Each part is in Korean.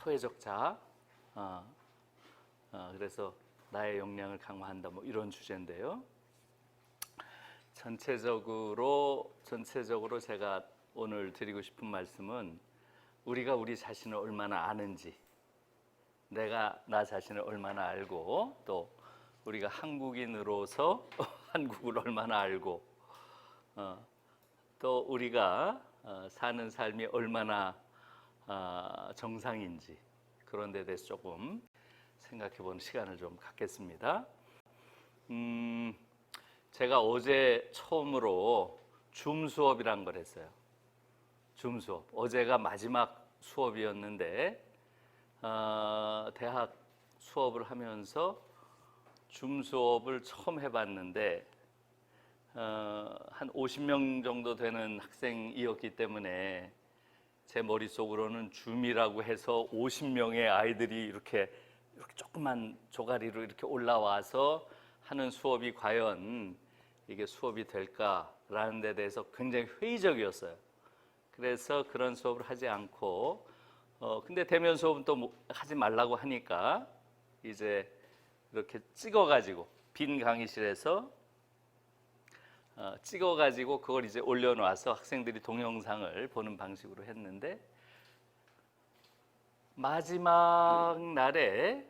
사회적 자아, 그래서 나의 역량을 강화한다, 뭐 이런 주제인데요. 전체적으로 제가 오늘 드리고 싶은 말씀은 우리가 우리 자신을 얼마나 아는지, 내가 나 자신을 얼마나 알고, 또 우리가 한국인으로서 한국을 얼마나 알고, 또 우리가 사는 삶이 얼마나 정상인지, 그런 데 대해서 조금 생각해 보는 시간을 좀 갖겠습니다. 제가 어제 처음으로 줌 수업이란 걸 했어요. 줌 수업. 어제가 마지막 수업이었는데 대학 수업을 하면서 줌 수업을 처음 해봤는데 한 50명 정도 되는 학생이었기 때문에 제 머릿속으로는 줌이라고 해서 50명의 아이들이 이렇게 조그만 조가리로 이렇게 올라와서 하는 수업이 과연 이게 수업이 될까라는 데 대해서 굉장히 회의적이었어요. 그래서 그런 수업을 하지 않고 근데 대면 수업은 또 하지 말라고 하니까 이제 이렇게 찍어가지고 빈 강의실에서 찍어가지고 그걸 이제 올려놔서 학생들이 동영상을 보는 방식으로 했는데, 마지막 날에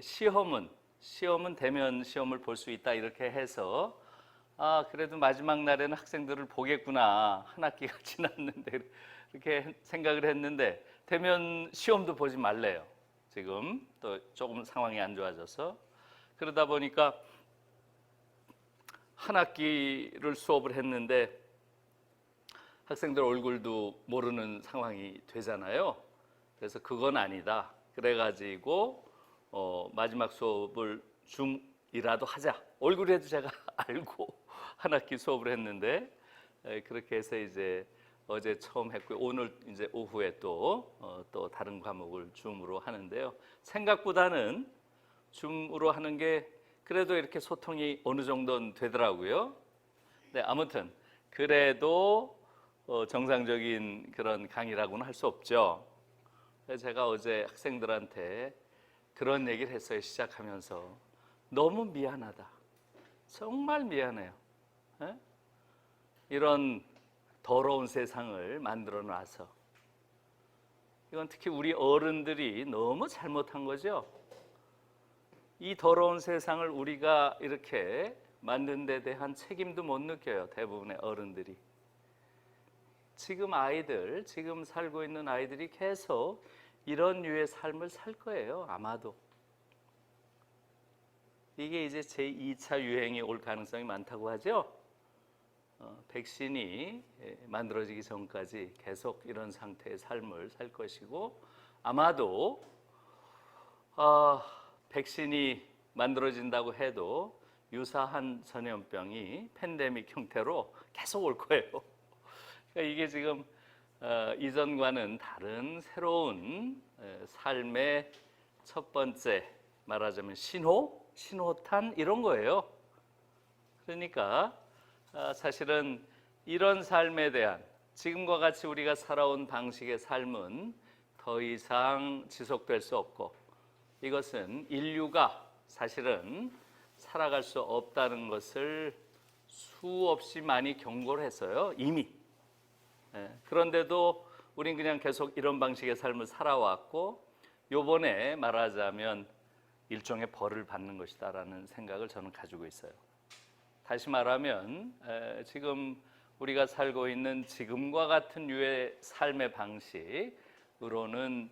시험은 대면 시험을 볼 수 있다 이렇게 해서 그래도 마지막 날에는 학생들을 보겠구나, 한 학기가 지났는데 이렇게 생각을 했는데 대면 시험도 보지 말래요. 지금 또 조금 상황이 안 좋아져서. 그러다 보니까 한 학기를 수업을 했는데 학생들 얼굴도 모르는 상황이 되잖아요. 그래서 그건 아니다. 그래가지고 마지막 수업을 줌이라도 하자. 얼굴에도 제가 알고 한 학기 수업을 했는데 그렇게 해서 이제 어제 처음 했고 오늘 이제 오후에 또 다른 과목을 줌으로 하는데요. 생각보다는 줌으로 하는 게 그래도 이렇게 소통이 어느 정도는 되더라고요. 네, 아무튼 그래도 정상적인 그런 강의라고는 할 수 없죠. 그래서 제가 어제 학생들한테 그런 얘기를 했어요. 시작하면서 너무 미안하다. 정말 미안해요. 에? 이런 더러운 세상을 만들어 놔서. 이건 특히 우리 어른들이 너무 잘못한 거죠. 이 더러운 세상을 우리가 이렇게 만든 데 대한 책임도 못 느껴요. 대부분의 어른들이. 지금 살고 있는 아이들이 계속 이런 류의 삶을 살 거예요. 아마도. 이게 이제 제2차 유행이 올 가능성이 많다고 하죠. 백신이 만들어지기 전까지 계속 이런 상태의 삶을 살 것이고, 아마도 백신이 만들어진다고 해도 유사한 전염병이 팬데믹 형태로 계속 올 거예요. 그러니까 이게 지금 이전과는 다른 새로운 삶의 첫 번째, 말하자면 신호탄 이런 거예요. 그러니까 사실은 이런 삶에 대한, 지금과 같이 우리가 살아온 방식의 삶은 더 이상 지속될 수 없고, 이것은 인류가 사실은 살아갈 수 없다는 것을 수없이 많이 경고를 했어요. 이미. 그런데도 우린 그냥 계속 이런 방식의 삶을 살아왔고, 요번에 말하자면 일종의 벌을 받는 것이다라는 생각을 저는 가지고 있어요. 다시 말하면 지금 우리가 살고 있는 지금과 같은 류의 삶의 방식으로는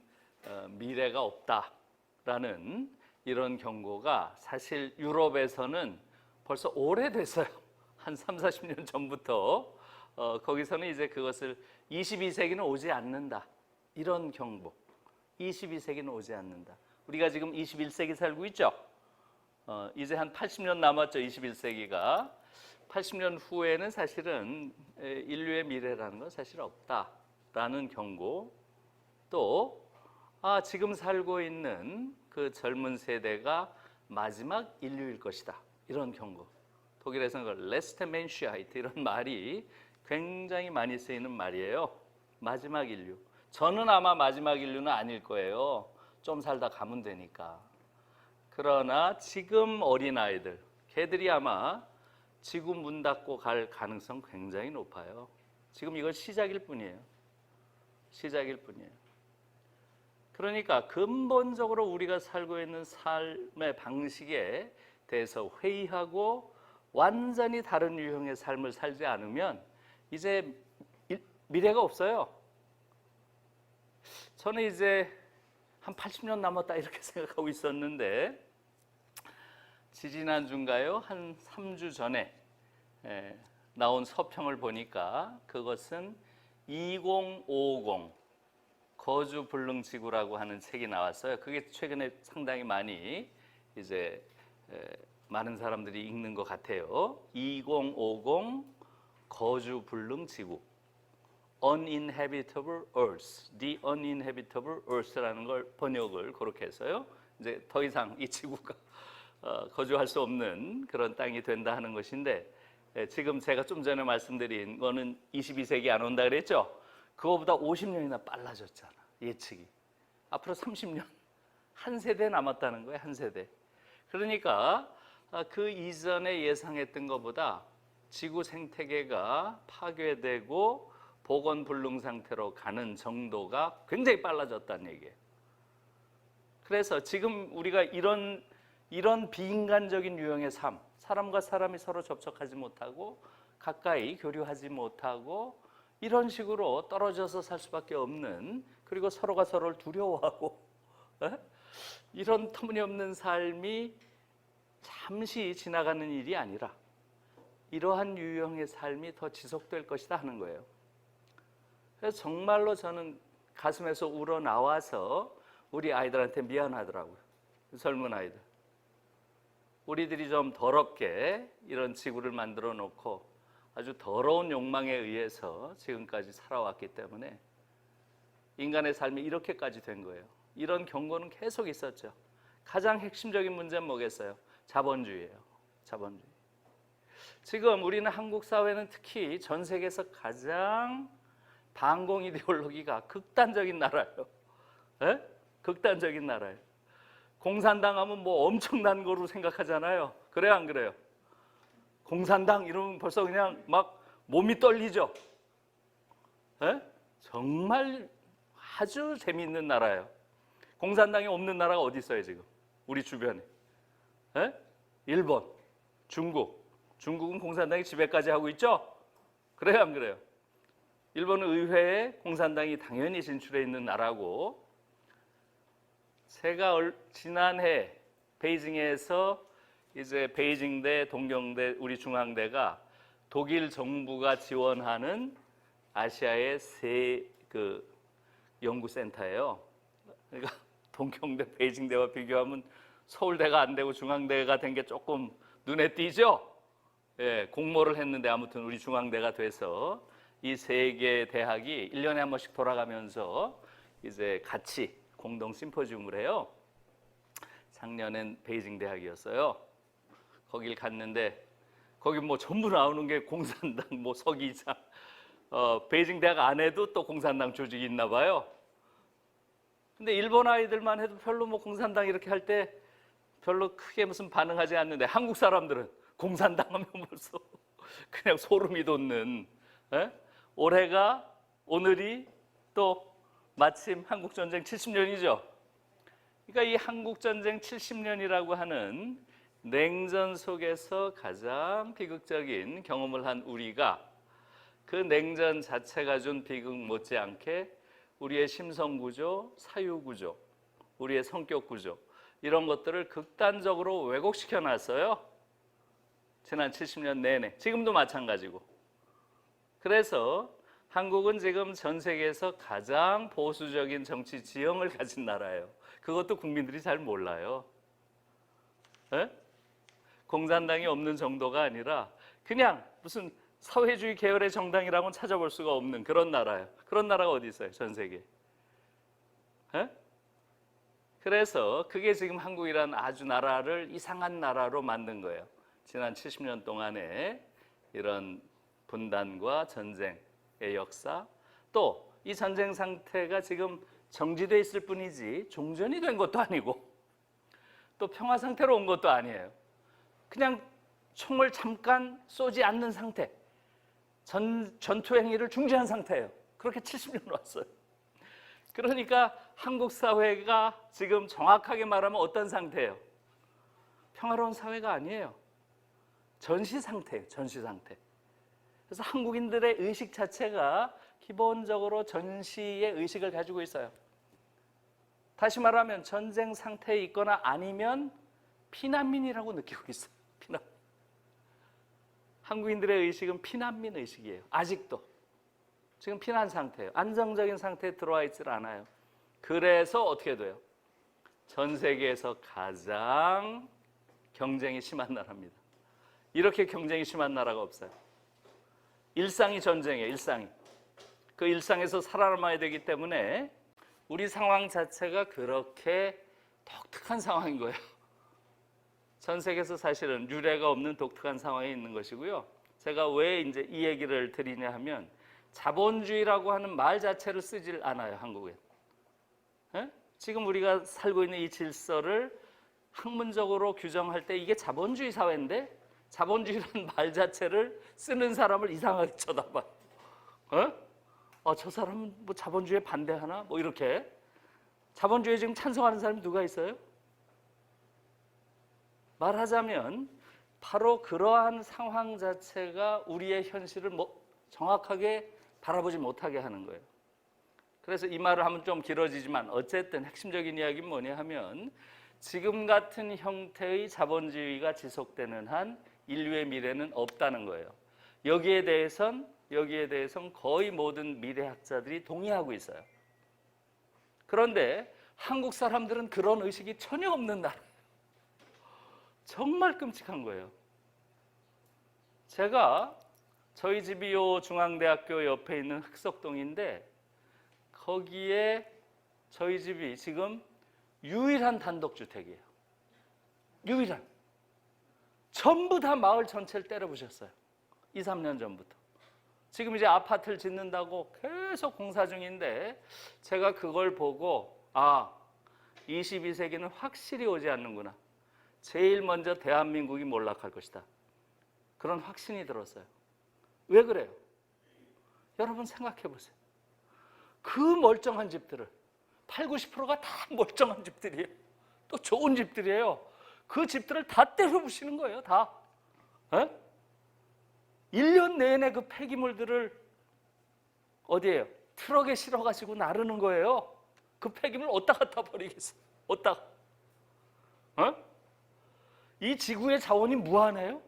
미래가 없다라는 이런 경고가 사실 유럽에서는 벌써 오래됐어요. 한 30-40년 전부터 거기서는 이제 그것을 22세기는 오지 않는다, 이런 경고. 22세기는 오지 않는다. 우리가 지금 21세기 살고 있죠. 이제 한 80년 남았죠. 21세기가. 80년 후에는 사실은 인류의 미래라는 건 사실 없다라는 경고. 또 지금 살고 있는 그 젊은 세대가 마지막 인류일 것이다, 이런 경고. 독일에서는 그 레스트 맨슈하이트 이런 말이 굉장히 많이 쓰이는 말이에요. 마지막 인류. 저는 아마 마지막 인류는 아닐 거예요. 좀 살다 가면 되니까. 그러나 지금 어린아이들, 걔들이 아마 지구 문 닫고 갈 가능성 굉장히 높아요. 지금 이건 시작일 뿐이에요. 시작일 뿐이에요. 그러니까 근본적으로 우리가 살고 있는 삶의 방식에 대해서 회의하고 완전히 다른 유형의 삶을 살지 않으면 이제 미래가 없어요. 저는 이제 한 80년 남았다 이렇게 생각하고 있었는데 지지난주인가요? 한 3주 전에 나온 서평을 보니까 그것은 2050 거주불능지구라고 하는 책이 나왔어요. 그게 최근에 상당히 많이 이제 많은 사람들이 읽는 것 같아요. 2050 거주불능지구 Uninhabitable Earth, The Uninhabitable Earth라는 걸 번역을 그렇게 해서요. 이제 더 이상 이 지구가 거주할 수 없는 그런 땅이 된다 하는 것인데 지금 제가 좀 전에 말씀드린 거는 22세기 안 온다 그랬죠? 그거보다 50년이나 빨라졌잖아, 예측이. 앞으로 30년, 한 세대 남았다는 거예요, 한 세대. 그러니까 그 이전에 예상했던 것보다 지구 생태계가 파괴되고 보건불능 상태로 가는 정도가 굉장히 빨라졌다는 얘기예요. 그래서 지금 우리가 이런 비인간적인 유형의 삶, 사람과 사람이 서로 접촉하지 못하고 가까이 교류하지 못하고 이런 식으로 떨어져서 살 수밖에 없는, 그리고 서로가 서로를 두려워하고 이런 터무니없는 삶이 잠시 지나가는 일이 아니라 이러한 유형의 삶이 더 지속될 것이다 하는 거예요. 그래서 정말로 저는 가슴에서 우러나와서 우리 아이들한테 미안하더라고요. 젊은 아이들. 우리들이 좀 더럽게 이런 지구를 만들어 놓고 아주 더러운 욕망에 의해서 지금까지 살아왔기 때문에 인간의 삶이 이렇게까지 된 거예요. 이런 경고는 계속 있었죠. 가장 핵심적인 문제는 뭐겠어요? 자본주의예요. 자본주의. 지금 우리는 한국 사회는 특히 전 세계에서 가장 반공 이데올로기가 극단적인 나라예요. 에? 극단적인 나라예요. 공산당 하면 뭐 엄청난 거로 생각하잖아요. 그래요, 안 그래요? 공산당 이러면 벌써 그냥 막 몸이 떨리죠. 에? 정말 아주 재미있는 나라예요. 공산당이 없는 나라가 어디 있어요, 지금? 우리 주변에. 에? 일본, 중국. 중국은 공산당이 지배까지 하고 있죠? 그래요, 안 그래요? 일본 의회에 공산당이 당연히 진출해 있는 나라고, 제가 지난해 베이징에서 이제 베이징대, 동경대, 우리 중앙대가 독일 정부가 지원하는 아시아의 세 연구센터예요. 그러니까 동경대, 베이징대와 비교하면 서울대가 안 되고 중앙대가 된 게 조금 눈에 띄죠? 예, 공모를 했는데 아무튼 우리 중앙대가 돼서 이 세 개 대학이 1년에 한 번씩 돌아가면서 이제 같이 공동 심포지움을 해요. 작년엔 베이징 대학이었어요. 거길 갔는데 거기 뭐 전부 나오는 게 공산당 뭐 서기자, 베이징 대학 안에도 또 공산당 조직이 있나 봐요. 근데 일본 아이들만 해도 별로 뭐 공산당 이렇게 할 때 별로 크게 무슨 반응하지 않는데 한국 사람들은 공산당 하면 벌써 그냥 소름이 돋는, 올해가 오늘이 또 마침 한국전쟁 70년이죠. 그러니까 이 한국전쟁 70년이라고 하는 냉전 속에서 가장 비극적인 경험을 한 우리가 그 냉전 자체가 준 비극 못지않게 우리의 심성구조, 사유구조, 우리의 성격구조 이런 것들을 극단적으로 왜곡시켜 놨어요. 지난 70년 내내. 지금도 마찬가지고. 그래서 한국은 지금 전 세계에서 가장 보수적인 정치 지형을 가진 나라예요. 그것도 국민들이 잘 몰라요. 에? 공산당이 없는 정도가 아니라 그냥 무슨 사회주의 계열의 정당이라고는 찾아볼 수가 없는 그런 나라예요. 그런 나라가 어디 있어요, 전 세계에? 에? 그래서 그게 지금 한국이라는 아주 나라를 이상한 나라로 만든 거예요. 지난 70년 동안에 이런 분단과 전쟁의 역사, 또 이 전쟁 상태가 지금 정지돼 있을 뿐이지 종전이 된 것도 아니고 또 평화 상태로 온 것도 아니에요. 그냥 총을 잠깐 쏘지 않는 상태, 전투 행위를 중지한 상태예요. 그렇게 70년 왔어요. 그러니까 한국 사회가 지금 정확하게 말하면 어떤 상태예요? 평화로운 사회가 아니에요. 전시 상태예요. 전시 상태. 그래서 한국인들의 의식 자체가 기본적으로 전시의 의식을 가지고 있어요. 다시 말하면 전쟁 상태에 있거나 아니면 피난민이라고 느끼고 있어요. 피난민. 한국인들의 의식은 피난민 의식이에요. 아직도. 지금 피난 상태예요. 안정적인 상태에 들어와 있질 않아요. 그래서 어떻게 돼요? 전 세계에서 가장 경쟁이 심한 나라입니다. 이렇게 경쟁이 심한 나라가 없어요. 일상이 전쟁이에요. 일상이. 그 일상에서 살아남아야 되기 때문에 우리 상황 자체가 그렇게 독특한 상황인 거예요. 전 세계에서 사실은 유례가 없는 독특한 상황에 있는 것이고요. 제가 왜 이제 이 얘기를 드리냐 하면 자본주의라고 하는 말 자체를 쓰질 않아요, 한국에. 에? 지금 우리가 살고 있는 이 질서를 학문적으로 규정할 때 이게 자본주의 사회인데 자본주의라는 말 자체를 쓰는 사람을 이상하게 쳐다봐요. 저 사람은 뭐 자본주의에 반대하나? 뭐 이렇게. 자본주의에 지금 찬성하는 사람이 누가 있어요? 말하자면 바로 그러한 상황 자체가 우리의 현실을 정확하게 바라보지 못하게 하는 거예요. 그래서 이 말을 하면 좀 길어지지만 어쨌든 핵심적인 이야기는 뭐냐 하면 지금 같은 형태의 자본주의가 지속되는 한 인류의 미래는 없다는 거예요. 여기에 대해선 거의 모든 미래학자들이 동의하고 있어요. 그런데 한국 사람들은 그런 의식이 전혀 없는 나라예요. 정말 끔찍한 거예요. 제가 저희 집이 요 중앙대학교 옆에 있는 흑석동인데 거기에 저희 집이 지금 유일한 단독주택이에요. 유일한. 전부 다 마을 전체를 때려부셨어요. 2, 3년 전부터. 지금 이제 아파트를 짓는다고 계속 공사 중인데 제가 그걸 보고 22세기는 확실히 오지 않는구나. 제일 먼저 대한민국이 몰락할 것이다. 그런 확신이 들었어요. 왜 그래요? 여러분 생각해 보세요. 그 멀쩡한 집들을 80, 90%가 다 멀쩡한 집들이에요. 또 좋은 집들이에요. 그 집들을 다 때려부시는 거예요. 다. 1년 내내 그 폐기물들을 어디에요? 트럭에 실어가지고 나르는 거예요. 그 폐기물 어디다 갖다 버리겠어요? 어디다가? 이 지구의 자원이 무한해요.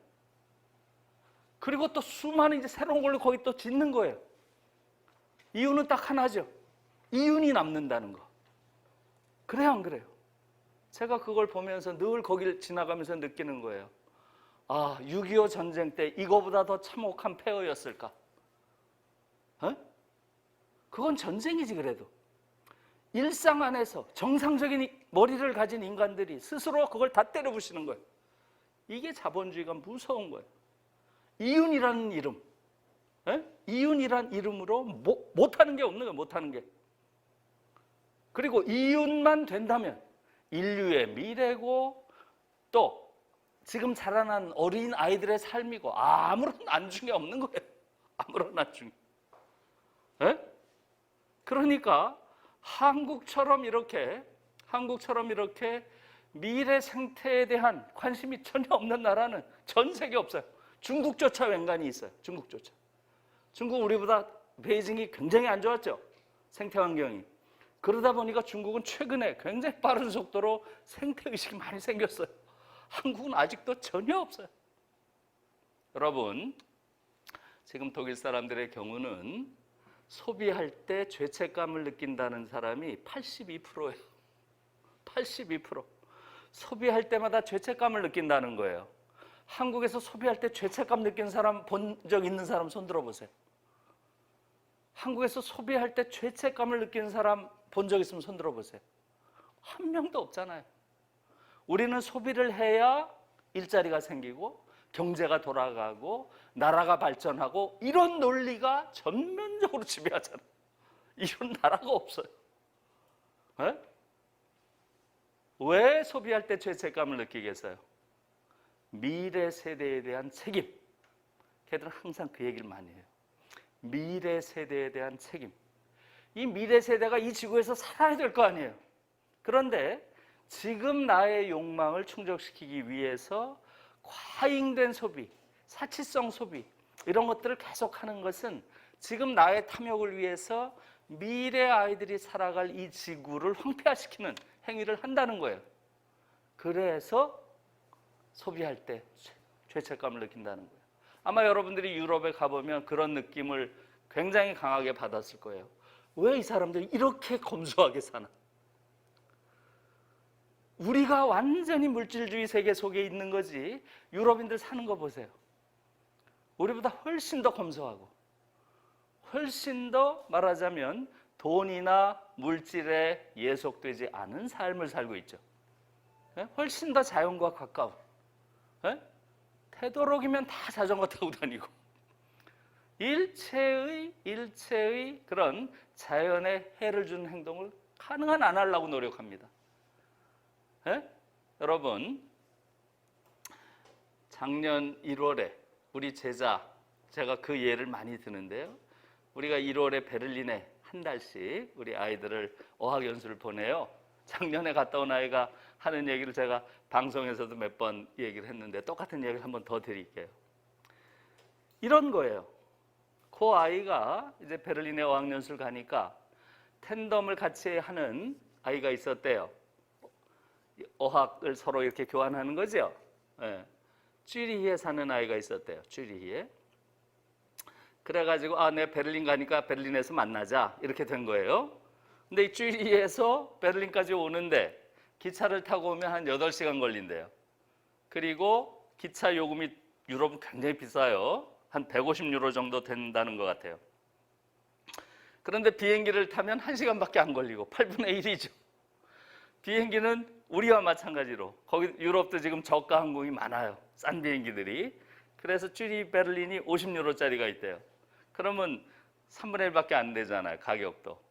그리고 또 수많은 이제 새로운 걸로 거기 또 짓는 거예요. 이유는 딱 하나죠. 이윤이 남는다는 거. 그래요, 안 그래요? 제가 그걸 보면서 늘 거길 지나가면서 느끼는 거예요. 6.25 전쟁 때 이거보다 더 참혹한 폐허였을까? 그건 전쟁이지 그래도. 일상 안에서 정상적인 머리를 가진 인간들이 스스로 그걸 다 때려부시는 거예요. 이게 자본주의가 무서운 거예요. 이윤이라는 이름. 이윤이란 이름으로 못하는 게 없는 거예요. 못하는 게. 그리고 이윤만 된다면 인류의 미래고 또 지금 자라난 어린 아이들의 삶이고 아무런 안중에 없는 거예요. 아무런 안중에. 그러니까 한국처럼 이렇게 미래 생태에 대한 관심이 전혀 없는 나라는 전 세계 없어요. 중국조차 웬간히 있어요. 중국조차. 중국 우리보다 베이징이 굉장히 안 좋았죠. 생태 환경이. 그러다 보니까 중국은 최근에 굉장히 빠른 속도로 생태의식이 많이 생겼어요. 한국은 아직도 전혀 없어요. 여러분, 지금 독일 사람들의 경우는 소비할 때 죄책감을 느낀다는 사람이 82%예요. 82%. 소비할 때마다 죄책감을 느낀다는 거예요. 한국에서 소비할 때 죄책감 느끼는 사람 본 적 있는 사람 손 들어보세요. 한국에서 소비할 때 죄책감을 느끼는 사람 본 적 있으면 손 들어보세요. 한 명도 없잖아요. 우리는 소비를 해야 일자리가 생기고 경제가 돌아가고 나라가 발전하고 이런 논리가 전면적으로 지배하잖아요. 이런 나라가 없어요. 에? 왜 소비할 때 죄책감을 느끼겠어요? 미래 세대에 대한 책임. 걔들은 항상 그 얘기를 많이 해요. 미래 세대에 대한 책임. 이 미래 세대가 이 지구에서 살아야 될 거 아니에요. 그런데 지금 나의 욕망을 충족시키기 위해서 과잉된 소비, 사치성 소비 이런 것들을 계속하는 것은 지금 나의 탐욕을 위해서 미래 아이들이 살아갈 이 지구를 황폐화시키는 행위를 한다는 거예요. 그래서 소비할 때 죄책감을 느낀다는 거예요. 아마 여러분들이 유럽에 가보면 그런 느낌을 굉장히 강하게 받았을 거예요. 왜 이 사람들이 이렇게 검소하게 사나? 우리가 완전히 물질주의 세계 속에 있는 거지 유럽인들 사는 거 보세요. 우리보다 훨씬 더 검소하고 훨씬 더 말하자면 돈이나 물질에 예속되지 않은 삶을 살고 있죠. 훨씬 더 자연과 가까운. 되도록이면 다 자전거 타고 다니고 일체의 그런 자연에 해를 주는 행동을 가능한 안 하려고 노력합니다. 여러분, 작년 1월에 우리 제가 그 예를 많이 드는데요. 우리가 1월에 베를린에 한 달씩 우리 아이들을 어학연수를 보내요. 작년에 갔다 온 아이가 하는 얘기를 제가 방송에서도 몇 번 얘기를 했는데 똑같은 얘기를 한 번 더 드릴게요. 이런 거예요. 그 아이가 이제 베를린에 어학연수를 가니까 텐덤을 같이 하는 아이가 있었대요. 어학을 서로 이렇게 교환하는 거죠. 쥐리히에 사는 아이가 있었대요. 쥐리히에. 그래가지고 내 베를린 가니까 베를린에서 만나자 이렇게 된 거예요. 근데 이 쥐리히에서 베를린까지 오는데 기차를 타고 오면 한 8시간 걸린대요. 그리고 기차 요금이 유럽은 굉장히 비싸요. 한 150유로 정도 된다는 것 같아요. 그런데 비행기를 타면 1시간밖에 안 걸리고 8분의 1이죠. 비행기는 우리와 마찬가지로 거기 유럽도 지금 저가 항공이 많아요. 싼 비행기들이. 그래서 쥐리히 베를린이 50유로짜리가 있대요. 그러면 3분의 1밖에 안 되잖아요. 가격도.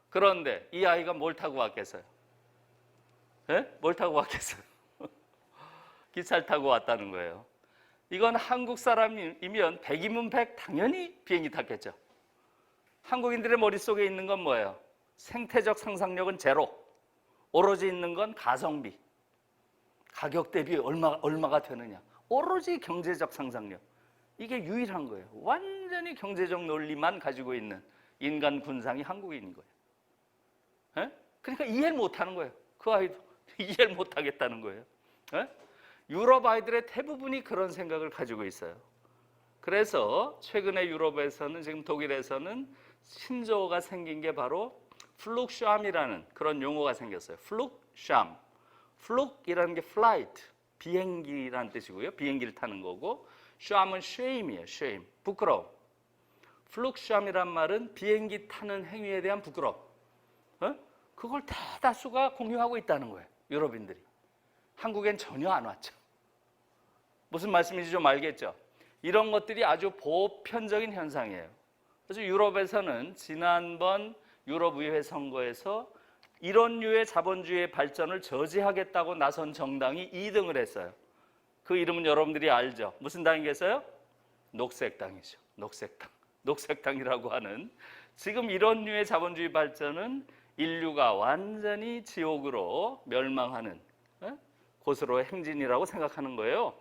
그런데 이 아이가 뭘 타고 왔겠어요? 뭘 타고 왔겠어요? 기차를 타고 왔다는 거예요. 이건 한국 사람이면 100이면 100 당연히 비행기 탔겠죠. 한국인들의 머릿속에 있는 건 뭐예요? 생태적 상상력은 제로. 오로지 있는 건 가성비. 가격 대비 얼마가 되느냐. 오로지 경제적 상상력. 이게 유일한 거예요. 완전히 경제적 논리만 가지고 있는 인간 군상이 한국인인 거예요. 그러니까 이해를 못하는 거예요. 그 아이도 이해를 못하겠다는 거예요. 유럽 아이들의 대부분이 그런 생각을 가지고 있어요. 그래서 최근에 유럽에서는 지금 독일에서는 신조어가 생긴 게 바로 플룩샴이라는 그런 용어가 생겼어요. 플룩샴. 플룩이라는 게 flight, 비행기라는 뜻이고요. 비행기를 타는 거고 샴은 shame이에요. shame, 부끄러움. 플룩샴이란 말은 비행기 타는 행위에 대한 부끄러움. 그걸 대다수가 공유하고 있다는 거예요. 유럽인들이. 한국엔 전혀 안 왔죠. 무슨 말씀인지 좀 알겠죠? 이런 것들이 아주 보편적인 현상이에요. 그래서 유럽에서는 지난번 유럽의회 선거에서 이런 류의 자본주의의 발전을 저지하겠다고 나선 정당이 2등을 했어요. 그 이름은 여러분들이 알죠? 무슨 당이겠어요? 녹색당이죠. 녹색당. 녹색당이라고 하는 지금 이런 류의 자본주의 발전은 인류가 완전히 지옥으로 멸망하는 곳으로 행진이라고 생각하는 거예요.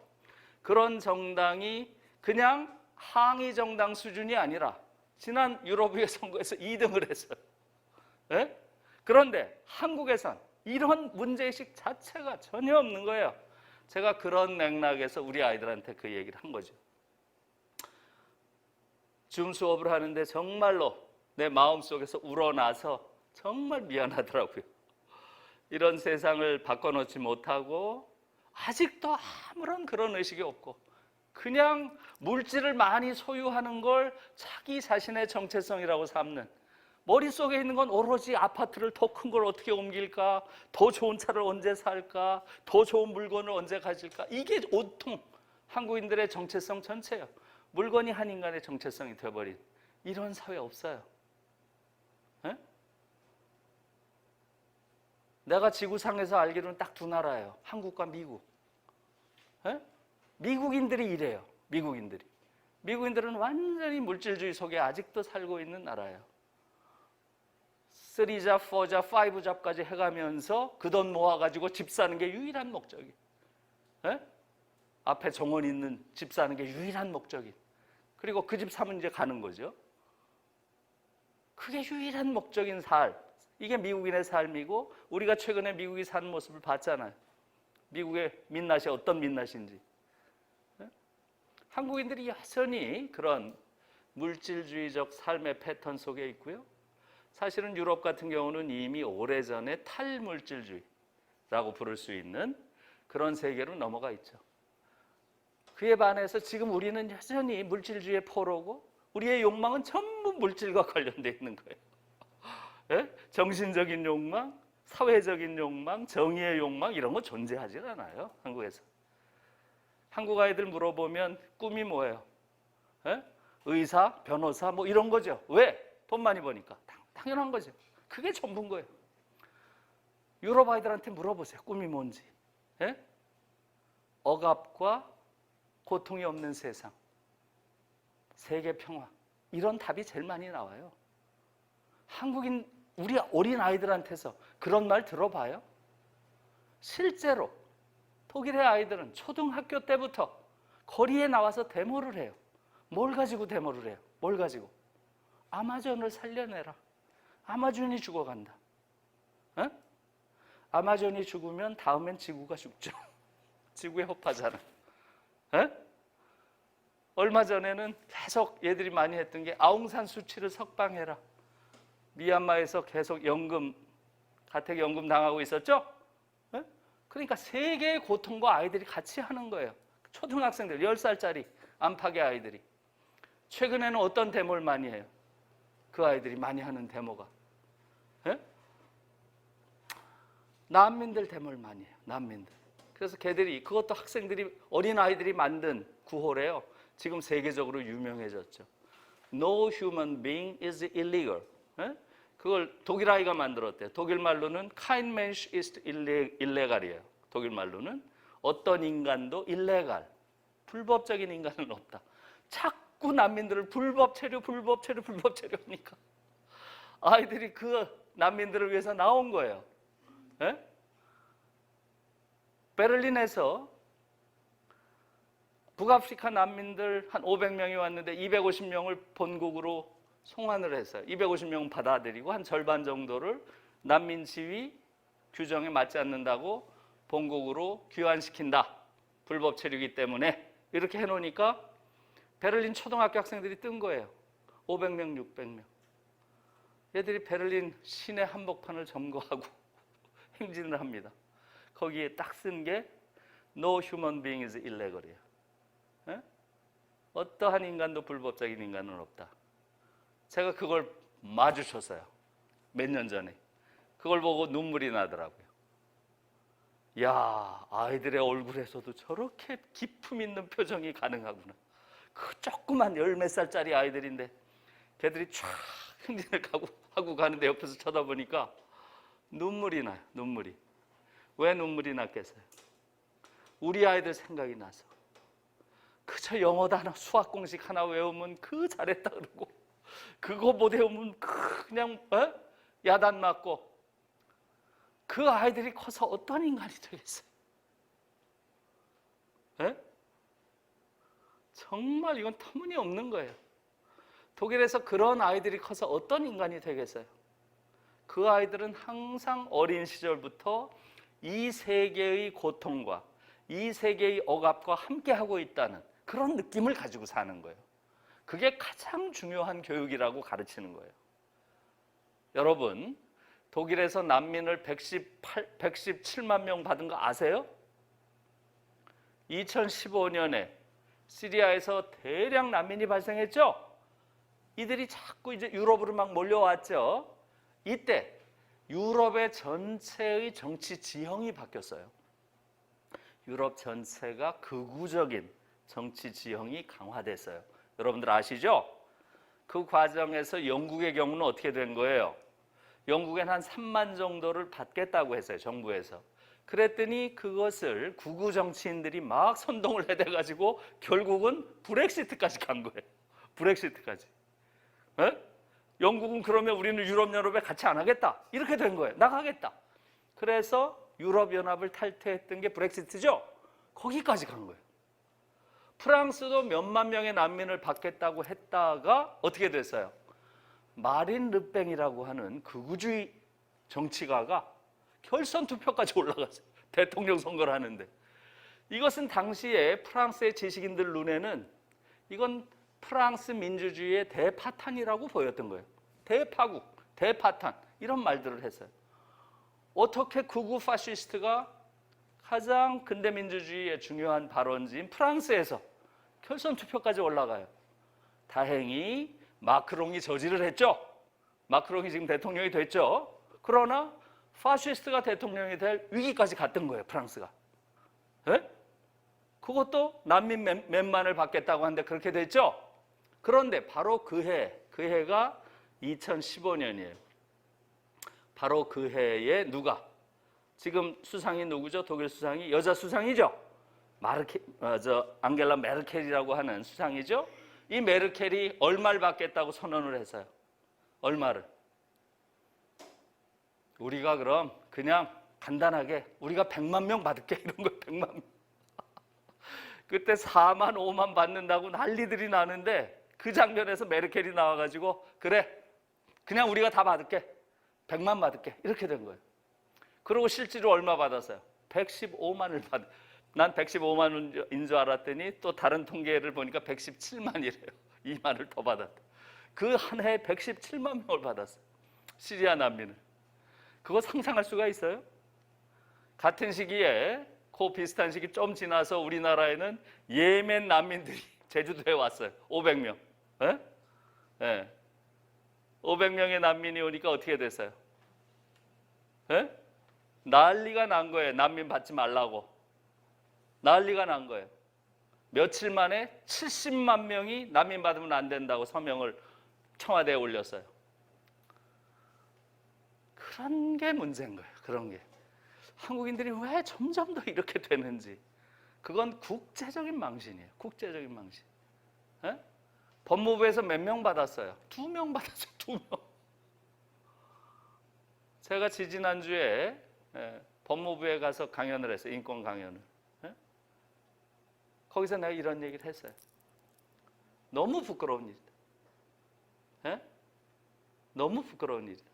그런 정당이 그냥 항의 정당 수준이 아니라 지난 유럽의회 선거에서 2등을 했어요. 그런데 한국에선 이런 문제의식 자체가 전혀 없는 거예요. 제가 그런 맥락에서 우리 아이들한테 그 얘기를 한 거죠. 줌 수업을 하는데 정말로 내 마음속에서 우러나서 정말 미안하더라고요. 이런 세상을 바꿔놓지 못하고 아직도 아무런 그런 의식이 없고 그냥 물질을 많이 소유하는 걸 자기 자신의 정체성이라고 삼는, 머릿속에 있는 건 오로지 아파트를 더 큰 걸 어떻게 옮길까, 더 좋은 차를 언제 살까, 더 좋은 물건을 언제 가질까. 이게 온통 한국인들의 정체성 전체예요. 물건이 한 인간의 정체성이 되어버린 이런 사회 없어요. 내가 지구상에서 알기로는 딱 두 나라예요. 한국과 미국. 에? 미국인들이 이래요. 미국인들은 완전히 물질주의 속에 아직도 살고 있는 나라예요. 3잡, 4잡, 5잡까지 해가면서 그 돈 모아가지고 집 사는 게 유일한 목적이. 에? 앞에 정원 있는 집 사는 게 유일한 목적이. 그리고 그 집 사면 이제 가는 거죠. 그게 유일한 목적인 삶. 이게 미국인의 삶이고, 우리가 최근에 미국이 사는 모습을 봤잖아요. 미국의 민낯이 어떤 민낯인지. 한국인들이 여전히 그런 물질주의적 삶의 패턴 속에 있고요. 사실은 유럽 같은 경우는 이미 오래전에 탈물질주의라고 부를 수 있는 그런 세계로 넘어가 있죠. 그에 반해서 지금 우리는 여전히 물질주의의 포로고, 우리의 욕망은 전부 물질과 관련되어 있는 거예요. 예? 정신적인 욕망, 사회적인 욕망, 정의의 욕망 이런 거 존재하지 않아요. 한국에서. 한국 아이들 물어보면 꿈이 뭐예요? 예? 의사, 변호사 뭐 이런 거죠. 왜? 돈 많이 버니까. 당연한 거죠. 그게 전부인 거예요. 유럽 아이들한테 물어보세요. 꿈이 뭔지. 예? 억압과 고통이 없는 세상, 세계 평화, 이런 답이 제일 많이 나와요. 한국인 우리 어린 아이들한테서 그런 말 들어봐요? 실제로 독일의 아이들은 초등학교 때부터 거리에 나와서 데모를 해요. 뭘 가지고 데모를 해요? 뭘 가지고? 아마존을 살려내라. 아마존이 죽어간다. 에? 아마존이 죽으면 다음엔 지구가 죽죠. 지구의 허파잖아. 에? 얼마 전에는 계속 얘들이 많이 했던 게 아웅산 수치를 석방해라. 미얀마에서 계속 연금, 가택연금 당하고 있었죠? 에? 그러니까 세계의 고통과 아이들이 같이 하는 거예요. 초등학생들, 10살짜리 안팎의 아이들이. 최근에는 어떤 데모를 많이 해요? 그 아이들이 많이 하는 데모가. 에? 난민들 데모를 많이 해요. 난민들. 그래서 걔들이, 그것도 학생들이, 어린 아이들이 만든 구호래요. 지금 세계적으로 유명해졌죠. No human being is illegal. 에? 그걸 독일 아이가 만들었대요. 독일 말로는 kein Mensch ist illegal이에요. 독일 말로는 어떤 인간도 illegal, 불법적인 인간은 없다. 자꾸 난민들을 불법 체류 하니까 아이들이 그 난민들을 위해서 나온 거예요. 에? 베를린에서 북아프리카 난민들 한 500명이 왔는데 250명을 본국으로 송환을 했어요. 250명은 받아들이고 한 절반 정도를 난민 지위 규정에 맞지 않는다고 본국으로 귀환시킨다. 불법 체류이기 때문에 이렇게 해놓으니까 베를린 초등학교 학생들이 뜬 거예요. 500명, 600명. 얘들이 베를린 시내 한복판을 점거하고 행진을 합니다. 거기에 딱 쓴 게 No human being is illegal이에요. 에? 어떠한 인간도 불법적인 인간은 없다. 제가 그걸 마주쳤어요. 몇 년 전에. 그걸 보고 눈물이 나더라고요. 야, 아이들의 얼굴에서도 저렇게 기품 있는 표정이 가능하구나. 그 조그만 10몇 살짜리 아이들인데 걔들이 쫙 행진을 하고 가는데 옆에서 쳐다보니까 눈물이 나요. 눈물이. 왜 눈물이 났겠어요? 우리 아이들 생각이 나서. 그저 영어 단어, 수학 공식 하나 외우면 그 잘했다 그러고 그거 못 외우면 그냥 야단 맞고 그 아이들이 커서 어떤 인간이 되겠어요? 에? 정말 이건 터무니없는 거예요. 독일에서 그런 아이들이 커서 어떤 인간이 되겠어요? 그 아이들은 항상 어린 시절부터 이 세계의 고통과 이 세계의 억압과 함께하고 있다는 그런 느낌을 가지고 사는 거예요. 그게 가장 중요한 교육이라고 가르치는 거예요. 여러분, 독일에서 난민을 117만 명 받은 거 아세요? 2015년에 시리아에서 대량 난민이 발생했죠? 이들이 자꾸 이제 유럽으로 막 몰려왔죠? 이때 유럽의 전체의 정치 지형이 바뀌었어요. 유럽 전체가 극우적인 정치 지형이 강화됐어요. 여러분들 아시죠? 그 과정에서 영국의 경우는 어떻게 된 거예요? 영국엔 한 3만 정도를 받겠다고 했어요, 정부에서. 그랬더니 그것을 극우 정치인들이 막 선동을 해대가지고 결국은 브렉시트까지 간 거예요. 브렉시트까지. 에? 영국은 그러면 우리는 유럽연합에 같이 안 하겠다, 이렇게 된 거예요. 나가겠다. 그래서 유럽연합을 탈퇴했던 게 브렉시트죠. 거기까지 간 거예요. 프랑스도 몇만 명의 난민을 받겠다고 했다가 어떻게 됐어요? 마린 르팽이라고 하는 극우주의 정치가가 결선 투표까지 올라갔어요. 대통령 선거를 하는데. 이것은 당시에 프랑스의 지식인들 눈에는 이건 프랑스 민주주의의 대파탄이라고 보였던 거예요. 대파국, 대파탄, 이런 말들을 했어요. 어떻게 극우 파시스트가 가장 근대 민주주의의 중요한 발원지인 프랑스에서 결선 투표까지 올라가요. 다행히 마크롱이 저지를 했죠. 마크롱이 지금 대통령이 됐죠. 그러나 파시스트가 대통령이 될 위기까지 갔던 거예요, 프랑스가. 에? 그것도 난민 몇만을 받겠다고 하는데 그렇게 됐죠. 그런데 바로 그 해가 2015년이에요. 바로 그 해에 누가? 지금 수상이 누구죠? 독일 수상이 여자 수상이죠. 앙겔라 메르켈이라고 하는 수상이죠. 이 메르켈이 얼마를 받겠다고 선언을 했어요. 얼마를? 우리가 그럼 그냥 간단하게 우리가 100만 명 받을게, 이런 거. 100만 명. 그때 4만 5만 받는다고 난리들이 나는데 그 장면에서 메르켈이 나와가지고 그래, 그냥 우리가 다 받을게, 100만 받을게, 이렇게 된 거예요. 그리고 실제로 얼마 받았어요? 115만을 받. 난 115만인 줄 알았더니 또 다른 통계를 보니까 117만이래요. 2만을 더 받았다. 그 한 해에 117만 명을 받았어요. 시리아 난민을. 그거 상상할 수가 있어요? 같은 시기에, 그 비슷한 시기 좀 지나서 우리나라에는 예멘 난민들이 제주도에 왔어요. 500명. 예? 예. 500명의 난민이 오니까 어떻게 됐어요? 예? 난리가 난 거예요. 난민 받지 말라고. 난리가 난 거예요. 며칠 만에 70만 명이 난민 받으면 안 된다고 서명을 청와대에 올렸어요. 그런 게 문제인 거예요. 그런 게. 한국인들이 왜 점점 더 이렇게 되는지. 그건 국제적인 망신이에요. 국제적인 망신. 에? 법무부에서 몇 명 받았어요? 2명 받았어요. 2명. 제가 지지난주에 법무부에 가서 강연을 했어요. 인권 강연을. 거기서 내가 이런 얘기를 했어요. 너무 부끄러운 일이다. 너무 부끄러운 일이다.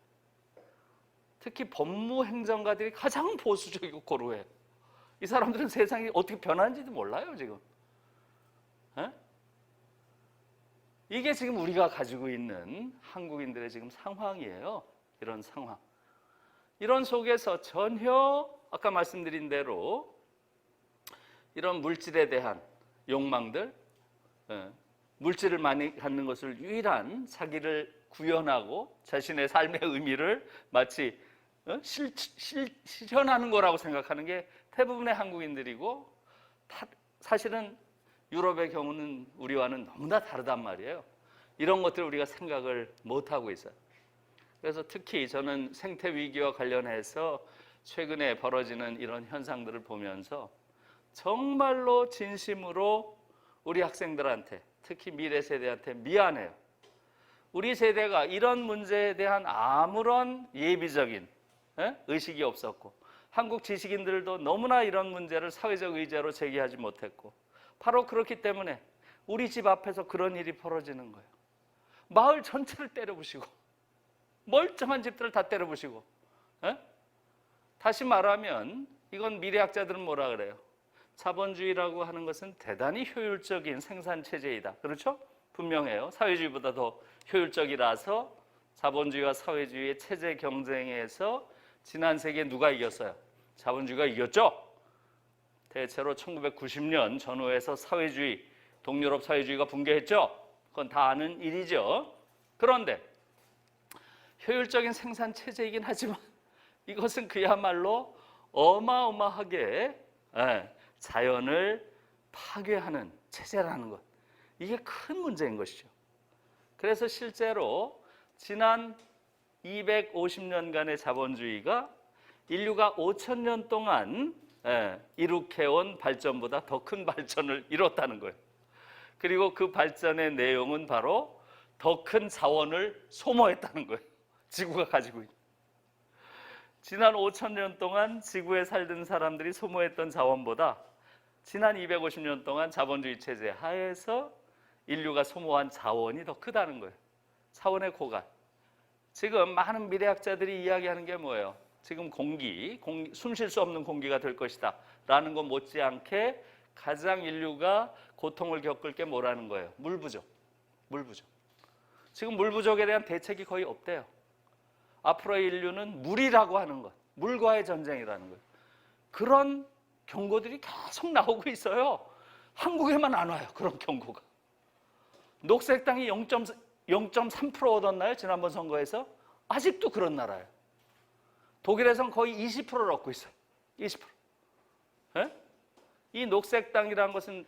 특히 법무행정가들이 가장 보수적이고 고루해요. 이 사람들은 세상이 어떻게 변하는지도 몰라요, 지금. 이게 지금 우리가 가지고 있는 한국인들의 지금 상황이에요. 이런 상황. 이런 속에서 전혀 아까 말씀드린 대로 이런 물질에 대한 욕망들, 물질을 많이 갖는 것을 유일한 자기를 구현하고 자신의 삶의 의미를 마치 실현하는 거라고 생각하는 게 대부분의 한국인들이고, 사실은 유럽의 경우는 우리와는 너무나 다르단 말이에요. 이런 것들을 우리가 생각을 못하고 있어요. 그래서 특히 저는 생태 위기와 관련해서 최근에 벌어지는 이런 현상들을 보면서 정말로 진심으로 우리 학생들한테, 특히 미래 세대한테 미안해요. 우리 세대가 이런 문제에 대한 아무런 예비적인 의식이 없었고, 한국 지식인들도 너무나 이런 문제를 사회적 의제로 제기하지 못했고, 바로 그렇기 때문에 우리 집 앞에서 그런 일이 벌어지는 거예요. 마을 전체를 때려부시고, 멀쩡한 집들을 다 때려부시고. 다시 말하면 이건 미래학자들은 뭐라 그래요? 자본주의라고 하는 것은 대단히 효율적인 생산체제이다. 그렇죠? 분명해요. 사회주의보다 더 효율적이라서 자본주의와 사회주의의 체제 경쟁에서 지난 세기에 누가 이겼어요? 자본주의가 이겼죠? 대체로 1990년 전후에서 사회주의, 동유럽 사회주의가 붕괴했죠? 그건 다 아는 일이죠. 그런데 효율적인 생산체제이긴 하지만 이것은 그야말로 어마어마하게 자연을 파괴하는 체제라는 것, 이게 큰 문제인 것이죠. 그래서 실제로 지난 250년간의 자본주의가 인류가 5,000년 동안 이룩해온 발전보다 더 큰 발전을 이뤘다는 거예요. 그리고 그 발전의 내용은 바로 더 큰 자원을 소모했다는 거예요. 지구가 가지고 있는. 지난 5,000년 동안 지구에 살던 사람들이 소모했던 자원보다 지난 250년 동안 자본주의 체제 하에서 인류가 소모한 자원이 더 크다는 거예요. 차원의 고갈. 지금 많은 미래학자들이 이야기하는 게 뭐예요? 지금 공기 숨 쉴 수 없는 공기가 될 것이다 라는 것 못지않게 가장 인류가 고통을 겪을 게 뭐라는 거예요? 물 부족. 지금 물 부족에 대한 대책이 거의 없대요. 앞으로의 인류는 물이라고 하는 것, 물과의 전쟁이라는 거예요. 그런 경고들이 계속 나오고 있어요. 한국에만 안 와요, 그런 경고가. 녹색당이 0.3% 얻었나요? 지난번 선거에서? 아직도 그런 나라예요. 독일에선 거의 20%를 얻고 있어요. 20%. 예? 이 녹색당이라는 것은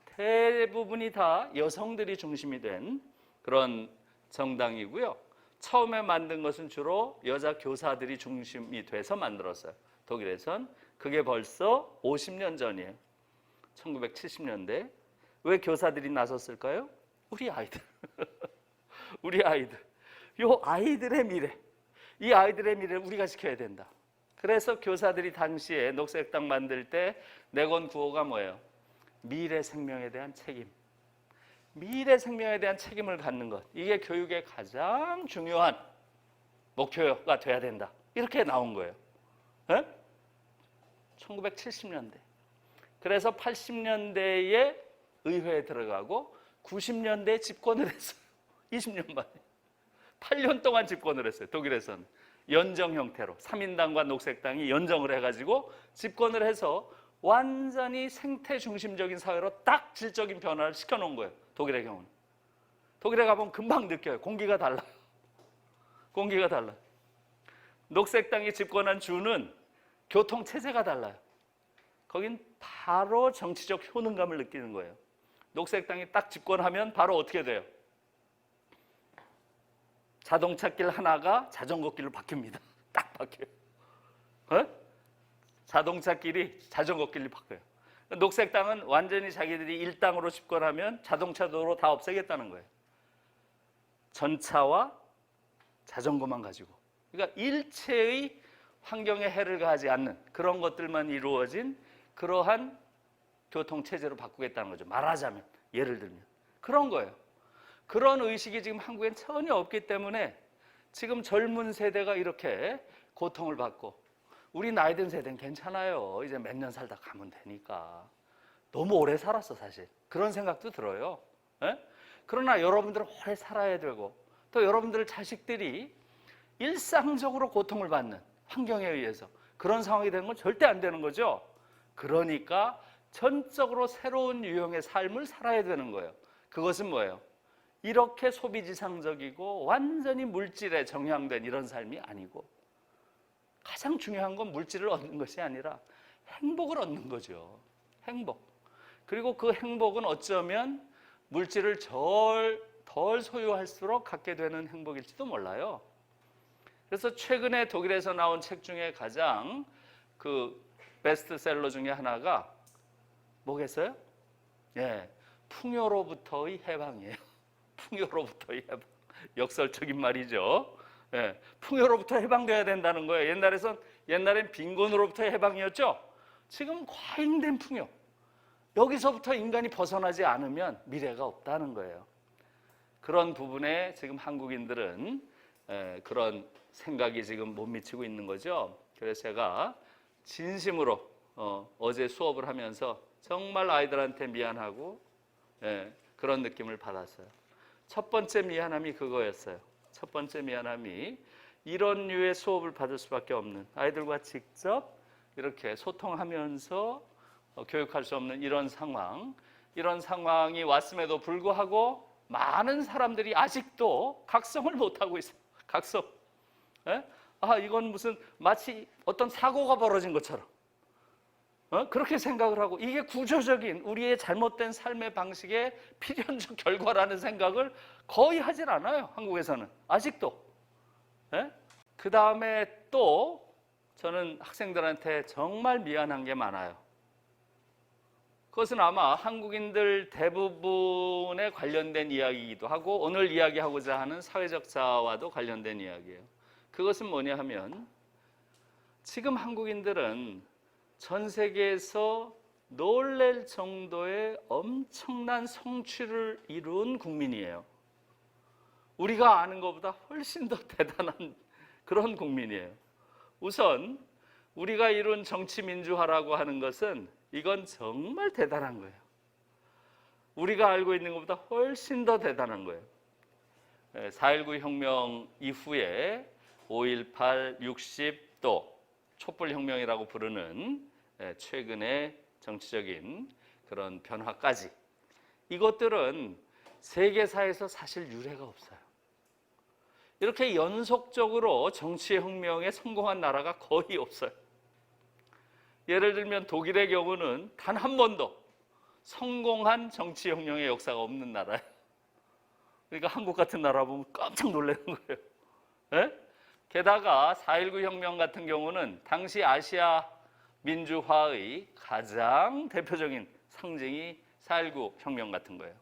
대부분이 다 여성들이 중심이 된 그런 정당이고요. 처음에 만든 것은 주로 여자 교사들이 중심이 돼서 만들었어요. 독일에선. 그게 벌써 50년 전이에요. 1970년대. 왜 교사들이 나섰을까요? 우리 아이들. 우리 아이들. 요 아이들의 미래. 이 아이들의 미래를 우리가 지켜야 된다. 그래서 교사들이 당시에 녹색당 만들 때 내건 구호가 뭐예요? 미래 생명에 대한 책임. 미래 생명에 대한 책임을 갖는 것. 이게 교육의 가장 중요한 목표가 돼야 된다. 이렇게 나온 거예요. 네? 1970년대. 그래서 80년대에 의회에 들어가고 90년대에 집권을 했어요. 20년 만에. 8년 동안 집권을 했어요. 독일에서는. 연정 형태로 3인당과 녹색당이 연정을 해가지고 집권을 해서 완전히 생태 중심적인 사회로 딱 질적인 변화를 시켜놓은 거예요. 독일의 경우는. 독일에 가보면 금방 느껴요. 공기가 달라요. 공기가 달라요. 녹색당이 집권한 주는 교통체제가 달라요. 거긴 바로 정치적 효능감을 느끼는 거예요. 녹색당이 딱 집권하면 바로 어떻게 돼요? 자동차길 하나가 자전거길로 바뀝니다. 딱 바뀌어요. 자동차길이 자전거길로 바뀌어요. 녹색당은 완전히 자기들이 일당으로 집권하면 자동차 도로 다 없애겠다는 거예요. 전차와 자전거만 가지고. 그러니까 일체의 환경에 해를 가하지 않는 그런 것들만 이루어진 그러한 교통체제로 바꾸겠다는 거죠. 말하자면, 예를 들면. 그런 거예요. 그런 의식이 지금 한국엔 전혀 없기 때문에 지금 젊은 세대가 이렇게 고통을 받고, 우리 나이 든 세대는 괜찮아요. 이제 몇 년 살다 가면 되니까. 너무 오래 살았어, 사실. 그런 생각도 들어요. 예? 그러나 여러분들은 오래 살아야 되고, 또 여러분들 자식들이 일상적으로 고통을 받는 환경에 의해서 그런 상황이 되는 건 절대 안 되는 거죠. 그러니까 전적으로 새로운 유형의 삶을 살아야 되는 거예요. 그것은 뭐예요? 이렇게 소비지상적이고 완전히 물질에 정향된 이런 삶이 아니고, 가장 중요한 건 물질을 얻는 것이 아니라 행복을 얻는 거죠. 행복. 그리고 그 행복은 어쩌면 물질을 덜 소유할수록 갖게 되는 행복일지도 몰라요. 그래서 최근에 독일에서 나온 책 중에 가장 그 베스트셀러 중에 하나가 뭐겠어요? 예, 풍요로부터의 해방이에요. 풍요로부터의 해방. 역설적인 말이죠. 예, 풍요로부터 해방돼야 된다는 거예요. 옛날엔 빈곤으로부터의 해방이었죠. 지금 과잉된 풍요. 여기서부터 인간이 벗어나지 않으면 미래가 없다는 거예요. 그런 부분에 지금 한국인들은 그런 생각이 지금 못 미치고 있는 거죠. 그래서 제가 진심으로 어제 수업을 하면서 정말 아이들한테 미안하고 그런 느낌을 받았어요. 첫 번째 미안함이 그거였어요. 첫 번째 미안함이 이런 류의 수업을 받을 수밖에 없는, 아이들과 직접 이렇게 소통하면서 교육할 수 없는 이런 상황이 왔음에도 불구하고 많은 사람들이 아직도 각성을 못하고 있어요. 각성. 이건 무슨 마치 어떤 사고가 벌어진 것처럼 그렇게 생각을 하고, 이게 구조적인 우리의 잘못된 삶의 방식의 필연적 결과라는 생각을 거의 하질 않아요. 한국에서는 아직도. 그 다음에 또 저는 학생들한테 정말 미안한 게 많아요. 그것은 아마 한국인들 대부분에 관련된 이야기이기도 하고 오늘 이야기하고자 하는 사회적자와도 관련된 이야기예요. 그것은 뭐냐 하면 지금 한국인들은 전 세계에서 놀랄 정도의 엄청난 성취를 이룬 국민이에요. 우리가 아는 것보다 훨씬 더 대단한 그런 국민이에요. 우선 우리가 이룬 정치 민주화라고 하는 것은 이건 정말 대단한 거예요. 우리가 알고 있는 것보다 훨씬 더 대단한 거예요. 4.19 혁명 이후에 5.18, 60, 또 촛불혁명이라고 부르는 최근의 정치적인 그런 변화까지 이것들은 세계사에서 사실 유례가 없어요. 이렇게 연속적으로 정치혁명에 성공한 나라가 거의 없어요. 예를 들면 독일의 경우는 단 한 번도 성공한 정치혁명의 역사가 없는 나라예요. 그러니까 한국 같은 나라 보면 깜짝 놀라는 거예요. 네? 게다가 4.19 혁명 같은 경우는 당시 아시아 민주화의 가장 대표적인 상징이 4.19 혁명 같은 거예요.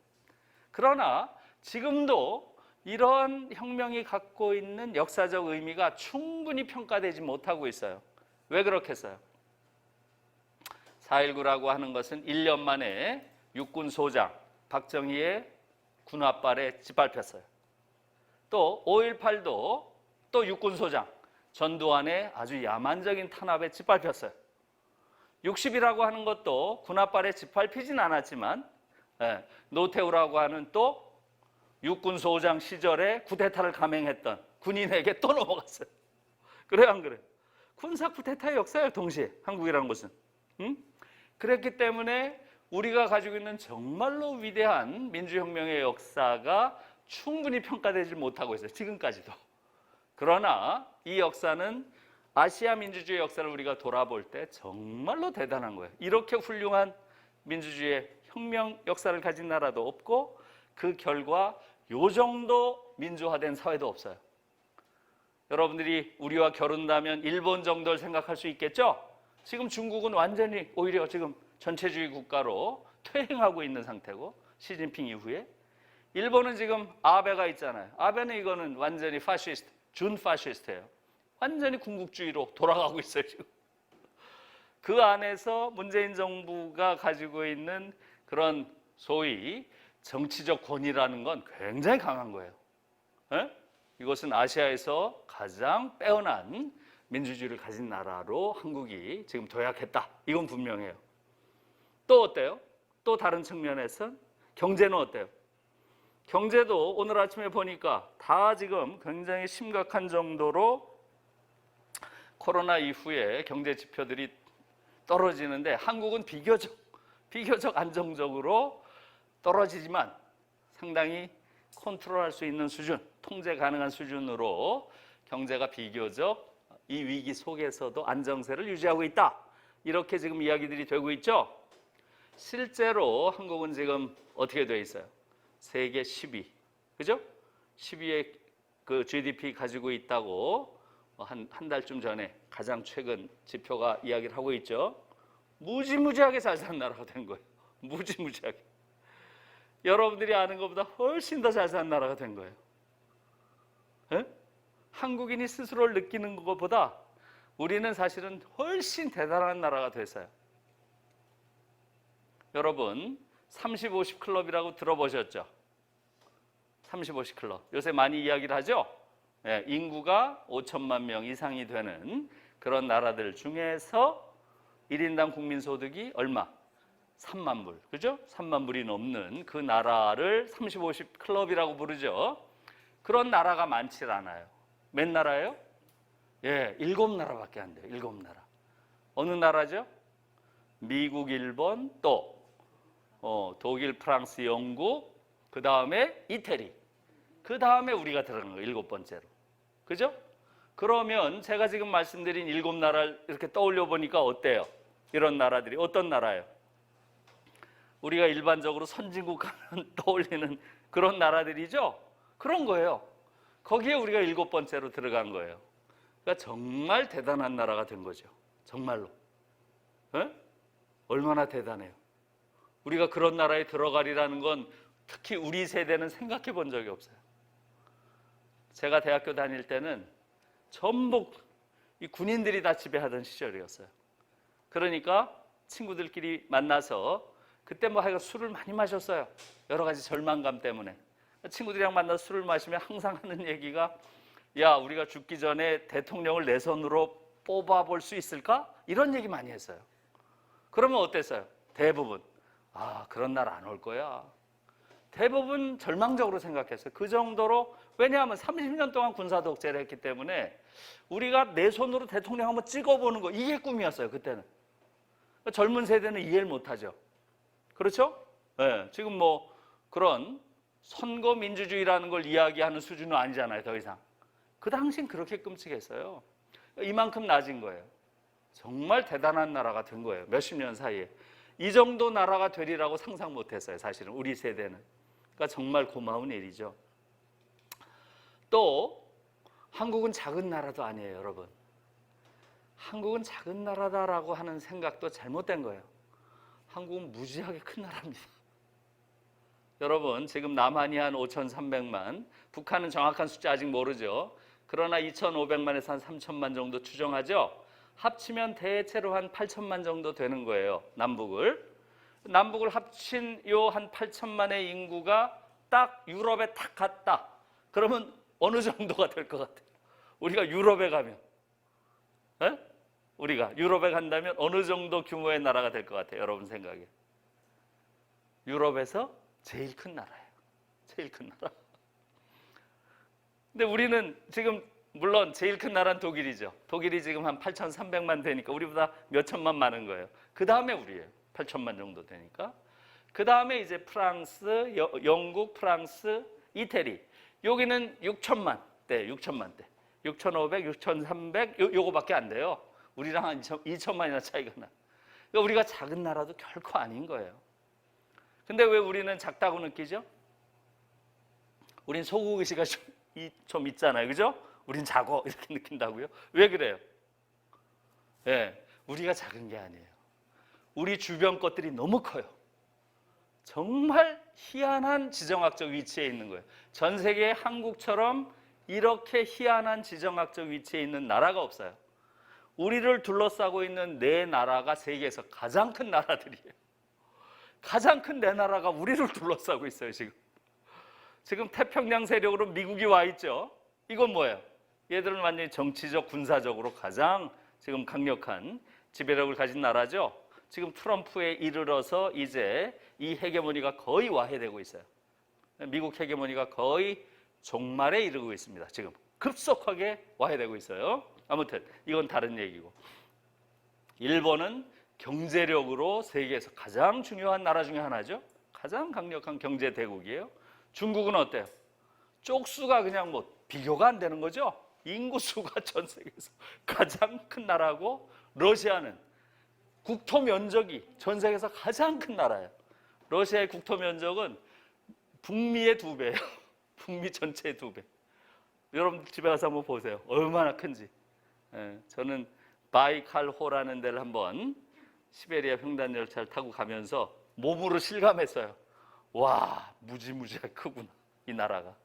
그러나 지금도 이런 혁명이 갖고 있는 역사적 의미가 충분히 평가되지 못하고 있어요. 왜 그렇겠어요? 4.19라고 하는 것은 1년 만에 육군 소장 박정희의 군홧발에 짓밟혔어요. 또 5.18도 또 육군 소장 전두환의 아주 야만적인 탄압에 짓밟혔어요. 60이라고 하는 것도 군홧발에 짓밟히진 않았지만 노태우라고 하는 또 육군 소장 시절에 쿠데타를 감행했던 군인에게 또 넘어갔어요. 그래요, 안 그래요? 군사 쿠데타의 역사예요, 동시에 한국이라는 것은. 그랬기 때문에 우리가 가지고 있는 정말로 위대한 민주혁명의 역사가 충분히 평가되지 못하고 있어요, 지금까지도. 그러나 이 역사는 아시아 민주주의 역사를 우리가 돌아볼 때 정말로 대단한 거예요. 이렇게 훌륭한 민주주의의 혁명 역사를 가진 나라도 없고 그 결과 요 정도 민주화된 사회도 없어요. 여러분들이 우리와 결혼하면 일본 정도를 생각할 수 있겠죠? 지금 중국은 완전히 오히려 지금 전체주의 국가로 퇴행하고 있는 상태고 시진핑 이후에 일본은 지금 아베가 있잖아요. 아베는 이거는 완전히 파시스트, 준 파시스트예요. 완전히 군국주의로 돌아가고 있어요, 지금. 그 안에서 문재인 정부가 가지고 있는 그런 소위 정치적 권위라는 건 굉장히 강한 거예요. 에? 이것은 아시아에서 가장 빼어난 민주주의를 가진 나라로 한국이 지금 도약했다. 이건 분명해요. 또 어때요? 또 다른 측면에서 경제는 어때요? 경제도 오늘 아침에 보니까 다 지금 굉장히 심각한 정도로 코로나 이후에 경제 지표들이 떨어지는데 한국은 비교적 안정적으로 떨어지지만 상당히 컨트롤할 수 있는 수준, 통제 가능한 수준으로 경제가 비교적 이 위기 속에서도 안정세를 유지하고 있다. 이렇게 지금 이야기들이 되고 있죠. 실제로 한국은 지금 어떻게 되어 있어요? 세계 10위, 그죠? 10위의 그 GDP 가지고 있다고 한 달쯤 전에 가장 최근 지표가 이야기를 하고 있죠. 무지무지하게 잘 사는 나라가 된 거예요. 무지무지하게. 여러분들이 아는 것보다 훨씬 더 잘 사는 나라가 된 거예요. 에? 한국인이 스스로를 느끼는 것보다 우리는 사실은 훨씬 대단한 나라가 됐어요. 여러분 30, 50 클럽이라고 들어보셨죠? 30, 50 클럽. 요새 많이 이야기를 하죠? 예, 인구가 5천만 명 이상이 되는 그런 나라들 중에서 1인당 국민소득이 얼마? 3만 불, 그죠? 3만 불이 넘는 그 나라를 30, 50 클럽이라고 부르죠. 그런 나라가 많지 않아요. 몇 나라예요? 예, 7나라밖에 안 돼요. 7나라. 어느 나라죠? 미국, 일본, 또 독일, 프랑스, 영국, 그 다음에 이태리, 그 다음에 우리가 들어가는 거예요. 7번째로. 그죠? 그러면 제가 지금 말씀드린 7나라를 이렇게 떠올려 보니까 어때요? 이런 나라들이 어떤 나라예요? 우리가 일반적으로 선진국 하면 떠올리는 그런 나라들이죠? 그런 거예요. 거기에 우리가 7번째로 들어간 거예요. 그러니까 정말 대단한 나라가 된 거죠. 정말로. 에? 얼마나 대단해요. 우리가 그런 나라에 들어가리라는 건 특히 우리 세대는 생각해 본 적이 없어요. 제가 대학교 다닐 때는 전부 이 군인들이 다 지배하던 시절이었어요. 그러니까 친구들끼리 만나서 그때 뭐 하여간 술을 많이 마셨어요. 여러 가지 절망감 때문에. 친구들이랑 만나서 술을 마시면 항상 하는 얘기가 야, 우리가 죽기 전에 대통령을 내 손으로 뽑아볼 수 있을까? 이런 얘기 많이 했어요. 그러면 어땠어요? 대부분 아, 그런 날 안 올 거야. 대부분 절망적으로 생각했어요. 그 정도로. 왜냐하면 30년 동안 군사 독재를 했기 때문에 우리가 내 손으로 대통령 한번 찍어보는 거, 이게 꿈이었어요. 그때는. 젊은 세대는 이해를 못하죠. 그렇죠? 네, 지금 뭐 그런 선거 민주주의라는 걸 이야기하는 수준은 아니잖아요. 더 이상. 그 당시엔 그렇게 끔찍했어요. 이만큼 낮은 거예요. 정말 대단한 나라가 된 거예요. 몇십 년 사이에. 이 정도 나라가 되리라고 상상 못했어요. 사실은 우리 세대는. 그러니까 정말 고마운 일이죠. 또 한국은 작은 나라도 아니에요, 여러분. 한국은 작은 나라다라고 하는 생각도 잘못된 거예요. 한국은 무지하게 큰 나라입니다. 여러분, 지금 남한이 한 5,300만, 북한은 정확한 숫자 아직 모르죠. 그러나 2,500만에서 한 3,000만 정도 추정하죠. 합치면 대체로 한 8,000만 정도 되는 거예요. 남북을 합친 요 한 8,000만의 인구가 딱 유럽에 딱 갔다. 그러면 어느 정도가 될 것 같아요? 우리가 유럽에 가면, 에? 우리가 유럽에 간다면 어느 정도 규모의 나라가 될 것 같아요? 여러분 생각에. 유럽에서 제일 큰 나라예요. 제일 큰 나라. 근데 우리는 지금 물론 제일 큰 나라는 독일이죠. 독일이 지금 한 8,300만 되니까 우리보다 몇 천만 많은 거예요. 그 다음에 우리예요. 8천만 정도 되니까. 그 다음에 이제 프랑스, 영국, 프랑스, 이태리. 여기는 6천만 대, 6천만 대. 6,500, 6,300 요거밖에 안 돼요. 우리랑 한 2천만이나 차이가 나. 그러니까 우리가 작은 나라도 결코 아닌 거예요. 근데 왜 우리는 작다고 느끼죠? 우린 소국의식이 좀 있잖아요. 그죠? 우린 작어 이렇게 느낀다고요? 왜 그래요? 네, 우리가 작은 게 아니에요. 우리 주변 것들이 너무 커요. 정말 희한한 지정학적 위치에 있는 거예요. 전 세계에 한국처럼 이렇게 희한한 지정학적 위치에 있는 나라가 없어요. 우리를 둘러싸고 있는 네 나라가 세계에서 가장 큰 나라들이에요. 가장 큰 네 나라가 우리를 둘러싸고 있어요. 지금 태평양 세력으로 미국이 와 있죠. 이건 뭐예요? 얘들은 완전히 정치적, 군사적으로 가장 지금 강력한 지배력을 가진 나라죠. 지금 트럼프에 이르러서 이제 이 헤게모니가 거의 와해되고 있어요. 미국 헤게모니가 거의 종말에 이르고 있습니다. 지금 급속하게 와해되고 있어요. 아무튼 이건 다른 얘기고. 일본은 경제력으로 세계에서 가장 중요한 나라 중에 하나죠. 가장 강력한 경제 대국이에요. 중국은 어때요? 쪽수가 그냥 뭐 비교가 안 되는 거죠. 인구수가 전 세계에서 가장 큰 나라고, 러시아는 국토 면적이 전 세계에서 가장 큰 나라예요. 러시아의 국토 면적은 북미의 2배예요. 북미 전체의 2배. 여러분 집에 가서 한번 보세요. 얼마나 큰지. 저는 바이칼호라는 데를 한번 시베리아 횡단 열차를 타고 가면서 몸으로 실감했어요. 와, 무지무지하게 크구나, 이 나라가.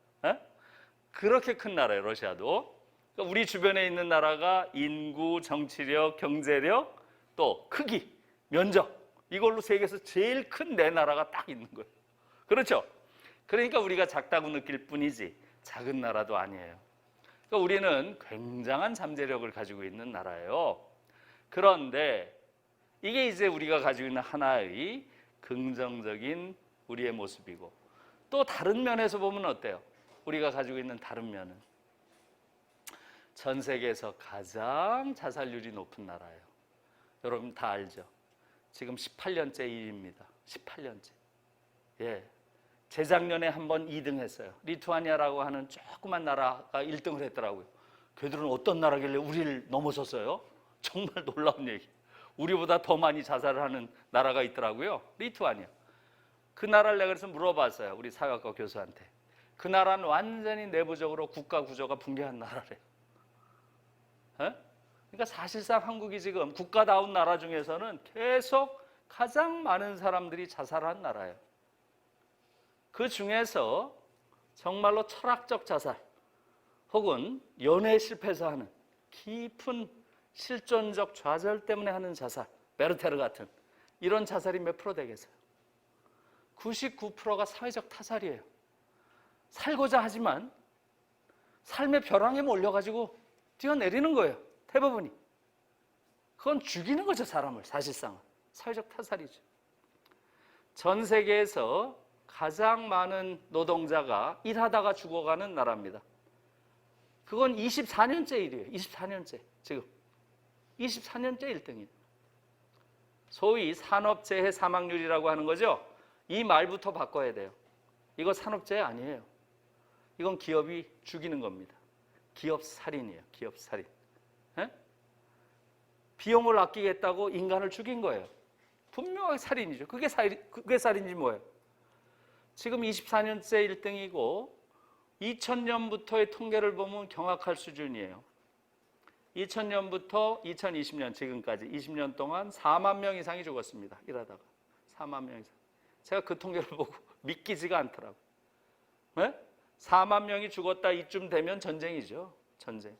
그렇게 큰 나라예요, 러시아도. 그러니까 우리 주변에 있는 나라가 인구, 정치력, 경제력, 또 크기, 면적, 이걸로 세계에서 제일 큰 네 나라가 딱 있는 거예요. 그렇죠? 그러니까 우리가 작다고 느낄 뿐이지 작은 나라도 아니에요. 그러니까 우리는 굉장한 잠재력을 가지고 있는 나라예요. 그런데 이게 이제 우리가 가지고 있는 하나의 긍정적인 우리의 모습이고, 또 다른 면에서 보면 어때요? 우리가 가지고 있는 다른 면은 전 세계에서 가장 자살률이 높은 나라예요. 여러분 다 알죠? 지금 18년째 일입니다. 18년째. 예. 재작년에 한번 2등 했어요. 리투아니아라고 하는 조그만 나라가 1등을 했더라고요. 걔들은 어떤 나라길래 우리를 넘어섰어요? 정말 놀라운 얘기. 우리보다 더 많이 자살을 하는 나라가 있더라고요. 리투아니아. 그 나라를 내가 그래서 물어봤어요. 우리 사회학과 교수한테. 그 나라는 완전히 내부적으로 국가 구조가 붕괴한 나라래요. 예? 그러니까 사실상 한국이 지금 국가다운 나라 중에서는 계속 가장 많은 사람들이 자살한 나라예요. 그 중에서 정말로 철학적 자살 혹은 연애에 실패해서 하는 깊은 실존적 좌절 때문에 하는 자살, 베르테르 같은 이런 자살이 몇 프로 되겠어요? 99%가 사회적 타살이에요. 살고자 하지만 삶의 벼랑에 몰려가지고 뛰어내리는 거예요. 대부분이. 그건 죽이는 거죠, 사람을. 사실상은 사회적 타살이죠. 전 세계에서 가장 많은 노동자가 일하다가 죽어가는 나라입니다. 그건 24년째 일이에요. 24년째 지금 24년째 1등이에요. 소위 산업재해 사망률이라고 하는 거죠. 이 말부터 바꿔야 돼요. 이거 산업재해 아니에요. 이건 기업이 죽이는 겁니다. 기업 살인이에요. 기업 살인. 에? 비용을 아끼겠다고 인간을 죽인 거예요. 분명하게 살인이죠. 그게 살인이지 뭐예요. 지금 24년째 1등이고 2000년부터의 통계를 보면 경악할 수준이에요. 2000년부터 2020년 지금까지 20년 동안 4만 명 이상이 죽었습니다. 일하다가 4만 명 이상. 제가 그 통계를 보고 믿기지가 않더라고요. 네? 4만 명이 죽었다 이쯤 되면 전쟁이죠. 전쟁.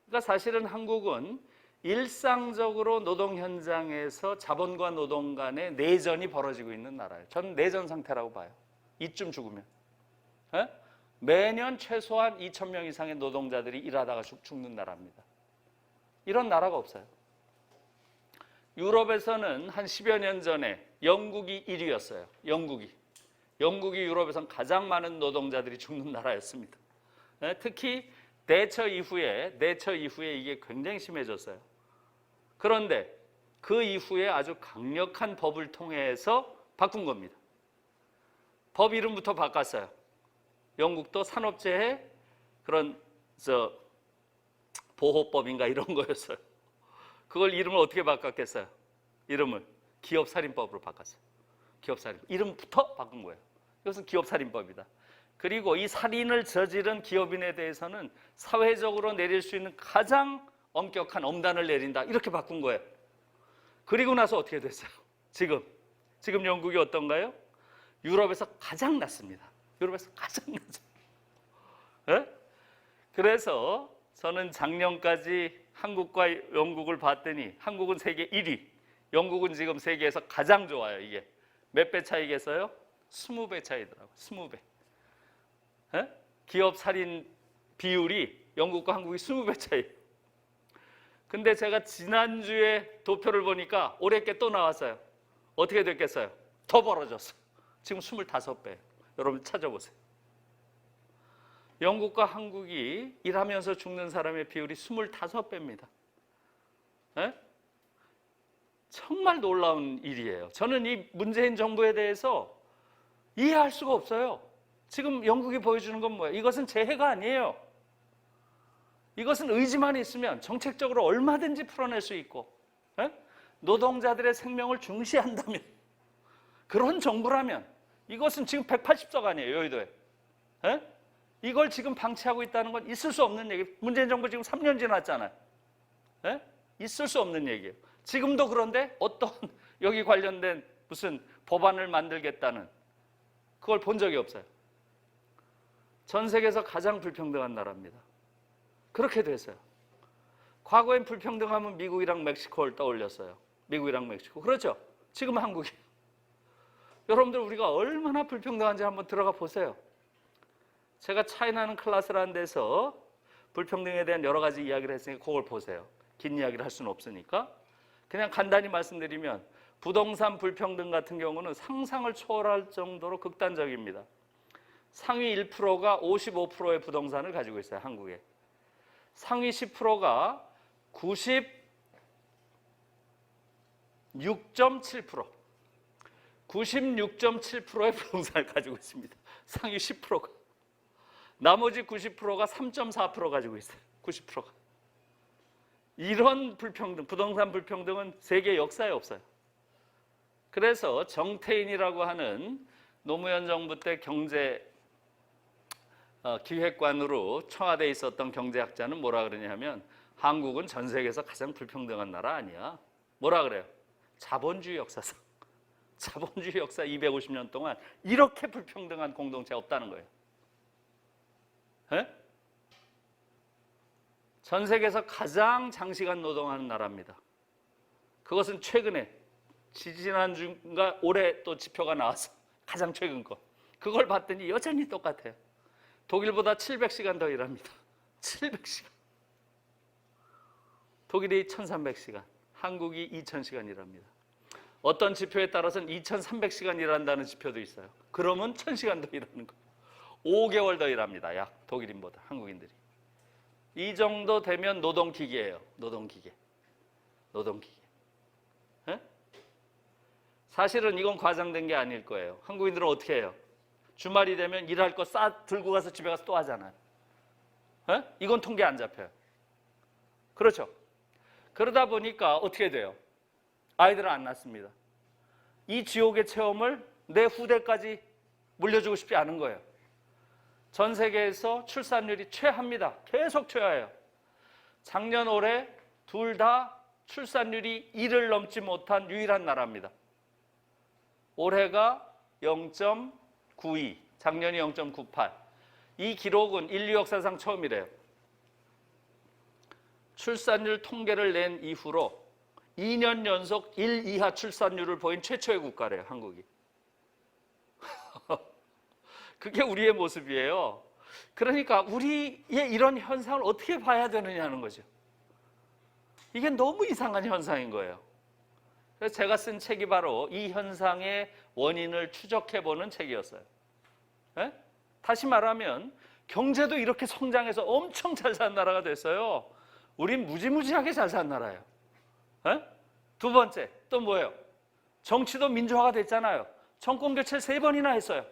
그러니까 사실은 한국은 일상적으로 노동 현장에서 자본과 노동 간의 내전이 벌어지고 있는 나라예요. 저는 내전 상태라고 봐요. 이쯤 죽으면. 네? 매년 최소한 2,000명 이상의 노동자들이 일하다가 죽는 나라입니다. 이런 나라가 없어요. 유럽에서는 한 10여 년 전에 영국이 1위였어요. 영국이 유럽에선 가장 많은 노동자들이 죽는 나라였습니다. 특히 대처 이후에 이게 굉장히 심해졌어요. 그런데 그 이후에 아주 강력한 법을 통해서 바꾼 겁니다. 법 이름부터 바꿨어요. 영국도 산업재해 그런 보호법인가 이런 거였어요. 그걸 이름을 어떻게 바꿨겠어요? 이름을 기업살인법으로 바꿨어요. 기업살인 이름부터 바꾼 거예요. 이것은 기업살인법이다. 그리고 이 살인을 저지른 기업인에 대해서는 사회적으로 내릴 수 있는 가장 엄격한 엄단을 내린다. 이렇게 바꾼 거예요. 그리고 나서 어떻게 됐어요? 지금 영국이 어떤가요? 유럽에서 가장 낮습니다. 유럽에서 가장 낮아요. 네? 그래서 저는 작년까지 한국과 영국을 봤더니 한국은 세계 1위, 영국은 지금 세계에서 가장 좋아요. 이게 몇 배 차이겠어요? 20배 차이더라고요. 20배. 네? 기업 살인 비율이 영국과 한국이 20배 차이. 근데 제가 지난주에 도표를 보니까 올해 게 또 나왔어요. 어떻게 됐겠어요? 더 벌어졌어요. 지금 25배. 여러분 찾아보세요. 영국과 한국이 일하면서 죽는 사람의 비율이 25배입니다. 네? 정말 놀라운 일이에요. 저는 이 문재인 정부에 대해서 이해할 수가 없어요. 지금 영국이 보여주는 건 뭐예요? 이것은 재해가 아니에요. 이것은 의지만 있으면 정책적으로 얼마든지 풀어낼 수 있고, 네? 노동자들의 생명을 중시한다면, 그런 정부라면 이것은 지금 180석 아니에요, 여의도에. 네? 이걸 지금 방치하고 있다는 건 있을 수 없는 얘기예요. 문재인 정부 지금 3년 지났잖아요. 네? 있을 수 없는 얘기예요. 지금도 그런데 어떤 여기 관련된 무슨 법안을 만들겠다는 그걸 본 적이 없어요. 전 세계에서 가장 불평등한 나라입니다. 그렇게 됐어요. 과거엔 불평등하면 미국이랑 멕시코를 떠올렸어요. 미국이랑 멕시코. 그렇죠? 지금 한국이. 여러분들 우리가 얼마나 불평등한지 한번 들어가 보세요. 제가 차이나는 클래스라는 데서 불평등에 대한 여러 가지 이야기를 했으니까 그걸 보세요. 긴 이야기를 할 수는 없으니까. 그냥 간단히 말씀드리면 부동산 불평등 같은 경우는 상상을 초월할 정도로 극단적입니다. 상위 1%가 55%의 부동산을 가지고 있어요, 한국에. 상위 10%가 96.7%, 96.7%의 부동산을 가지고 있습니다. 상위 10%가. 나머지 90%가 3.4% 가지고 있어요. 90%가. 이런 불평등, 부동산 불평등은 세계 역사에 없어요. 그래서 정태인이라고 하는 노무현 정부 때 경제 기획관으로 청와대에 있었던 경제학자는 뭐라 그러냐면 한국은 전 세계에서 가장 불평등한 나라 아니야. 뭐라 그래요? 자본주의 역사상. 자본주의 역사 250년 동안 이렇게 불평등한 공동체가 없다는 거예요. 에? 전 세계에서 가장 장시간 노동하는 나라입니다. 그것은 최근에 지지난주인가 올해 또 지표가 나와서 가장 최근 거. 그걸 봤더니 여전히 똑같아요. 독일보다 700시간 더 일합니다. 700시간. 독일이 1300시간, 한국이 2000시간 일합니다. 어떤 지표에 따라서는 2300시간 일한다는 지표도 있어요. 그러면 1000시간 더 일하는 거예요. 5개월 더 일합니다. 약 독일인보다 한국인들이. 이 정도 되면 노동기계예요. 노동기계. 노동기계. 에? 사실은 이건 과장된 게 아닐 거예요. 한국인들은 어떻게 해요? 주말이 되면 일할 거 싸 들고 가서 집에 가서 또 하잖아요. 에? 이건 통계 안 잡혀요. 그렇죠? 그러다 보니까 어떻게 돼요? 아이들은 안 낳습니다. 이 지옥의 체험을 내 후대까지 물려주고 싶지 않은 거예요. 전 세계에서 출산율이 최하입니다. 계속 최하예요. 작년 올해 둘 다 출산율이 1을 넘지 못한 유일한 나라입니다. 올해가 0.92, 작년이 0.98. 이 기록은 인류 역사상 처음이래요. 출산율 통계를 낸 이후로 2년 연속 1 이하 출산율을 보인 최초의 국가래요, 한국이. 그게 우리의 모습이에요. 그러니까 우리의 이런 현상을 어떻게 봐야 되느냐는 거죠. 이게 너무 이상한 현상인 거예요. 그래서 제가 쓴 책이 바로 이 현상의 원인을 추적해보는 책이었어요. 에? 다시 말하면 경제도 이렇게 성장해서 엄청 잘 사는 나라가 됐어요. 우린 무지무지하게 잘 사는 나라예요. 에? 두 번째, 또 뭐예요? 정치도 민주화가 됐잖아요. 정권 교체를 3번이나 했어요.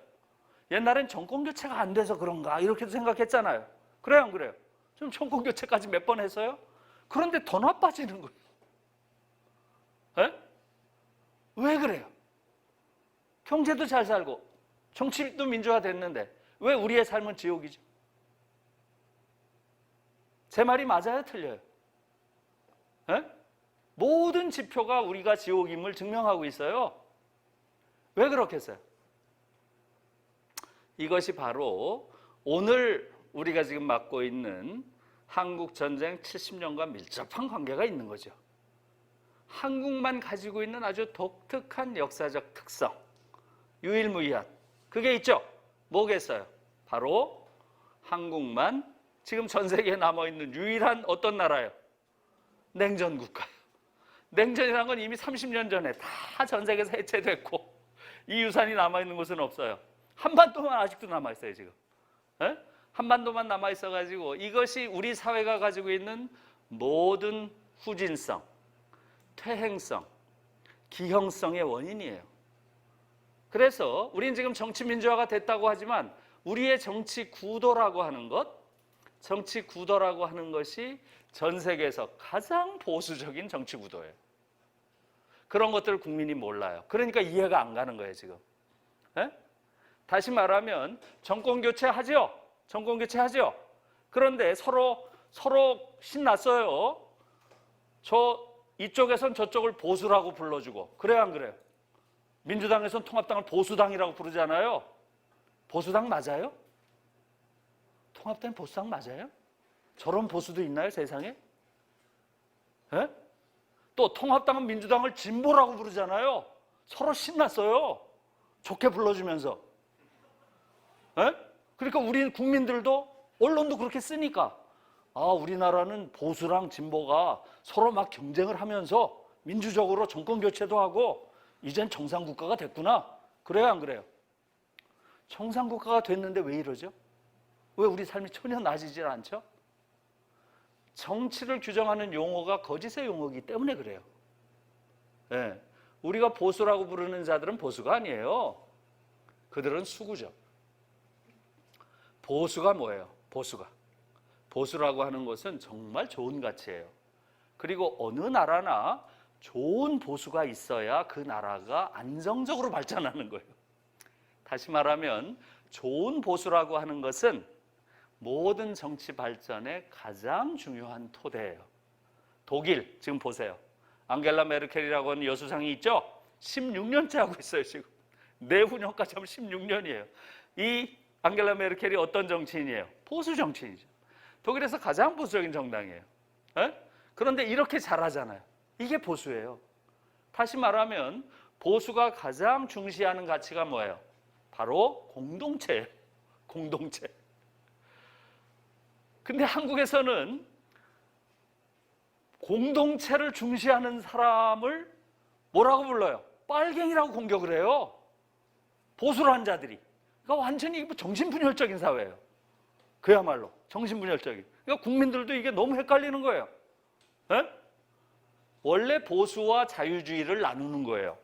옛날엔 정권 교체가 안 돼서 그런가 이렇게도 생각했잖아요. 그래요, 안 그래요? 지금 정권 교체까지 몇 번 했어요? 그런데 더 나빠지는 거예요. 에? 왜 그래요? 경제도 잘 살고 정치도 민주화 됐는데 왜 우리의 삶은 지옥이죠? 제 말이 맞아요, 틀려요? 에? 모든 지표가 우리가 지옥임을 증명하고 있어요. 왜 그렇겠어요? 이것이 바로 오늘 우리가 지금 맡고 있는 한국 전쟁 70년과 밀접한 관계가 있는 거죠. 한국만 가지고 있는 아주 독특한 역사적 특성, 유일무이한 그게 있죠. 뭐겠어요? 바로 한국만 지금 전 세계에 남아있는 유일한 어떤 나라예요? 냉전 국가예요. 냉전이라는 건 이미 30년 전에 다 전 세계에서 해체됐고 이 유산이 남아있는 곳은 없어요. 한반도만 아직도 남아있어요, 지금. 에? 한반도만 남아있어가지고 이것이 우리 사회가 가지고 있는 모든 후진성, 퇴행성, 기형성의 원인이에요. 그래서 우리는 지금 정치 민주화가 됐다고 하지만 우리의 정치 구도라고 하는 것, 정치 구도라고 하는 것이 전 세계에서 가장 보수적인 정치 구도예요. 그런 것들을 국민이 몰라요. 그러니까 이해가 안 가는 거예요, 지금. 에? 다시 말하면 정권 교체하죠. 정권 교체하죠. 그런데 서로 신났어요. 이쪽에선 저쪽을 보수라고 불러주고. 그래요, 안 그래요? 민주당에선 통합당을 보수당이라고 부르잖아요. 보수당 맞아요? 통합당이 보수당 맞아요? 저런 보수도 있나요, 세상에? 에? 또 통합당은 민주당을 진보라고 부르잖아요. 서로 신났어요. 좋게 불러주면서. 에? 그러니까 우리 국민들도 언론도 그렇게 쓰니까 우리나라는 보수랑 진보가 서로 막 경쟁을 하면서 민주적으로 정권 교체도 하고 이젠 정상국가가 됐구나. 그래요, 안 그래요? 정상국가가 됐는데 왜 이러죠? 왜 우리 삶이 전혀 나아지질 않죠? 정치를 규정하는 용어가 거짓의 용어이기 때문에 그래요. 네. 우리가 보수라고 부르는 자들은 보수가 아니에요. 그들은 수구죠. 보수가 뭐예요? 보수라고 하는 것은 정말 좋은 가치예요. 그리고 어느 나라나 좋은 보수가 있어야 그 나라가 안정적으로 발전하는 거예요. 다시 말하면 좋은 보수라고 하는 것은 모든 정치 발전의 가장 중요한 토대예요. 독일 지금 보세요. 앙겔라 메르켈이라고 하는 여수상이 있죠? 16년째 하고 있어요. 지금 내후년까지 하면 16년이에요. 이 앙겔라 메르켈이 어떤 정치인이에요? 보수 정치인이죠. 독일에서 가장 보수적인 정당이에요. 에? 그런데 이렇게 잘하잖아요. 이게 보수예요. 다시 말하면 보수가 가장 중시하는 가치가 뭐예요? 바로 공동체예요. 공동체. 근데 한국에서는 공동체를 중시하는 사람을 뭐라고 불러요? 빨갱이라고 공격을 해요. 보수라는 자들이. 그러니까 완전히 정신분열적인 사회예요. 그야말로 정신분열적인. 그러니까 국민들도 이게 너무 헷갈리는 거예요. 에? 원래 보수와 자유주의를 나누는 거예요.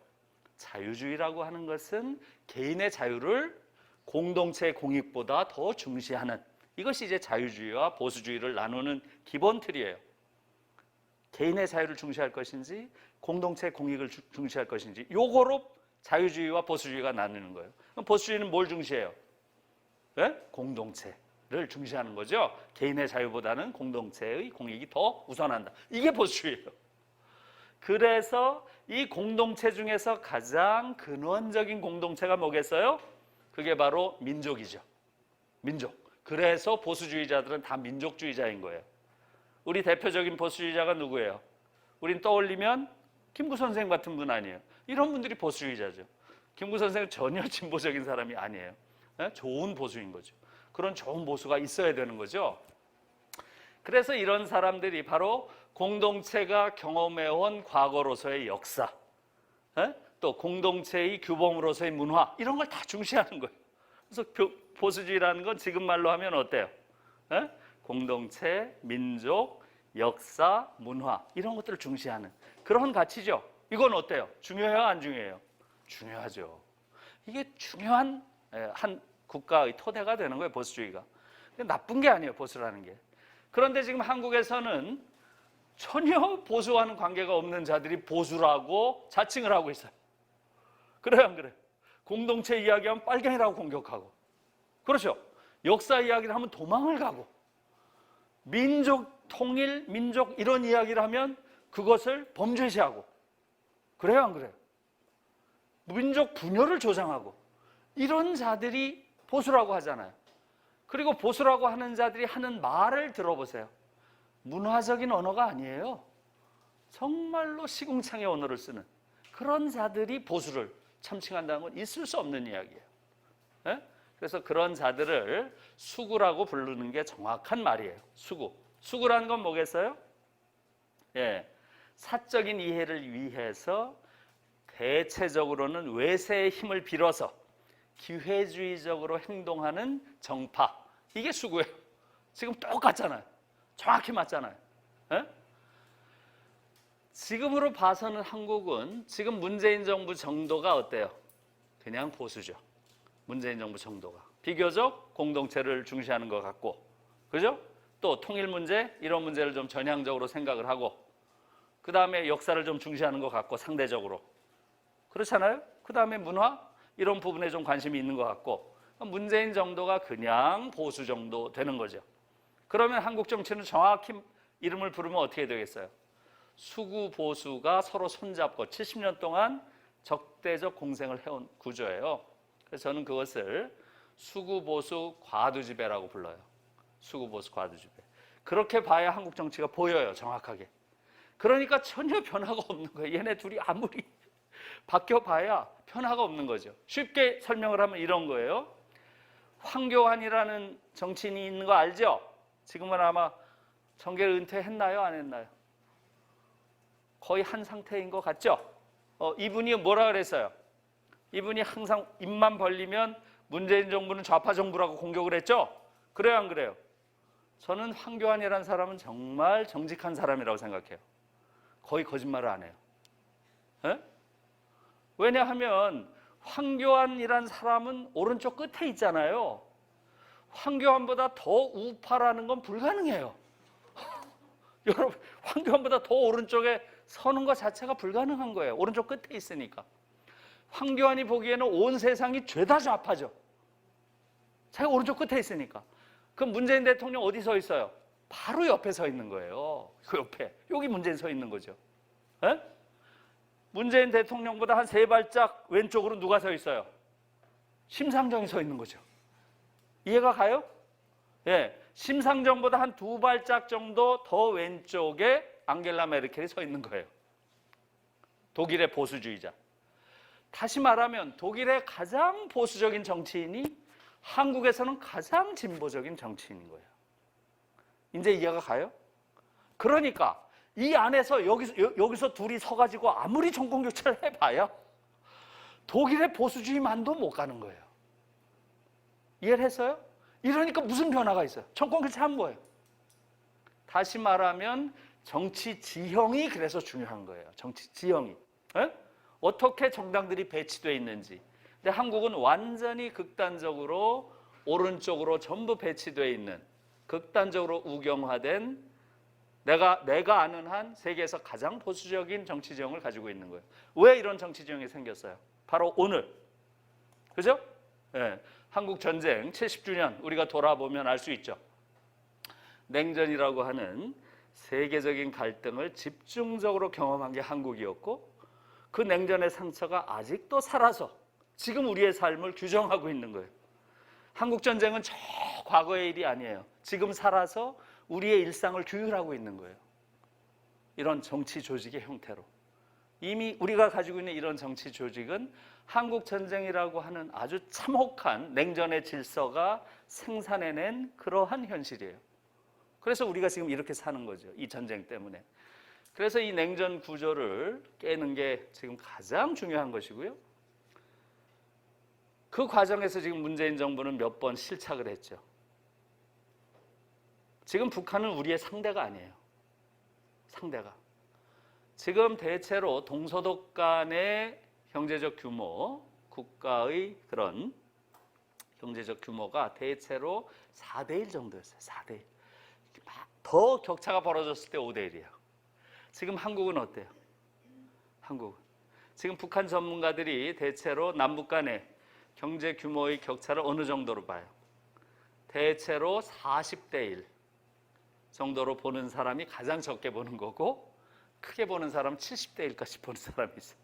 자유주의라고 하는 것은 개인의 자유를 공동체의 공익보다 더 중시하는, 이것이 이제 자유주의와 보수주의를 나누는 기본 틀이에요. 개인의 자유를 중시할 것인지 공동체의 공익을 중시할 것인지, 요거로 자유주의와 보수주의가 나누는 거예요. 그럼 보수주의는 뭘 중시해요? 네? 공동체를 중시하는 거죠. 개인의 자유보다는 공동체의 공익이 더 우선한다. 이게 보수주의예요. 그래서 이 공동체 중에서 가장 근원적인 공동체가 뭐겠어요? 그게 바로 민족이죠. 민족. 그래서 보수주의자들은 다 민족주의자인 거예요. 우리 대표적인 보수주의자가 누구예요? 우린 떠올리면 김구 선생 같은 분 아니에요. 이런 분들이 보수주의자죠. 김구 선생은 전혀 진보적인 사람이 아니에요. 좋은 보수인 거죠. 그런 좋은 보수가 있어야 되는 거죠. 그래서 이런 사람들이 바로 공동체가 경험해온 과거로서의 역사, 또 공동체의 규범으로서의 문화, 이런 걸 다 중시하는 거예요. 그래서 보수주의라는 건 지금 말로 하면 어때요? 공동체, 민족, 역사, 문화, 이런 것들을 중시하는 그런 가치죠. 이건 어때요? 중요해요? 안 중요해요? 중요하죠. 이게 중요한 한 국가의 토대가 되는 거예요, 보수주의가. 나쁜 게 아니에요, 보수라는 게. 그런데 지금 한국에서는 전혀 보수와는 관계가 없는 자들이 보수라고 자칭을 하고 있어요. 그래요, 안 그래요? 공동체 이야기하면 빨갱이라고 공격하고, 그렇죠? 역사 이야기를 하면 도망을 가고, 민족 통일, 민족 이런 이야기를 하면 그것을 범죄시하고, 그래요, 안 그래요? 민족 분열을 조장하고, 이런 자들이 보수라고 하잖아요. 그리고 보수라고 하는 자들이 하는 말을 들어보세요. 문화적인 언어가 아니에요. 정말로 시궁창의 언어를 쓰는 그런 자들이 보수를 참칭한다는 건 있을 수 없는 이야기예요. 네? 그래서 그런 자들을 수구라고 부르는 게 정확한 말이에요. 수구. 수구라는 건 뭐겠어요? 예, 사적인 이해를 위해서 대체적으로는 외세의 힘을 빌어서 기회주의적으로 행동하는 정파, 이게 수구예요. 지금 똑같잖아요. 정확히 맞잖아요. 에? 지금으로 봐서는 한국은 지금 문재인 정부 정도가 어때요? 그냥 보수죠. 문재인 정부 정도가 비교적 공동체를 중시하는 것 같고, 그죠? 또 통일 문제, 이런 문제를 좀 전향적으로 생각을 하고, 그 다음에 역사를 좀 중시하는 것 같고, 상대적으로 그렇잖아요. 그 다음에 문화, 이런 부분에 좀 관심이 있는 것 같고, 문재인 정도가 그냥 보수 정도 되는 거죠. 그러면 한국 정치는 정확히 이름을 부르면 어떻게 되겠어요? 수구 보수가 서로 손잡고 70년 동안 적대적 공생을 해온 구조예요. 그래서 저는 그것을 수구 보수 과두지배라고 불러요. 수구 보수 과두지배. 그렇게 봐야 한국 정치가 보여요, 정확하게. 그러니까 전혀 변화가 없는 거예요. 얘네 둘이 아무리 바뀌어봐야 변화가 없는 거죠. 쉽게 설명을 하면 이런 거예요. 황교안이라는 정치인이 있는 거 알죠? 지금은 아마 정계를 은퇴했나요? 안 했나요? 거의 한 상태인 것 같죠? 이분이 뭐라 그랬어요? 이분이 항상 입만 벌리면 문재인 정부는 좌파 정부라고 공격을 했죠? 그래요, 안 그래요? 저는 황교안이라는 사람은 정말 정직한 사람이라고 생각해요. 거의 거짓말을 안 해요. 에? 왜냐하면 황교안이란 사람은 오른쪽 끝에 있잖아요. 황교안보다 더 우파라는 건 불가능해요. 여러분, 황교안보다 더 오른쪽에 서는 것 자체가 불가능한 거예요. 오른쪽 끝에 있으니까. 황교안이 보기에는 온 세상이 죄다 좌파죠. 자기가 오른쪽 끝에 있으니까. 그럼 문재인 대통령 어디 서 있어요? 바로 옆에 서 있는 거예요. 그 옆에. 여기 문재인 서 있는 거죠. 에? 문재인 대통령보다 한 3발짝 왼쪽으로 누가 서 있어요? 심상정이 서 있는 거죠. 이해가 가요? 예, 심상정보다 한 2발짝 정도 더 왼쪽에 앙겔라 메르켈이 서 있는 거예요. 독일의 보수주의자. 다시 말하면 독일의 가장 보수적인 정치인이 한국에서는 가장 진보적인 정치인인 거예요. 이제 이해가 가요? 그러니까 이 안에서 여기서 둘이 서가지고 아무리 정권교체를 해봐야 독일의 보수주의만도 못 가는 거예요. 이해를 했어요? 이러니까 무슨 변화가 있어요? 정권교체하면 뭐예요? 다시 말하면 정치 지형이 그래서 중요한 거예요. 정치 지형이. 에? 어떻게 정당들이 배치되어 있는지. 근데 한국은 완전히 극단적으로 오른쪽으로 전부 배치되어 있는 극단적으로 우경화된 내가 아는 한 세계에서 가장 보수적인 정치 지형을 가지고 있는 거예요. 왜 이런 정치 지형이 생겼어요? 바로 오늘. 그죠? 예. 한국 전쟁 70주년 우리가 돌아보면 알 수 있죠. 냉전이라고 하는 세계적인 갈등을 집중적으로 경험한 게 한국이었고 그 냉전의 상처가 아직도 살아서 지금 우리의 삶을 규정하고 있는 거예요. 한국 전쟁은 저 과거의 일이 아니에요. 지금 살아서 우리의 일상을 규율하고 있는 거예요. 이런 정치 조직의 형태로. 이미 우리가 가지고 있는 이런 정치 조직은 한국 전쟁이라고 하는 아주 참혹한 냉전의 질서가 생산해낸 그러한 현실이에요. 그래서 우리가 지금 이렇게 사는 거죠. 이 전쟁 때문에. 그래서 이 냉전 구조를 깨는 게 지금 가장 중요한 것이고요. 그 과정에서 지금 문재인 정부는 몇 번 실착을 했죠. 지금 북한은 우리의 상대가 아니에요. 상대가. 지금 대체로 동서독 간의 경제적 규모, 국가의 그런 경제적 규모가 대체로 4대1 정도였어요. 4대1. 더 격차가 벌어졌을 때 5대1이에요. 지금 한국은 어때요? 한국은. 지금 북한 전문가들이 대체로 남북 간의 경제 규모의 격차를 어느 정도로 봐요? 대체로 40대1 정도로 보는 사람이 가장 적게 보는 거고 크게 보는 사람은 70대1까지 보는 사람이 있어요.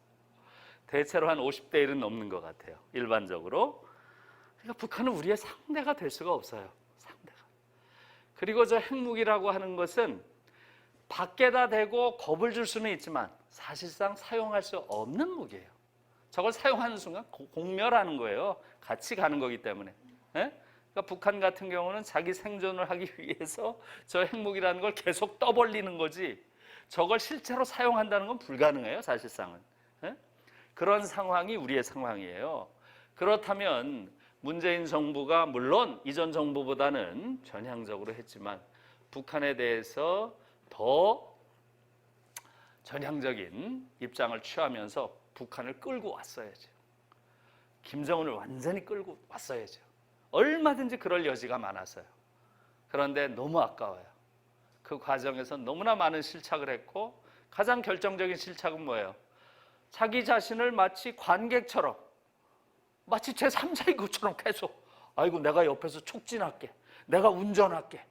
대체로 한 50대1은 넘는 것 같아요. 일반적으로. 그러니까 북한은 우리의 상대가 될 수가 없어요. 상대가. 그리고 저 핵무기라고 하는 것은 밖에다 대고 겁을 줄 수는 있지만 사실상 사용할 수 없는 무기예요. 저걸 사용하는 순간 공멸하는 거예요. 같이 가는 거기 때문에. 예? 그러니까 북한 같은 경우는 자기 생존을 하기 위해서 저 핵무기라는 걸 계속 떠벌리는 거지 저걸 실제로 사용한다는 건 불가능해요. 사실상은. 예? 그런 상황이 우리의 상황이에요. 그렇다면 문재인 정부가 물론 이전 정부보다는 전향적으로 했지만 북한에 대해서 더 전향적인 입장을 취하면서 북한을 끌고 왔어야죠. 김정은을 완전히 끌고 왔어야죠. 얼마든지 그럴 여지가 많았어요. 그런데 너무 아까워요. 그 과정에서 너무나 많은 실착을 했고 가장 결정적인 실착은 뭐예요? 자기 자신을 마치 관객처럼 마치 제3자인 것처럼 계속 아이고 내가 옆에서 촉진할게. 내가 운전할게.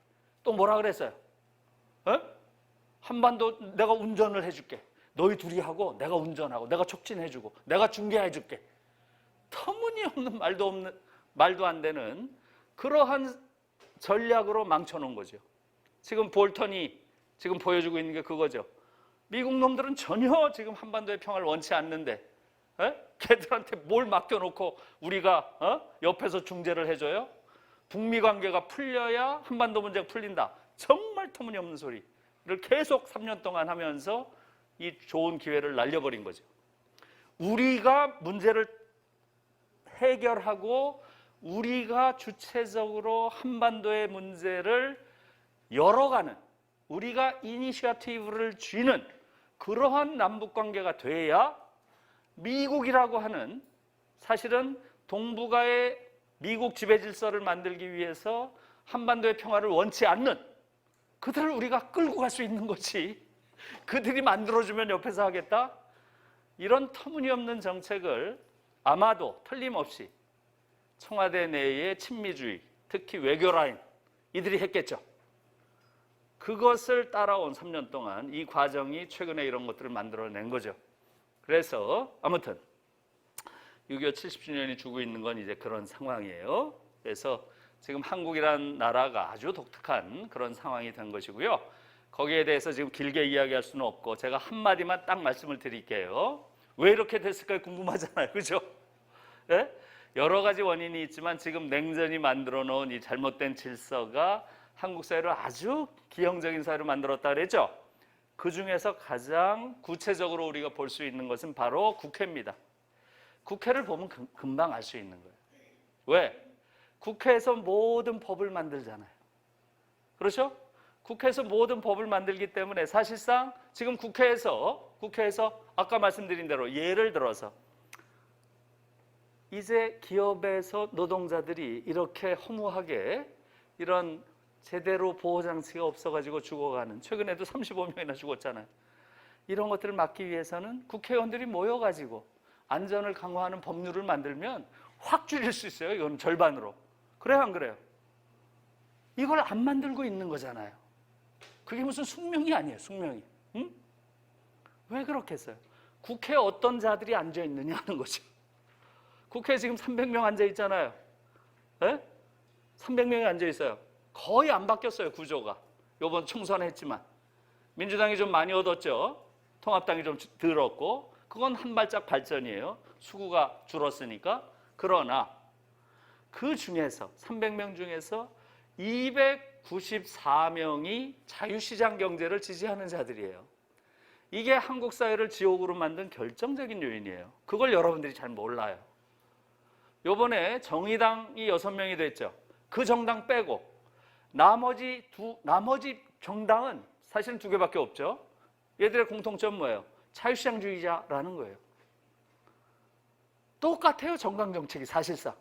또 뭐라 그랬어요? 에? 한반도 내가 운전을 해줄게. 너희 둘이 하고 내가 운전하고 내가 촉진해주고 내가 중계해줄게. 터무니없는 말도 안 되는 그러한 전략으로 망쳐놓은 거죠. 지금 볼턴이 지금 보여주고 있는 게 그거죠. 미국 놈들은 전혀 지금 한반도의 평화를 원치 않는데 걔들한테 뭘 맡겨놓고 우리가 옆에서 중재를 해줘요? 북미 관계가 풀려야 한반도 문제가 풀린다. 정말 터무니없는 소리를 계속 3년 동안 하면서 이 좋은 기회를 날려버린 거죠. 우리가 문제를 해결하고 우리가 주체적으로 한반도의 문제를 열어가는 우리가 이니셔티브를 쥐는 그러한 남북관계가 돼야 미국이라고 하는 사실은 동북아의 미국 지배질서를 만들기 위해서 한반도의 평화를 원치 않는 그들을 우리가 끌고 갈 수 있는 거지. 그들이 만들어주면 옆에서 하겠다? 이런 터무니없는 정책을 아마도 틀림없이 청와대 내의 친미주의, 특히 외교 라인 이들이 했겠죠. 그것을 따라온 3년 동안 이 과정이 최근에 이런 것들을 만들어낸 거죠. 그래서 아무튼 6.25 70주년이 주고 있는 건 이제 그런 상황이에요. 그래서 지금 한국이란 나라가 아주 독특한 그런 상황이 된 것이고요. 거기에 대해서 지금 길게 이야기할 수는 없고 제가 한마디만 딱 말씀을 드릴게요. 왜 이렇게 됐을까 궁금하잖아요. 그죠? 네? 여러 가지 원인이 있지만 지금 냉전이 만들어 놓은 이 잘못된 질서가 한국 사회를 아주 기형적인 사회로 만들었다 그랬죠. 그 중에서 가장 구체적으로 우리가 볼 수 있는 것은 바로 국회입니다. 국회를 보면 금방 알 수 있는 거예요. 왜? 국회에서 모든 법을 만들잖아요. 그렇죠? 국회에서 모든 법을 만들기 때문에 사실상 지금 국회에서 아까 말씀드린 대로 예를 들어서 이제 기업에서 노동자들이 이렇게 허무하게 이런 제대로 보호장치가 없어가지고 죽어가는, 최근에도 35명이나 죽었잖아요. 이런 것들을 막기 위해서는 국회의원들이 모여가지고 안전을 강화하는 법률을 만들면 확 줄일 수 있어요. 이건 절반으로. 그래요, 안 그래요? 이걸 안 만들고 있는 거잖아요. 그게 무슨 숙명이 아니에요, 숙명이. 응? 왜 그렇게 했어요? 국회에 어떤 자들이 앉아 있느냐 하는 거죠. 국회에 지금 300명 앉아 있잖아요. 네? 300명이 앉아 있어요. 거의 안 바뀌었어요, 구조가. 이번 총선했지만 민주당이 좀 많이 얻었죠. 통합당이 좀 덜 얻고. 그건 한 발짝 발전이에요. 수구가 줄었으니까. 그러나 그 중에서 300명 중에서 294명이 자유시장 경제를 지지하는 자들이에요. 이게 한국 사회를 지옥으로 만든 결정적인 요인이에요. 그걸 여러분들이 잘 몰라요. 요번에 정의당이 6명이 됐죠. 그 정당 빼고 나머지 정당은 사실은 2개밖에 없죠. 얘들의 공통점은 뭐예요? 자유시장주의자라는 거예요. 똑같아요. 정강 정책이 사실상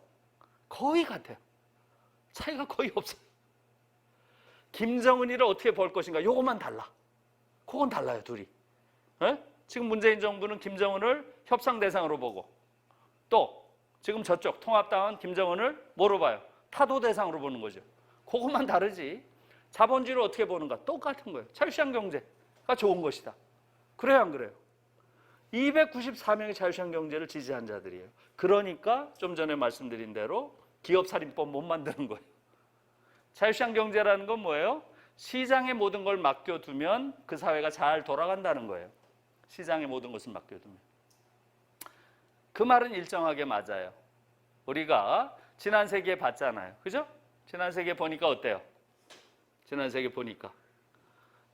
거의 같아요. 차이가 거의 없어요. 김정은이를 어떻게 볼 것인가, 요것만 달라. 그건 달라요, 둘이. 네? 지금 문재인 정부는 김정은을 협상 대상으로 보고, 또 지금 저쪽 통합당은 김정은을 뭐로 봐요? 타도 대상으로 보는 거죠. 그것만 다르지. 자본주의를 어떻게 보는가? 똑같은 거예요. 자유시장 경제가 좋은 것이다. 그래요, 안 그래요? 294명의 자유시장 경제를 지지한 자들이에요. 그러니까 좀 전에 말씀드린 대로 기업살인법 못 만드는 거예요. 자유시장 경제라는 건 뭐예요? 시장에 모든 걸 맡겨두면 그 사회가 잘 돌아간다는 거예요. 시장에 모든 것을 맡겨두면. 그 말은 일정하게 맞아요. 우리가 지난 세기에 봤잖아요. 그죠? 지난 세기에 보니까 어때요? 지난 세기 보니까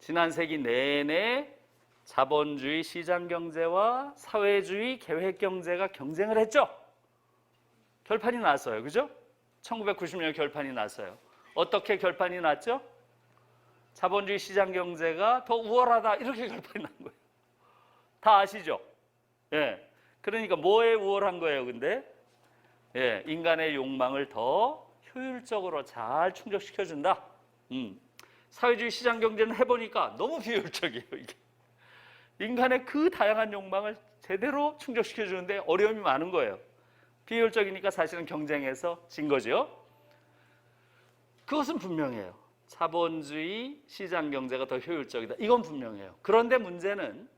지난 세기 내내 자본주의 시장경제와 사회주의 계획경제가 경쟁을 했죠. 결판이 났어요. 그죠? 1990년 결판이 났어요. 어떻게 결판이 났죠? 자본주의 시장경제가 더 우월하다, 이렇게 결판이 난 거예요. 다 아시죠? 예. 그러니까 뭐에 우월한 거예요, 근데? 예, 인간의 욕망을 더 효율적으로 잘 충족시켜준다. 사회주의 시장경제는 해보니까 너무 비효율적이에요, 이게. 인간의 그 다양한 욕망을 제대로 충족시켜주는데 어려움이 많은 거예요. 비효율적이니까 사실은 경쟁에서 진 거죠. 그것은 분명해요. 자본주의 시장경제가 더 효율적이다. 이건 분명해요. 그런데 문제는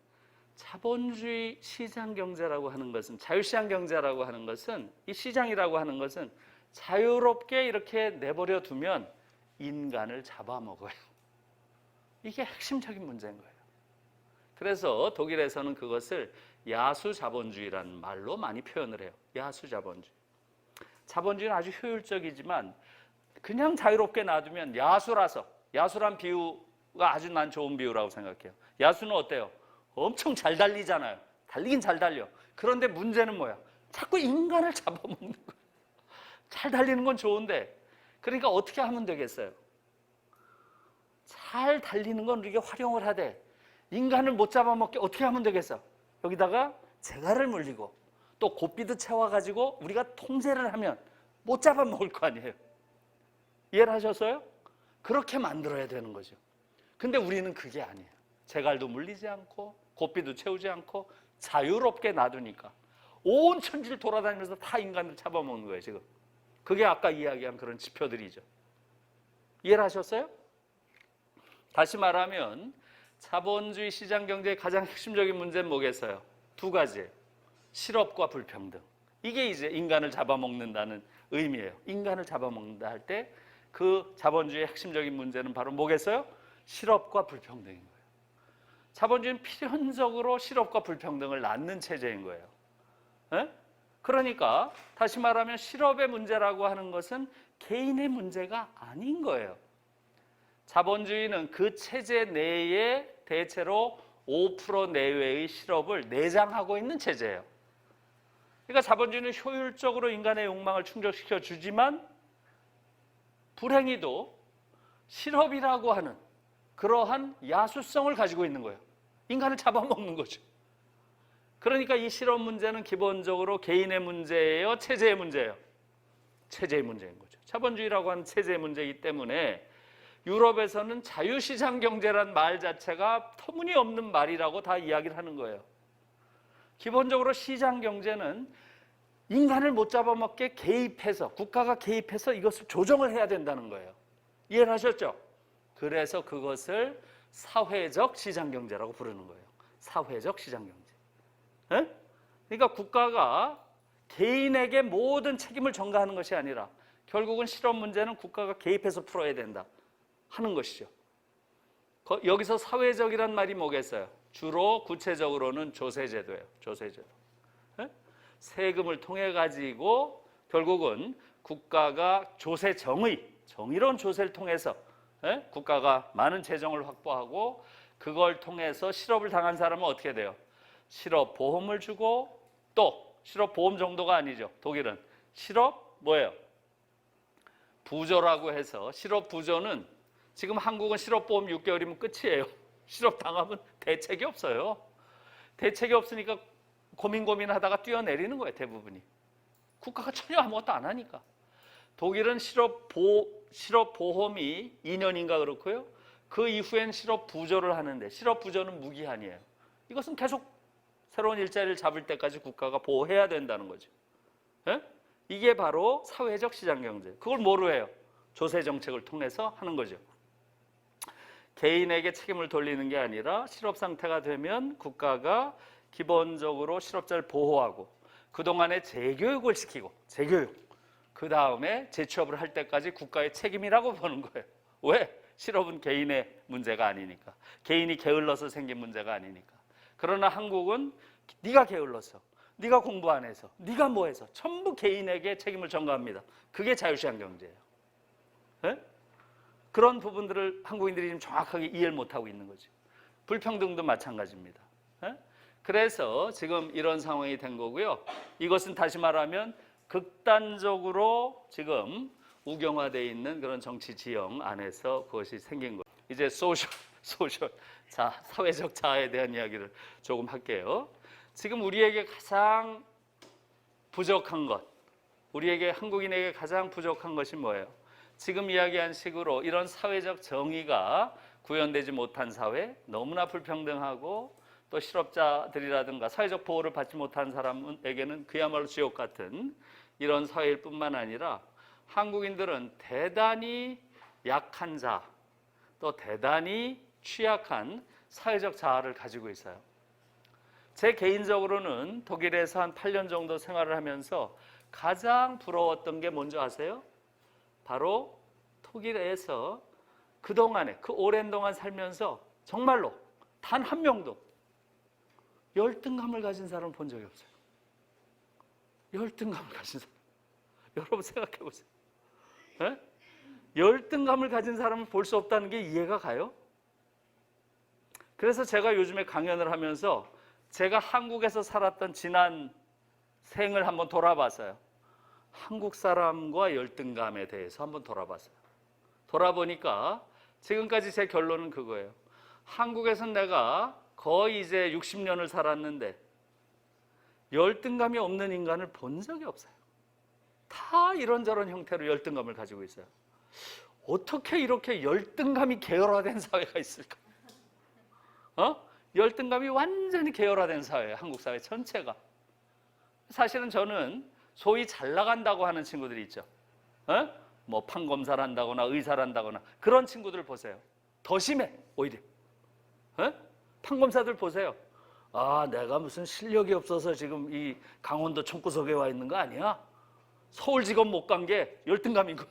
자본주의 시장경제라고 하는 것은, 자유시장경제라고 하는 것은, 이 시장이라고 하는 것은 자유롭게 이렇게 내버려 두면 인간을 잡아먹어요. 이게 핵심적인 문제인 거예요. 그래서 독일에서는 그것을 야수자본주의라는 말로 많이 표현을 해요. 야수자본주의. 자본주의는 아주 효율적이지만 그냥 자유롭게 놔두면 야수라서, 야수란 비유가 아주 난 좋은 비유라고 생각해요. 야수는 어때요? 엄청 잘 달리잖아요. 달리긴 잘 달려. 그런데 문제는 뭐야? 자꾸 인간을 잡아먹는 거예요. 잘 달리는 건 좋은데, 그러니까 어떻게 하면 되겠어요? 잘 달리는 건 우리가 활용을 하되 인간을 못 잡아먹게 어떻게 하면 되겠어? 여기다가 재갈을 물리고 또 고삐도 채워가지고 우리가 통제를 하면 못 잡아먹을 거 아니에요. 이해를 하셨어요? 그렇게 만들어야 되는 거죠. 근데 우리는 그게 아니에요. 재갈도 물리지 않고 고삐도 채우지 않고 자유롭게 놔두니까 온 천지를 돌아다니면서 다 인간을 잡아먹는 거예요, 지금. 그게 아까 이야기한 그런 지표들이죠. 이해를 하셨어요? 다시 말하면 자본주의 시장 경제의 가장 핵심적인 문제는 뭐겠어요? 두 가지예요. 실업과 불평등. 이게 이제 인간을 잡아먹는다는 의미예요. 인간을 잡아먹는다 할 때 그 자본주의의 핵심적인 문제는 바로 뭐겠어요? 실업과 불평등인 거예요. 자본주의는 필연적으로 실업과 불평등을 낳는 체제인 거예요. 에? 그러니까 다시 말하면 실업의 문제라고 하는 것은 개인의 문제가 아닌 거예요. 자본주의는 그 체제 내에 대체로 5% 내외의 실업을 내장하고 있는 체제예요. 그러니까 자본주의는 효율적으로 인간의 욕망을 충족시켜 주지만 불행히도 실업이라고 하는 그러한 야수성을 가지고 있는 거예요. 인간을 잡아먹는 거죠. 그러니까 이 실업 문제는 기본적으로 개인의 문제예요, 체제의 문제예요? 체제의 문제인 거죠. 자본주의라고 하는 체제의 문제이기 때문에 유럽에서는 자유시장 경제란 말 자체가 터무니없는 말이라고 다 이야기를 하는 거예요. 기본적으로 시장 경제는 인간을 못 잡아먹게 개입해서, 국가가 개입해서 이것을 조정을 해야 된다는 거예요. 이해를 하셨죠? 그래서 그것을 사회적 시장 경제라고 부르는 거예요. 사회적 시장 경제. 에? 그러니까 국가가 개인에게 모든 책임을 전가하는 것이 아니라 결국은 실업 문제는 국가가 개입해서 풀어야 된다 하는 것이죠. 여기서 사회적이란 말이 뭐겠어요? 주로 구체적으로는 조세제도예요. 조세제도. 에? 세금을 통해 가지고 결국은 국가가 정의로운 조세를 통해서 국가가 많은 재정을 확보하고 그걸 통해서 실업을 당한 사람은 어떻게 돼요? 실업보험을 주고 또 실업보험 정도가 아니죠. 독일은 실업 뭐예요? 부조라고 해서 실업부조는 지금 한국은 실업보험 6개월이면 끝이에요. 실업당하면 대책이 없어요. 대책이 없으니까 고민하다가 뛰어내리는 거예요. 대부분이. 국가가 전혀 아무것도 안 하니까. 독일은 실업보험이 2년인가 그렇고요. 그 이후엔 실업부조를 하는데 실업부조는 무기한이에요. 이것은 계속 새로운 일자리를 잡을 때까지 국가가 보호해야 된다는 거죠. 예? 이게 바로 사회적 시장경제. 그걸 뭐로 해요? 조세정책을 통해서 하는 거죠. 개인에게 책임을 돌리는 게 아니라 실업 상태가 되면 국가가 기본적으로 실업자를 보호하고 그동안에 재교육을 시키고 그 다음에 재취업을 할 때까지 국가의 책임이라고 보는 거예요. 왜? 실업은 개인의 문제가 아니니까. 개인이 게을러서 생긴 문제가 아니니까. 그러나 한국은 네가 게을러서, 네가 공부 안 해서, 네가 뭐 해서 전부 개인에게 책임을 전가합니다. 그게 자유시장 경제예요. 네? 그런 부분들을 한국인들이 지금 정확하게 이해를 못하고 있는 거죠. 불평등도 마찬가지입니다. 네? 그래서 지금 이런 상황이 된 거고요. 이것은 다시 말하면 극단적으로 지금 우경화되어 있는 그런 정치 지형 안에서 그것이 생긴 거예요. 이제 소셜, 자, 사회적 자아에 대한 이야기를 조금 할게요. 지금 우리에게 가장 부족한 것, 우리에게 한국인에게 가장 부족한 것이 뭐예요? 지금 이야기한 식으로 이런 사회적 정의가 구현되지 못한 사회, 너무나 불평등하고 또 실업자들이라든가 사회적 보호를 받지 못한 사람에게는 그야말로 지옥 같은 이런 사회일 뿐만 아니라 한국인들은 대단히 약한 자, 또 대단히 취약한 사회적 자아를 가지고 있어요. 제 개인적으로는 독일에서 한 8년 정도 생활을 하면서 가장 부러웠던 게 뭔지 아세요? 바로 독일에서 그동안에 그 오랜 동안 살면서 정말로 단 한 명도 열등감을 가진 사람을 본 적이 없어요. 열등감을 가진 사람. 여러분 생각해 보세요. 네? 열등감을 가진 사람을 볼 수 없다는 게 이해가 가요? 그래서 제가 요즘에 강연을 하면서 제가 한국에서 살았던 지난 생을 한번 돌아봤어요. 한국 사람과 열등감에 대해서 한번 돌아봤어요. 돌아보니까 지금까지 제 결론은 그거예요. 한국에서 내가 거의 이제 60년을 살았는데 열등감이 없는 인간을 본 적이 없어요. 다 이런저런 형태로 열등감을 가지고 있어요. 어떻게 이렇게 열등감이 계열화된 사회가 있을까? 열등감이 완전히 계열화된 사회예요. 한국 사회 전체가. 사실은 저는 소위 잘 나간다고 하는 친구들이 있죠. 뭐 판검사를 한다거나 의사를 한다거나 그런 친구들 보세요. 더 심해. 오히려. 판검사들 보세요. 아, 내가 무슨 실력이 없어서 지금 이 강원도 총구석에 와 있는 거 아니야? 서울지검 못 간 게 열등감인 거예요.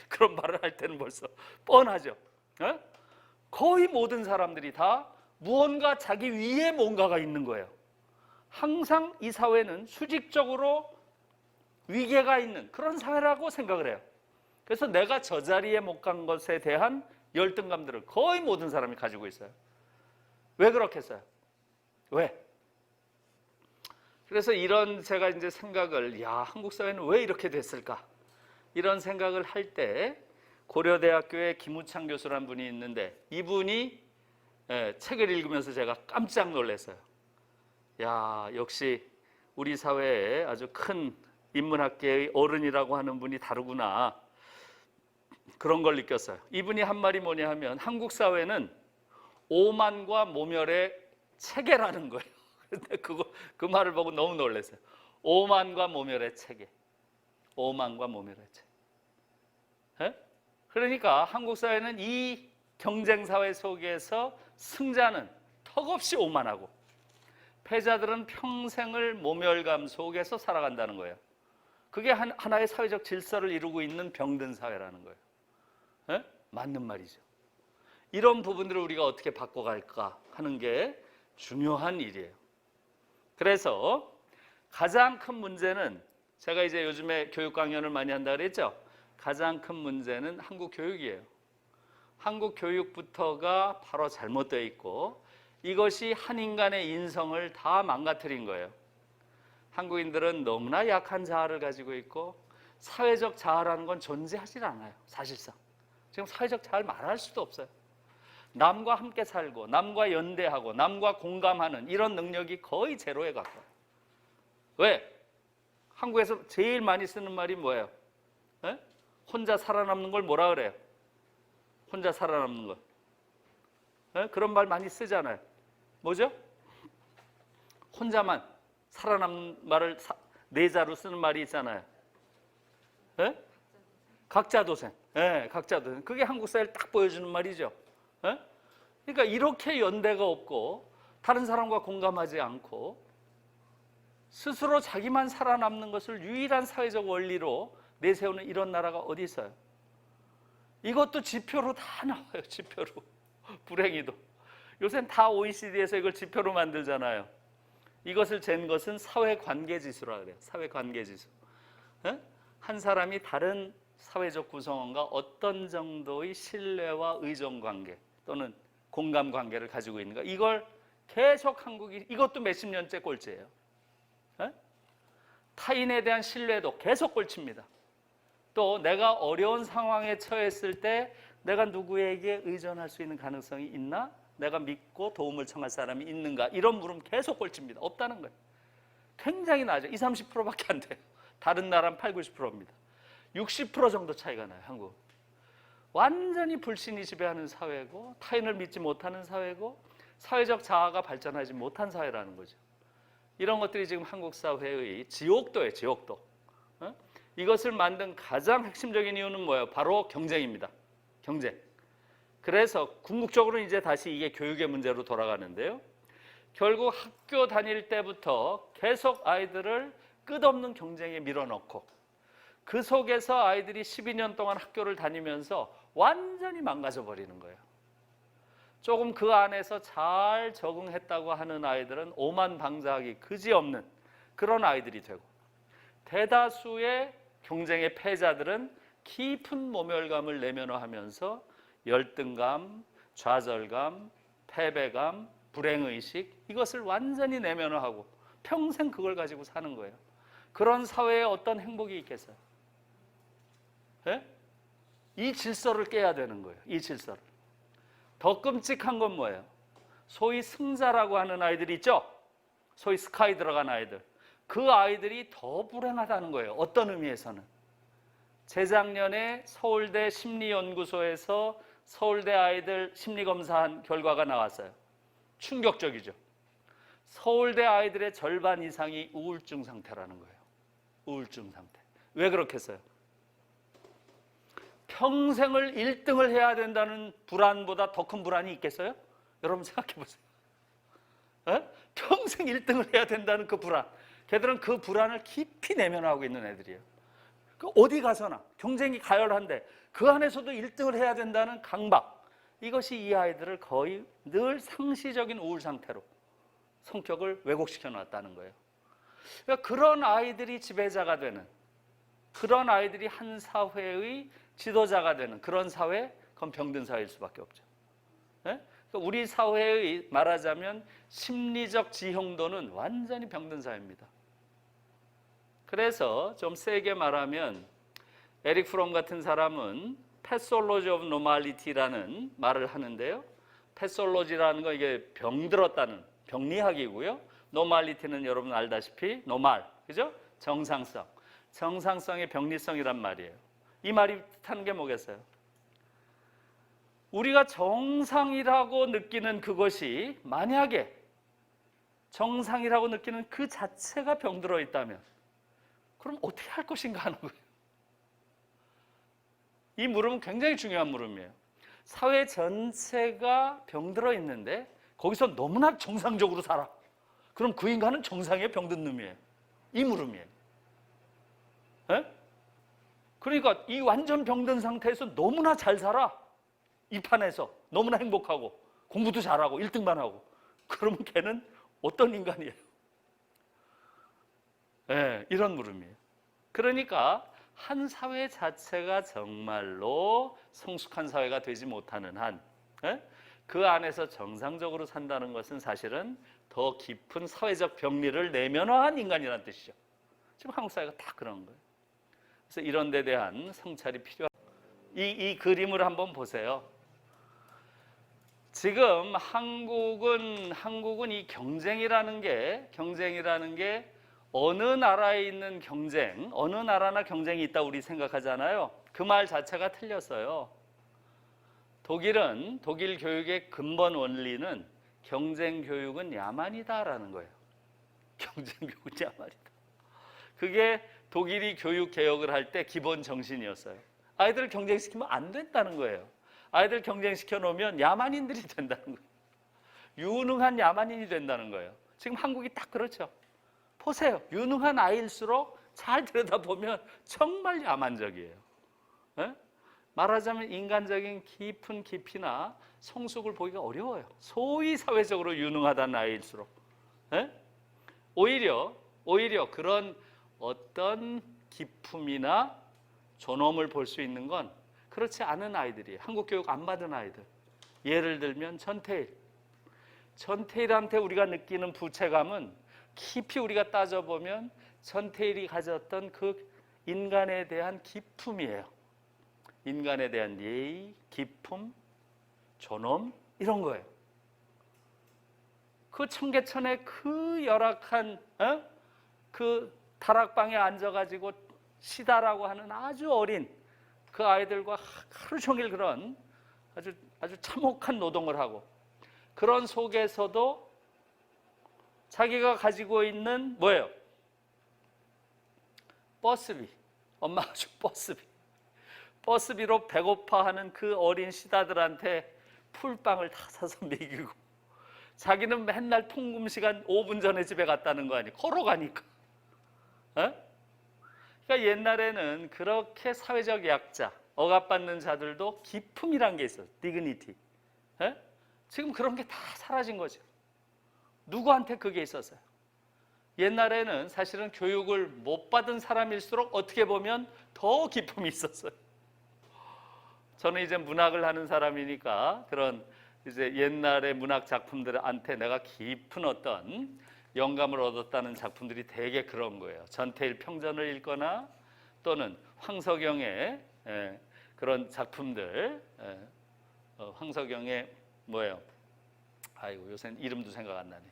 그런 말을 할 때는 벌써 뻔하죠. 거의 모든 사람들이 다 무언가 자기 위에 뭔가가 있는 거예요. 항상 이 사회는 수직적으로 위계가 있는 그런 사회라고 생각을 해요. 그래서 내가 저 자리에 못 간 것에 대한 열등감들을 거의 모든 사람이 가지고 있어요. 왜 그렇겠어요? 왜? 그래서 이런 제가 이제 생각을, 한국 사회는 왜 이렇게 됐을까? 이런 생각을 할 때 고려대학교에 김우창 교수라는 분이 있는데, 이분이 책을 읽으면서 제가 깜짝 놀랐어요. 역시 우리 사회에 아주 큰 인문학계의 어른이라고 하는 분이 다르구나. 그런 걸 느꼈어요. 이분이 한 말이 뭐냐 하면, 한국 사회는 오만과 모멸의 체계라는 거예요. 근데 그 말을 보고 너무 놀랐어요. 오만과 모멸의 체계. 오만과 모멸의 체계. 그러니까 한국 사회는 이 경쟁 사회 속에서 승자는 턱없이 오만하고 패자들은 평생을 모멸감 속에서 살아간다는 거예요. 그게 하나의 사회적 질서를 이루고 있는 병든 사회라는 거예요. 맞는 말이죠. 이런 부분들을 우리가 어떻게 바꿔갈까 하는 게 중요한 일이에요. 그래서 가장 큰 문제는, 제가 이제 요즘에 교육 강연을 많이 한다 그랬죠. 가장 큰 문제는 한국 교육이에요. 한국 교육부터가 바로 잘못되어 있고, 이것이 한 인간의 인성을 다 망가뜨린 거예요. 한국인들은 너무나 약한 자아를 가지고 있고, 사회적 자아라는 건 존재하지 않아요. 사실상 지금 사회적 자아를 말할 수도 없어요. 남과 함께 살고 남과 연대하고 남과 공감하는 이런 능력이 거의 제로에 가까워요. 왜? 한국에서 제일 많이 쓰는 말이 뭐예요? 혼자 살아남는 걸 뭐라 그래요? 혼자 살아남는 거. 그런 말 많이 쓰잖아요. 뭐죠? 혼자만 살아남는 말을 네 자로 쓰는 말이 있잖아요. 각자도생. 각자도생. 그게 한국 사회를 딱 보여주는 말이죠. 그러니까 이렇게 연대가 없고 다른 사람과 공감하지 않고 스스로 자기만 살아남는 것을 유일한 사회적 원리로 내세우는 이런 나라가 어디 있어요? 이것도 지표로 다 나와요. 지표로. 불행히도. 요새는 다 OECD에서 이걸 지표로 만들잖아요. 이것을 잰 것은 사회관계지수라 그래요. 사회관계지수. 한 사람이 다른 사회적 구성원과 어떤 정도의 신뢰와 의존관계 또는 공감관계를 가지고 있는가, 이걸 계속 한국이, 이것도 몇십 년째 꼴찌예요. 타인에 대한 신뢰도 계속 꼴찌입니다. 또 내가 어려운 상황에 처했을 때 내가 누구에게 의존할 수 있는 가능성이 있나? 내가 믿고 도움을 청할 사람이 있는가? 이런 물음 계속 꼴찌입니다. 없다는 거예요. 굉장히 낮아요. 20, 30%밖에 안 돼요. 다른 나라는 8, 90%입니다. 60% 정도 차이가 나요. 한국. 완전히 불신이 지배하는 사회고, 타인을 믿지 못하는 사회고, 사회적 자아가 발전하지 못한 사회라는 거죠. 이런 것들이 지금 한국 사회의 지옥도예요. 지옥도. 이것을 만든 가장 핵심적인 이유는 뭐예요? 바로 경쟁입니다. 경쟁. 그래서 궁극적으로 이제 다시 이게 교육의 문제로 돌아가는데요. 결국 학교 다닐 때부터 계속 아이들을 끝없는 경쟁에 밀어넣고, 그 속에서 아이들이 12년 동안 학교를 다니면서 완전히 망가져 버리는 거예요. 조금 그 안에서 잘 적응했다고 하는 아이들은 오만방자하기 그지없는 그런 아이들이 되고, 대다수의 경쟁의 패자들은 깊은 모멸감을 내면화하면서 열등감, 좌절감, 패배감, 불행의식, 이것을 완전히 내면화하고 평생 그걸 가지고 사는 거예요. 그런 사회에 어떤 행복이 있겠어요? 이 질서를 깨야 되는 거예요. 이 질서를. 더 끔찍한 건 뭐예요? 소위 승자라고 하는 아이들이 있죠? 소위 스카이 들어간 아이들. 그 아이들이 더 불행하다는 거예요. 어떤 의미에서는. 재작년에 서울대 심리연구소에서 서울대 아이들 심리검사한 결과가 나왔어요. 충격적이죠. 서울대 아이들의 절반 이상이 우울증 상태라는 거예요. 우울증 상태. 왜 그렇겠어요? 평생을 1등을 해야 된다는 불안보다 더 큰 불안이 있겠어요? 여러분 생각해 보세요. 에? 평생 1등을 해야 된다는 그 불안. 걔들은 그 불안을 깊이 내면하고 있는 애들이에요. 그 어디 가서나 경쟁이 가열한데 그 안에서도 1등을 해야 된다는 강박. 이것이 이 아이들을 거의 늘 상시적인 우울 상태로 성격을 왜곡시켜 놨다는 거예요. 그러니까 그런 아이들이 지배자가 되는, 그런 아이들이 한 사회의 지도자가 되는 그런 사회, 그건 병든 사회일 수밖에 없죠. 네? 그러니까 우리 사회의 말하자면 심리적 지형도는 완전히 병든 사회입니다. 그래서 좀 세게 말하면 에릭 프롬 같은 사람은 패솔로지 오브 노말리티라는 말을 하는데요. 패솔로지라는 건 이게 병들었다는 병리학이고요. 노말리티는 여러분 알다시피 노말, 그죠? 정상성. 정상성의 병리성이란 말이에요. 이 말이 뜻하는 게 뭐겠어요? 우리가 정상이라고 느끼는 그것이 만약에 정상이라고 느끼는 그 자체가 병들어 있다면 그럼 어떻게 할 것인가 하는 거예요. 이 물음은 굉장히 중요한 물음이에요. 사회 전체가 병들어 있는데 거기서 너무나 정상적으로 살아. 그럼 그 인간은 정상에 병든 놈이에요. 이 물음이에요. 에? 그러니까 이 완전 병든 상태에서 너무나 잘 살아. 이 판에서 너무나 행복하고 공부도 잘하고 1등만 하고. 그러면 걔는 어떤 인간이에요? 네, 이런 물음이에요. 그러니까 한 사회 자체가 정말로 성숙한 사회가 되지 못하는 한, 그 안에서 정상적으로 산다는 것은 사실은 더 깊은 사회적 병리를 내면화한 인간이라는 뜻이죠. 지금 한국 사회가 다 그런 거예요. 그래서 이런 데 대한 성찰이 필요합니다. 이 그림을 한번 보세요. 지금 한국은 이 경쟁이라는 게 어느 나라에 있는 경쟁, 어느 나라나 경쟁이 있다 우리 생각하잖아요. 그 말 자체가 틀렸어요. 독일 교육의 근본 원리는 경쟁 교육은 야만이다라는 거예요. 경쟁 교육은 야만이다. 그게 독일이 교육 개혁을 할 때 기본 정신이었어요. 아이들을 경쟁시키면 안 된다는 거예요. 아이들 경쟁시켜 놓으면 야만인들이 된다는 거예요. 유능한 야만인이 된다는 거예요. 지금 한국이 딱 그렇죠. 보세요. 유능한 아이일수록 잘 들여다보면 정말 야만적이에요. 네? 말하자면 인간적인 깊은 깊이나 성숙을 보기가 어려워요. 소위 사회적으로 유능하다는 아이일수록. 네? 오히려 그런 어떤 기품이나 존엄을 볼 수 있는 건 그렇지 않은 아이들이에요. 한국 교육 안 받은 아이들. 예를 들면 전태일한테 우리가 느끼는 부채감은 깊이 우리가 따져보면 전태일이 가졌던 그 인간에 대한 기품이에요. 인간에 대한 예의, 기품, 존엄 이런 거예요. 그 청계천의 그 열악한 그 다락방에 앉아가지고 시다라고 하는 아주 어린 그 아이들과 하루 종일 그런 아주 참혹한 노동을 하고 그런 속에서도 자기가 가지고 있는 뭐예요? 버스비. 엄마가 준 버스비. 버스비로 배고파하는 그 어린 시다들한테 풀빵을 다 사서 먹이고 자기는 맨날 통금 시간 5분 전에 집에 갔다는 거 아니에요? 걸어가니까. 그러니까 옛날에는 그렇게 사회적 약자, 억압받는 자들도 기품이란 게 있어요. 디그니티. 지금 그런 게 다 사라진 거죠. 누구한테 그게 있었어요? 옛날에는 사실은 교육을 못 받은 사람일수록 어떻게 보면 더 기품이 있었어요. 저는 이제 문학을 하는 사람이니까 그런 이제 옛날의 문학 작품들한테 내가 깊은 어떤 영감을 얻었다는 작품들이 되게 그런 거예요. 전태일 평전을 읽거나 또는 황석영의 그런 작품들, 황석영의 뭐예요? 아이고 요새는 이름도 생각 안 나네.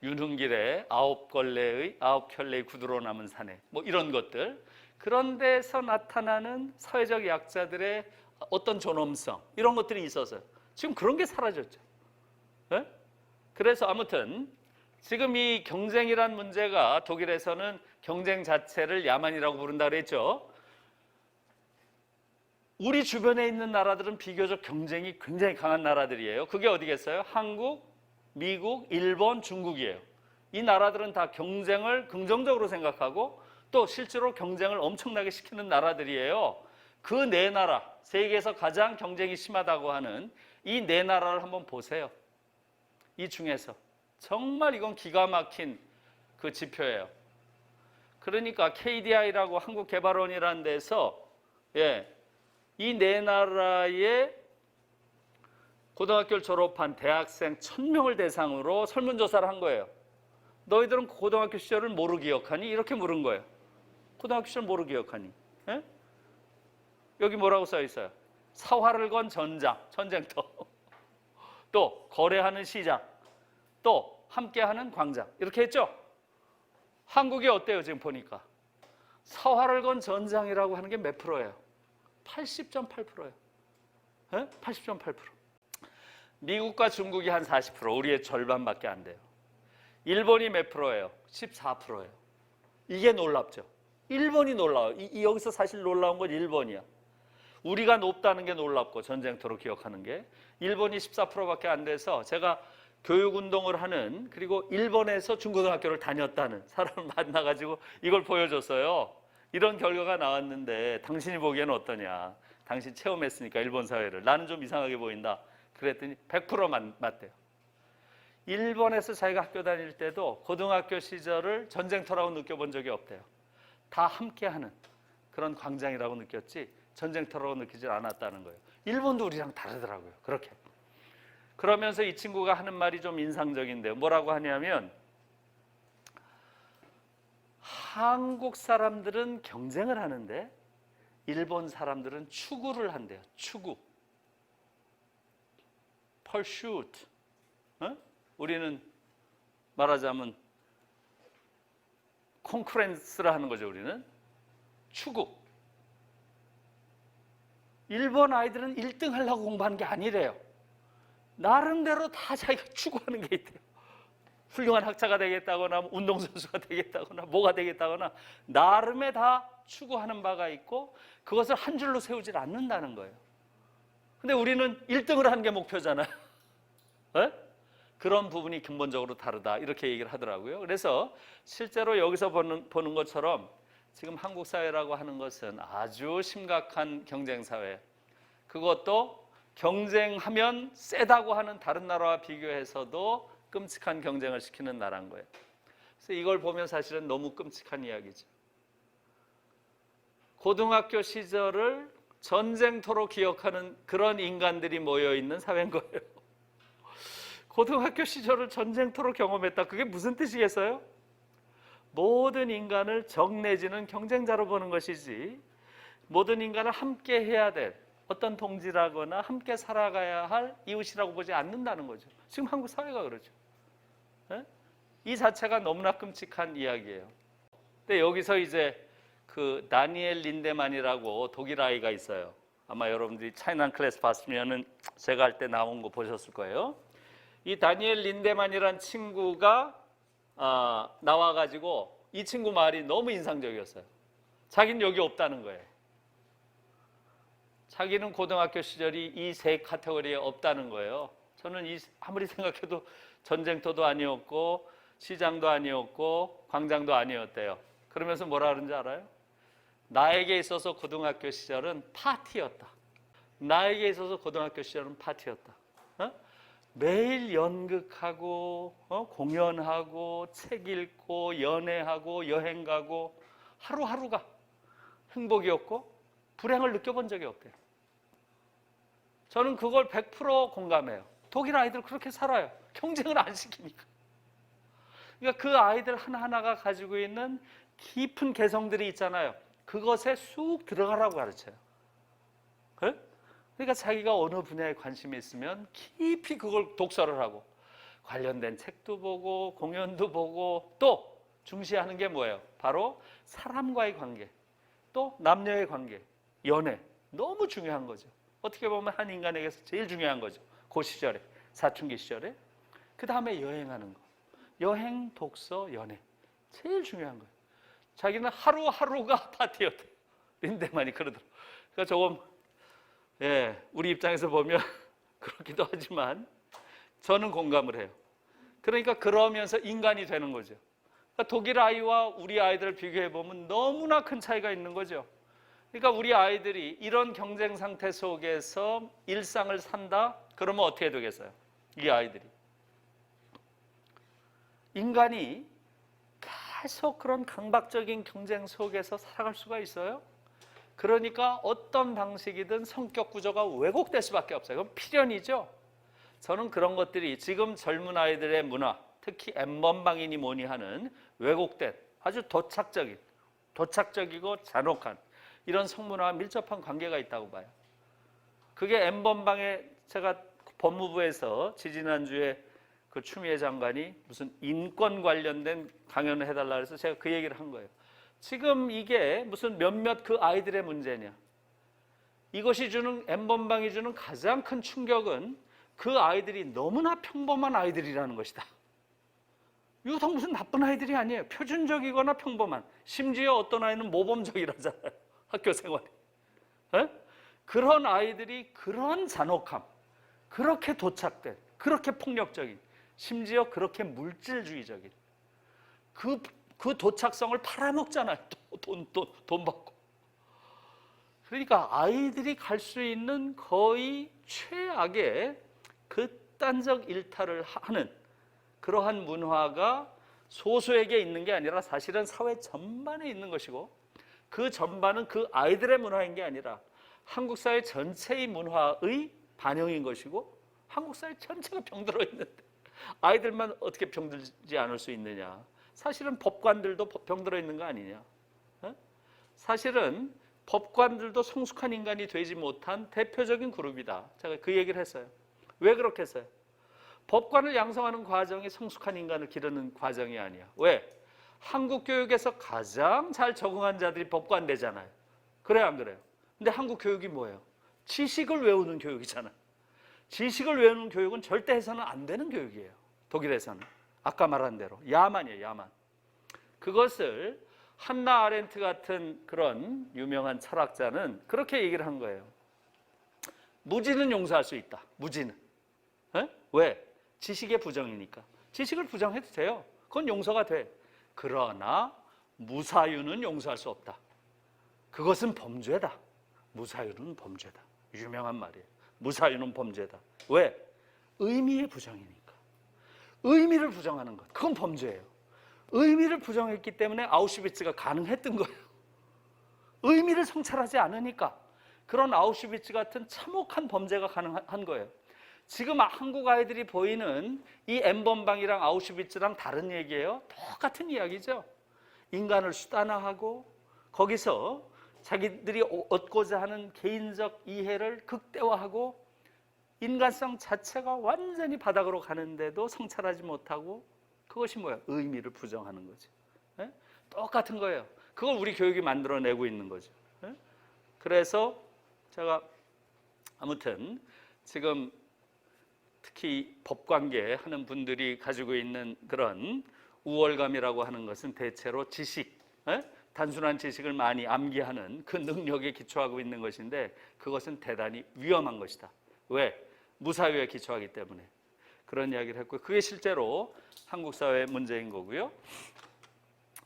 윤흥길의 9켤레의 구두로 남은 사내 뭐 이런 것들, 그런 데서 나타나는 사회적 약자들의 어떤 존엄성 이런 것들이 있었어요. 지금 그런 게 사라졌죠. 네? 그래서 아무튼 지금 이 경쟁이란 문제가 독일에서는 경쟁 자체를 야만이라고 부른다 그랬죠. 우리 주변에 있는 나라들은 비교적 경쟁이 굉장히 강한 나라들이에요. 그게 어디겠어요? 한국, 미국, 일본, 중국이에요. 이 나라들은 다 경쟁을 긍정적으로 생각하고 또 실제로 경쟁을 엄청나게 시키는 나라들이에요. 그 네 나라, 세계에서 가장 경쟁이 심하다고 하는 이 네 나라를 한번 보세요. 이 중에서 정말 이건 기가 막힌 그 지표예요. 그러니까 KDI라고 한국개발원이라는 데서 이 네 나라의 고등학교를 졸업한 대학생 1000명을 대상으로 설문조사를 한 거예요. 너희들은 고등학교 시절을 뭐로 기억하니? 이렇게 물은 거예요. 고등학교 시절 뭐로 기억하니? 예? 여기 뭐라고 써 있어요? 사활을 건 전장, 전쟁터. 또 거래하는 시장. 또 함께하는 광장. 이렇게 했죠? 한국이 어때요? 지금 보니까. 사활을 건 전장이라고 하는 게 몇 프로예요? 80.8%예요. 예? 80.8%. 미국과 중국이 한 40%, 우리의 절반밖에 안 돼요. 일본이 몇 프로예요? 14%예요. 이게 놀랍죠? 일본이 놀라워요. 여기서 사실 놀라운 건 일본이야. 우리가 높다는 게 놀랍고 전쟁터로 기억하는 게. 일본이 14%밖에 안 돼서 제가 교육운동을 하는, 그리고 일본에서 중고등학교를 다녔다는 사람을 만나가지고 이걸 보여줬어요. 이런 결과가 나왔는데 당신이 보기에는 어떠냐? 당신 체험했으니까 일본 사회를. 나는 좀 이상하게 보인다. 그랬더니 100% 맞대요. 일본에서 자기가 학교 다닐 때도 고등학교 시절을 전쟁터라고 느껴본 적이 없대요. 다 함께하는 그런 광장이라고 느꼈지 전쟁터라고 느끼지 않았다는 거예요. 일본도 우리랑 다르더라고요. 그렇게. 그러면서 이 친구가 하는 말이 좀 인상적인데요. 뭐라고 하냐면 한국 사람들은 경쟁을 하는데 일본 사람들은 추구를 한대요. 추구. pursuit. 우리는 말하자면 콘쿠렌스를 하는 거죠. 우리는 추구. 일본 아이들은 1등 하려고 공부하는 게 아니래요. 나름대로 다 자기가 추구하는 게 있대요. 훌륭한 학자가 되겠다거나 운동선수가 되겠다거나 뭐가 되겠다거나 나름의 다 추구하는 바가 있고 그것을 한 줄로 세우질 않는다는 거예요. 근데 우리는 1등을 하는 게 목표잖아요. 네? 그런 부분이 근본적으로 다르다 이렇게 얘기를 하더라고요. 그래서 실제로 여기서 보는 것처럼 지금 한국 사회라고 하는 것은 아주 심각한 경쟁 사회. 그것도 경쟁하면 세다고 하는 다른 나라와 비교해서도 끔찍한 경쟁을 시키는 나라인 거예요. 그래서 이걸 보면 사실은 너무 끔찍한 이야기죠. 고등학교 시절을 전쟁터로 기억하는 그런 인간들이 모여 있는 사회인 거예요. 고등학교 시절을 전쟁터로 경험했다. 그게 무슨 뜻이겠어요? 모든 인간을 적 내지는 경쟁자로 보는 것이지 모든 인간을 함께 해야 될 어떤 동지라거나 함께 살아가야 할 이웃이라고 보지 않는다는 거죠. 지금 한국 사회가 그러죠. 네? 이 자체가 너무나 끔찍한 이야기예요. 근데 여기서 이제 그 다니엘 린데만이라고 독일 아이가 있어요. 아마 여러분들이 차이나 클래스 봤으면은 제가 할 때 나온 거 보셨을 거예요. 이 다니엘 린데만이란 친구가 나와가지고 이 친구 말이 너무 인상적이었어요. 자기는 여기 없다는 거예요. 자기는 고등학교 시절이 이 세 카테고리에 없다는 거예요. 저는 아무리 생각해도 전쟁터도 아니었고 시장도 아니었고 광장도 아니었대요. 그러면서 뭐라 그러는지 알아요? 나에게 있어서 고등학교 시절은 파티였다. 나에게 있어서 고등학교 시절은 파티였다. 매일 연극하고 공연하고 책 읽고 연애하고 여행 가고 하루하루가 행복이었고 불행을 느껴본 적이 없대요. 저는 그걸 100% 공감해요. 독일 아이들 그렇게 살아요. 경쟁을 안 시키니까. 그러니까 그 아이들 하나하나가 가지고 있는 깊은 개성들이 있잖아요. 그것에 쑥 들어가라고 가르쳐요. 그러니까 자기가 어느 분야에 관심이 있으면 깊이 그걸 독서를 하고 관련된 책도 보고 공연도 보고 또 중시하는 게 뭐예요? 바로 사람과의 관계, 또 남녀의 관계, 연애. 너무 중요한 거죠. 어떻게 보면 한 인간에게서 제일 중요한 거죠. 그 시절에, 사춘기 시절에. 그 다음에 여행하는 거. 여행, 독서, 연애. 제일 중요한 거예요. 자기는 하루하루가 파티였대요. 린데만이 그러더라고요. 그러니까 조금 예, 우리 입장에서 보면 그렇기도 하지만 저는 공감을 해요. 그러니까 그러면서 인간이 되는 거죠. 그러니까 독일 아이와 우리 아이들을 비교해 보면 너무나 큰 차이가 있는 거죠. 그러니까 우리 아이들이 이런 경쟁 상태 속에서 일상을 산다? 그러면 어떻게 되겠어요? 이 아이들이. 인간이 계속 그런 강박적인 경쟁 속에서 살아갈 수가 있어요? 그러니까 어떤 방식이든 성격 구조가 왜곡될 수밖에 없어요. 그건 필연이죠. 저는 그런 것들이 지금 젊은 아이들의 문화, 특히 N번방이니 뭐니 하는 왜곡된 아주 도착적이고 잔혹한 이런 성문화와 밀접한 관계가 있다고 봐요. 그게 N번방에 제가 법무부에서 지지난주에 그 추미애 장관이 무슨 인권 관련된 강연을 해달라 해서 제가 그 얘기를 한 거예요. 지금 이게 무슨 몇몇 그 아이들의 문제냐. 이것이 주는 N번방이 주는 가장 큰 충격은 그 아이들이 너무나 평범한 아이들이라는 것이다. 이거 다 무슨 나쁜 아이들이 아니에요. 표준적이거나 평범한. 심지어 어떤 아이는 모범적이라잖아요. 학교 생활이. 에? 그런 아이들이 그런 잔혹함, 그렇게 도착된, 그렇게 폭력적인, 심지어 그렇게 물질주의적인 그 도착성을 팔아먹잖아요. 돈 받고. 그러니까 아이들이 갈 수 있는 거의 최악의 극단적 일탈을 하는 그러한 문화가 소수에게 있는 게 아니라 사실은 사회 전반에 있는 것이고 그 전반은 그 아이들의 문화인 게 아니라 한국 사회 전체의 문화의 반영인 것이고 한국 사회 전체가 병들어 있는데 아이들만 어떻게 병들지 않을 수 있느냐. 사실은 법관들도 병들어 있는 거 아니냐. 사실은 법관들도 성숙한 인간이 되지 못한 대표적인 그룹이다. 제가 그 얘기를 했어요. 왜 그렇게 했어요? 법관을 양성하는 과정이 성숙한 인간을 기르는 과정이 아니야. 왜? 한국 교육에서 가장 잘 적응한 자들이 법관 되잖아요. 그래요, 안 그래요? 근데 한국 교육이 뭐예요? 지식을 외우는 교육이잖아요. 지식을 외우는 교육은 절대 해서는 안 되는 교육이에요. 독일에서는. 아까 말한 대로 야만이에요, 야만. 그것을 한나 아렌트 같은 그런 유명한 철학자는 그렇게 얘기를 한 거예요. 무지는 용서할 수 있다. 무지는. 에? 왜? 지식의 부정이니까. 지식을 부정해도 돼요. 그건 용서가 돼. 그러나 무사유는 용서할 수 없다. 그것은 범죄다. 무사유는 범죄다. 유명한 말이에요. 무사유는 범죄다. 왜? 의미의 부정이니까. 의미를 부정하는 것. 그건 범죄예요. 의미를 부정했기 때문에 아우슈비츠가 가능했던 거예요. 의미를 성찰하지 않으니까 그런 아우슈비츠 같은 참혹한 범죄가 가능한 거예요. 지금 한국 아이들이 보이는 이 N번방이랑 아우슈비츠랑 다른 얘기예요. 똑같은 이야기죠. 인간을 수단화하고 거기서 자기들이 얻고자 하는 개인적 이해를 극대화하고 인간성 자체가 완전히 바닥으로 가는데도 성찰하지 못하고 그것이 뭐야? 의미를 부정하는 거죠. 예? 똑같은 거예요. 그걸 우리 교육이 만들어내고 있는 거죠. 예? 그래서 제가 아무튼 지금 특히 법관계 하는 분들이 가지고 있는 그런 우월감이라고 하는 것은 대체로 지식, 예? 단순한 지식을 많이 암기하는 그 능력에 기초하고 있는 것인데 그것은 대단히 위험한 것이다. 왜? 무사유에 기초하기 때문에 그런 이야기를 했고 그게 실제로 한국 사회의 문제인 거고요.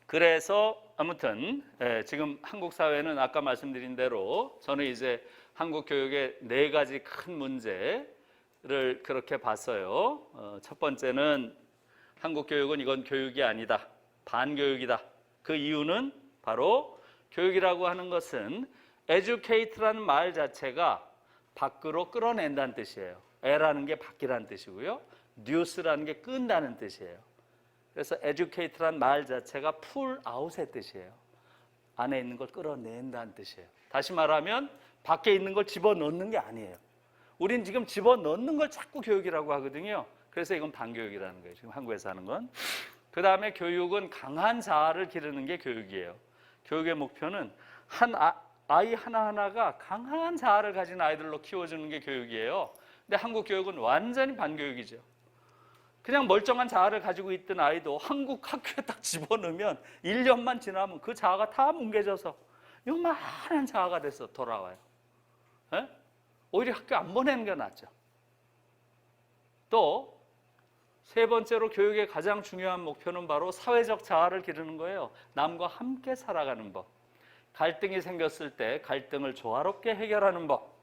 그래서 아무튼 지금 한국 사회는 아까 말씀드린 대로 저는 이제 한국 교육의 4가지 큰 문제를 그렇게 봤어요. 첫 번째는 한국 교육은 이건 교육이 아니다. 반교육이다. 그 이유는 바로 교육이라고 하는 것은 educate라는 말 자체가 밖으로 끌어낸다는 뜻이에요. 에라는 게 밖이라는 뜻이고요. 뉴스라는 게 끈다는 뜻이에요. 그래서 educate라는 말 자체가 pull out의 뜻이에요. 안에 있는 걸 끌어낸다는 뜻이에요. 다시 말하면 밖에 있는 걸 집어넣는 게 아니에요. 우린 지금 집어넣는 걸 자꾸 교육이라고 하거든요. 그래서 이건 반교육이라는 거예요. 지금 한국에서 하는 건. 그 다음에 교육은 강한 자아를 기르는 게 교육이에요. 교육의 목표는 아이 하나하나가 강한 자아를 가진 아이들로 키워주는 게 교육이에요. 근데 한국 교육은 완전히 반교육이죠. 그냥 멀쩡한 자아를 가지고 있던 아이도 한국 학교에 딱 집어넣으면 1년만 지나면 그 자아가 다 뭉개져서 요만한 자아가 돼서 돌아와요. 에? 오히려 학교 안 보내는 게 낫죠. 또 세 번째로 교육의 가장 중요한 목표는 바로 사회적 자아를 기르는 거예요. 남과 함께 살아가는 법. 갈등이 생겼을 때 갈등을 조화롭게 해결하는 법.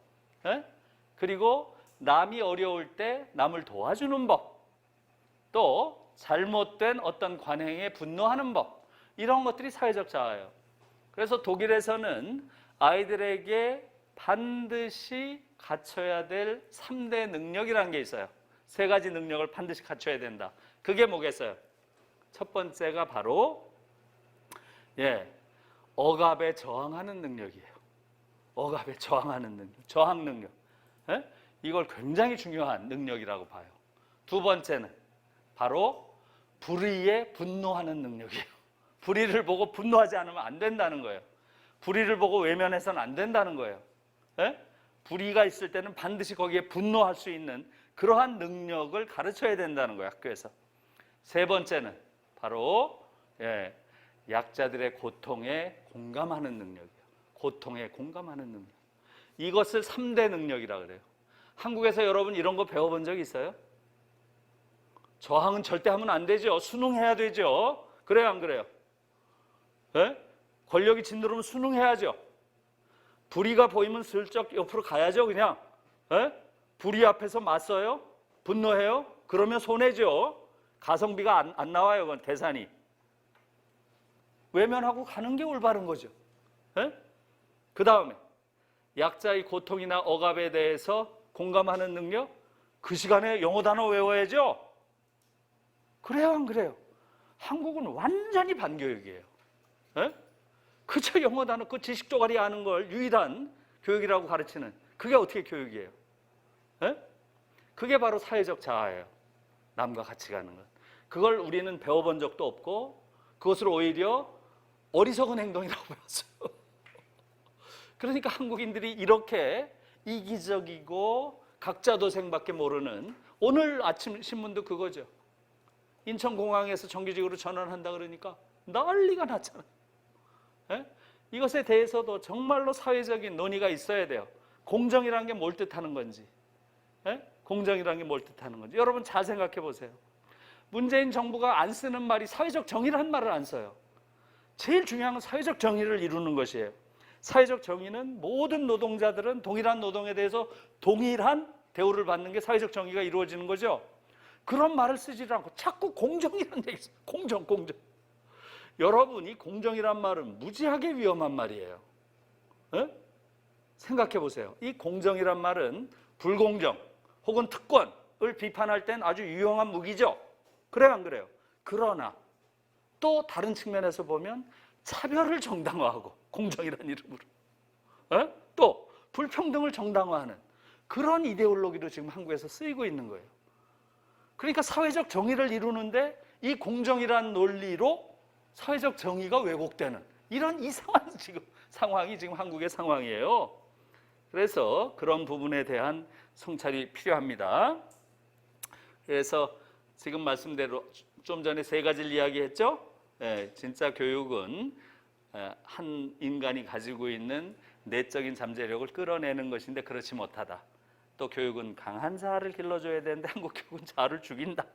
그리고 남이 어려울 때 남을 도와주는 법. 또 잘못된 어떤 관행에 분노하는 법. 이런 것들이 사회적 자아예요. 그래서 독일에서는 아이들에게 반드시 갖춰야 될 3대 능력이라는 게 있어요. 3가지 능력을 반드시 갖춰야 된다. 그게 뭐겠어요? 첫 번째가 바로 억압에 저항하는 능력이에요. 억압에 저항하는 능력, 저항 능력. 이걸 굉장히 중요한 능력이라고 봐요. 두 번째는 바로 불의에 분노하는 능력이에요. 불의를 보고 분노하지 않으면 안 된다는 거예요. 불의를 보고 외면해서는 안 된다는 거예요. 불의가 있을 때는 반드시 거기에 분노할 수 있는 그러한 능력을 가르쳐야 된다는 거예요, 학교에서. 세 번째는 바로 약자들의 고통에 공감하는 능력이에요. 고통에 공감하는 능력. 이것을 3대 능력이라 그래요. 한국에서 여러분 이런 거 배워본 적 있어요? 저항은 절대 하면 안 되죠. 순응해야 되죠. 그래요, 안 그래요? 권력이 짓누르면 순응해야죠. 불의가 보이면 슬쩍 옆으로 가야죠, 그냥. 불의 앞에서 맞서요? 분노해요? 그러면 손해죠. 가성비가 안 나와요, 그건 계산이. 외면하고 가는 게 올바른 거죠. 그 다음에 약자의 고통이나 억압에 대해서 공감하는 능력? 그 시간에 영어 단어 외워야죠. 그래요, 안 그래요? 한국은 완전히 반교육이에요. 그저 영어 단어, 그 지식 쪼가리 아는 걸 유일한 교육이라고 가르치는, 그게 어떻게 교육이에요? 그게 바로 사회적 자아예요. 남과 같이 가는 것. 그걸 우리는 배워본 적도 없고 그것을 오히려 어리석은 행동이라고 배웠어요. 그러니까 한국인들이 이렇게 이기적이고 각자도생밖에 모르는, 오늘 아침 신문도 그거죠. 인천공항에서 정규직으로 전환한다 그러니까 난리가 났잖아요. 이것에 대해서도 정말로 사회적인 논의가 있어야 돼요. 공정이라는 게 뭘 뜻하는 건지, 공정이라는 게 뭘 뜻하는 건지 여러분 잘 생각해 보세요. 문재인 정부가 안 쓰는 말이 사회적 정의라는 말을 안 써요. 제일 중요한 건 사회적 정의를 이루는 것이에요. 사회적 정의는 모든 노동자들은 동일한 노동에 대해서 동일한 대우를 받는 게 사회적 정의가 이루어지는 거죠. 그런 말을 쓰지 않고 자꾸 공정이라는 얘기 있어요. 공정. 여러분이 공정이란 말은 무지하게 위험한 말이에요. 생각해 보세요. 이 공정이란 말은 불공정 혹은 특권을 비판할 땐 아주 유용한 무기죠. 그래요, 안 그래요? 그러나 또 다른 측면에서 보면 차별을 정당화하고 공정이라는 이름으로 또 불평등을 정당화하는 그런 이데올로기로 지금 한국에서 쓰이고 있는 거예요. 그러니까 사회적 정의를 이루는데 이 공정이란 논리로 사회적 정의가 왜곡되는 이런 이상한 상황이 지금 한국의 상황이에요. 그래서 그런 부분에 대한 성찰이 필요합니다. 그래서 지금 말씀대로 좀 전에 3가지를 이야기했죠. 진짜 교육은 한 인간이 가지고 있는 내적인 잠재력을 끌어내는 것인데 그렇지 못하다. 또 교육은 강한 자아를 길러줘야 되는데 한국 교육은 자아를 죽인다.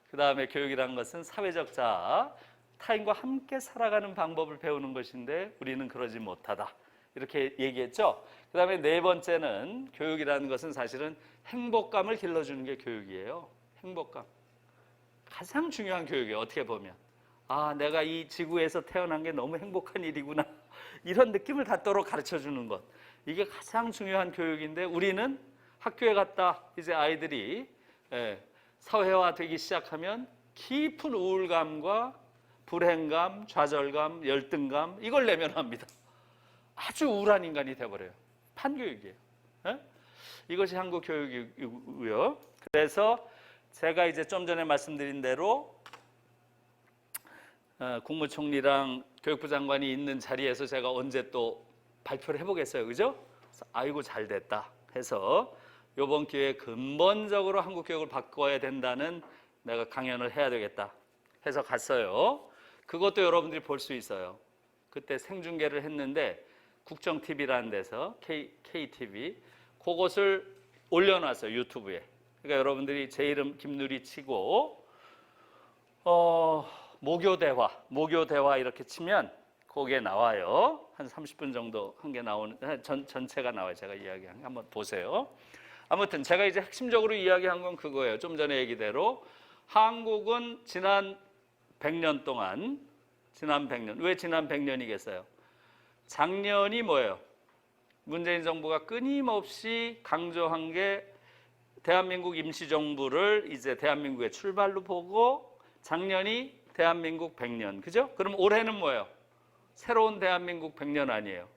그 다음에 교육이라는 것은 사회적 자아, 타인과 함께 살아가는 방법을 배우는 것인데 우리는 그러지 못하다. 이렇게 얘기했죠. 그 다음에 4번째는 교육이라는 것은 사실은 행복감을 길러주는 게 교육이에요. 행복감. 가장 중요한 교육이에요. 어떻게 보면. 아, 내가 이 지구에서 태어난 게 너무 행복한 일이구나. 이런 느낌을 갖도록 가르쳐주는 것. 이게 가장 중요한 교육인데 우리는 학교에 갔다 이제 아이들이 사회화되기 시작하면 깊은 우울감과 불행감, 좌절감, 열등감 이걸 내면합니다. 아주 우울한 인간이 돼버려요. 판교육이에요. 이것이 한국 교육이고요. 그래서 제가 이제 좀 전에 말씀드린 대로 국무총리랑 교육부 장관이 있는 자리에서 제가 언제 또 발표를 해보겠어요. 그죠? 아이고 잘 됐다 해서 이번 기회에 근본적으로 한국 교육을 바꿔야 된다는 내가 강연을 해야 되겠다 해서 갔어요. 그것도 여러분들이 볼 수 있어요. 그때 생중계를 했는데 국정TV라는 데서 KTV 그것을 올려놨어요, 유튜브에. 그러니까 여러분들이 제 이름 김누리 치고 모교대화 이렇게 치면 거기에 나와요. 한 30분 정도 한 게 나오는 전체가 나와요. 제가 이야기한 게 한번 보세요. 아무튼 제가 이제 핵심적으로 이야기한 건 그거예요. 좀 전에 얘기대로 한국은 지난 100년 동안, 지난 100년, 왜 지난 100년이겠어요? 작년이 뭐예요? 문재인 정부가 끊임없이 강조한 게 대한민국 임시정부를 이제 대한민국의 출발로 보고 작년이 대한민국 100년, 그죠? 그럼 올해는 뭐예요? 새로운 대한민국 100년 아니에요?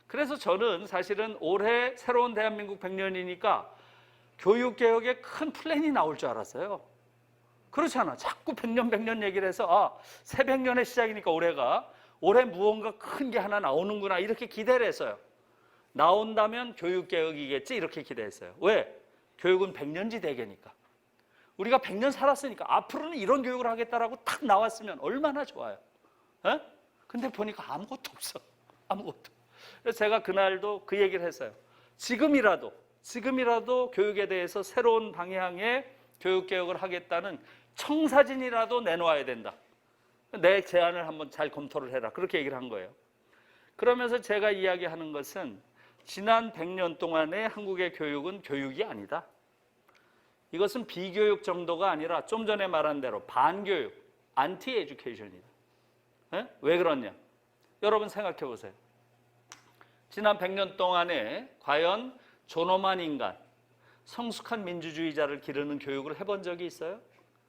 그래서 저는 사실은 올해 새로운 대한민국 100년이니까 교육개혁에 큰 플랜이 나올 줄 알았어요. 그렇잖아. 자꾸 100년 얘기를 해서 새 100년의 시작이니까 올해 무언가 큰 게 하나 나오는구나 이렇게 기대를 했어요. 나온다면 교육개혁이겠지 이렇게 기대했어요. 왜? 교육은 100년지 대계니까. 우리가 100년 살았으니까 앞으로는 이런 교육을 하겠다라고 탁 나왔으면 얼마나 좋아요. 에? 근데 보니까 아무것도 없어. 아무것도. 그래서 제가 그날도 그 얘기를 했어요. 지금이라도 교육에 대해서 새로운 방향의 교육개혁을 하겠다는 청사진이라도 내놓아야 된다. 내 제안을 한번 잘 검토를 해라. 그렇게 얘기를 한 거예요. 그러면서 제가 이야기하는 것은 지난 100년 동안의 한국의 교육은 교육이 아니다. 이것은 비교육 정도가 아니라 좀 전에 말한 대로 반교육, 안티 에듀케이션이다. 왜 그러냐? 여러분 생각해 보세요. 지난 100년 동안에 과연 존엄한 인간, 성숙한 민주주의자를 기르는 교육을 해본 적이 있어요?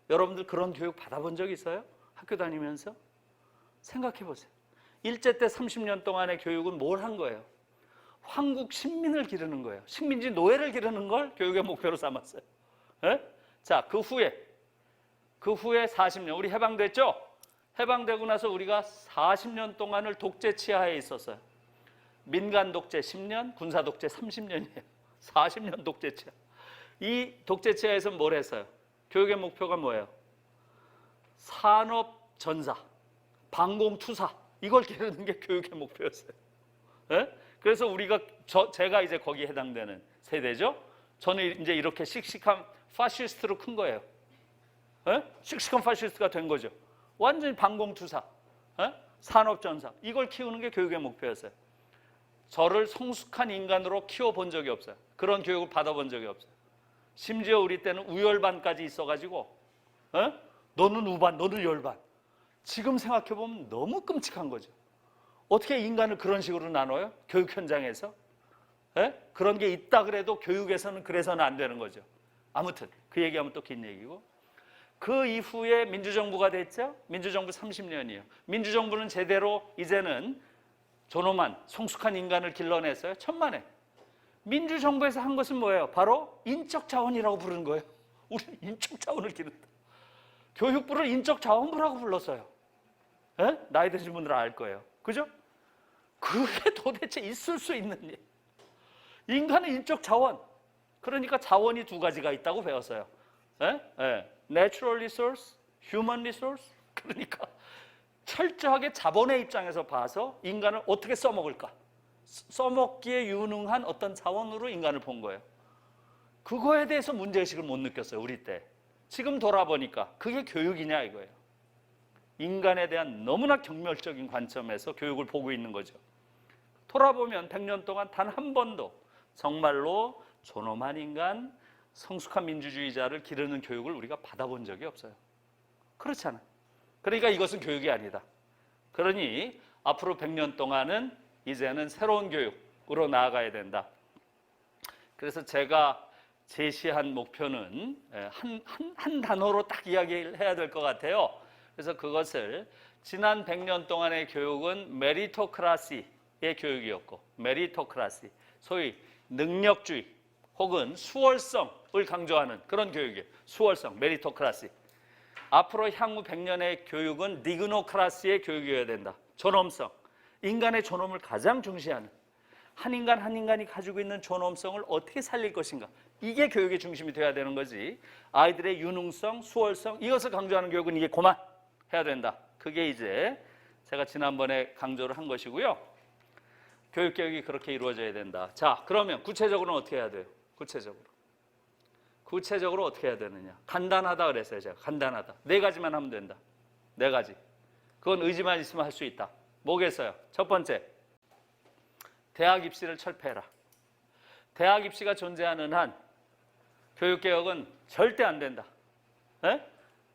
여러분들 그런 교육 받아본 적 있어요? 학교 다니면서? 생각해 보세요. 일제 때 30년 동안의 교육은 뭘 한 거예요? 황국 신민을 기르는 거예요. 식민지 노예를 기르는 걸 교육의 목표로 삼았어요. 자, 그 후에 40년, 우리 해방됐죠? 해방되고 나서 우리가 40년 동안을 독재 치하에 있었어요. 민간 독재 10년, 군사 독재 30년이에요. 40년 독재 치하. 이 독재 치하에서 뭘 했어요? 교육의 목표가 뭐예요? 산업 전사, 방공투사 이걸 기르는 게 교육의 목표였어요. 그래서 제가 이제 거기에 해당되는 세대죠. 저는 이제 이렇게 씩씩한 파시스트로 큰 거예요. 씩씩한 파시스트가 된 거죠. 완전히 방공투사, 산업전사 이걸 키우는 게 교육의 목표였어요. 저를 성숙한 인간으로 키워본 적이 없어요. 그런 교육을 받아본 적이 없어요. 심지어 우리 때는 우열반까지 있어가지고 너는 우반, 너는 열반. 지금 생각해보면 너무 끔찍한 거죠. 어떻게 인간을 그런 식으로 나눠요? 교육 현장에서? 그런 게 있다 그래도 교육에서는 그래서는 안 되는 거죠. 아무튼 그 얘기하면 또 긴 얘기고. 그 이후에 민주정부가 됐죠. 민주정부 30년이에요. 민주정부는 제대로 이제는 존엄한 성숙한 인간을 길러냈어요. 천만에. 민주정부에서 한 것은 뭐예요? 바로 인적 자원이라고 부르는 거예요. 우리는 인적 자원을 기른다. 교육부를 인적 자원부라고 불렀어요. 나이 드신 분들은 알 거예요. 그죠? 그게 도대체 있을 수 있는 일. 인간의 인적 자원. 그러니까 자원이 두 가지가 있다고 배웠어요. Natural resource, human resource. 그러니까 철저하게 자본의 입장에서 봐서 인간을 어떻게 써먹을까? 써먹기에 유능한 어떤 자원으로 인간을 본 거예요. 그거에 대해서 문제의식을 못 느꼈어요, 우리 때. 지금 돌아보니까 그게 교육이냐 이거예요. 인간에 대한 너무나 경멸적인 관점에서 교육을 보고 있는 거죠. 돌아보면 100년 동안 단 한 번도 정말로 존엄한 인간, 성숙한 민주주의자를 기르는 교육을 우리가 받아본 적이 없어요. 그렇잖아요. 그러니까 이것은 교육이 아니다. 그러니 앞으로 100년 동안은 이제는 새로운 교육으로 나아가야 된다. 그래서 제가 제시한 목표는 한 단어로 딱 이야기를 해야 될 것 같아요. 그래서 그것을 지난 100년 동안의 교육은 메리토크라시의 교육이었고, 메리토크라시, 소위 능력주의 혹은 수월성을 강조하는 그런 교육이에요. 수월성, 메리토크라시. 앞으로 향후 100년의 교육은 디그노크라시의 교육이어야 된다. 존엄성, 인간의 존엄을 가장 중시하는, 한 인간 한 인간이 가지고 있는 존엄성을 어떻게 살릴 것인가, 이게 교육의 중심이 돼야 되는 거지. 아이들의 유능성, 수월성 이것을 강조하는 교육은 이게 그만해야 된다. 그게 이제 제가 지난번에 강조를 한 것이고요. 교육개혁이 그렇게 이루어져야 된다. 자, 그러면 구체적으로는 어떻게 해야 돼요? 구체적으로 어떻게 해야 되느냐? 간단하다 그랬어요. 제가 간단하다. 4가지만 하면 된다. 4가지. 그건 의지만 있으면 할 수 있다. 뭐겠어요? 첫 번째, 대학 입시를 철폐해라. 대학 입시가 존재하는 한 교육개혁은 절대 안 된다. 에?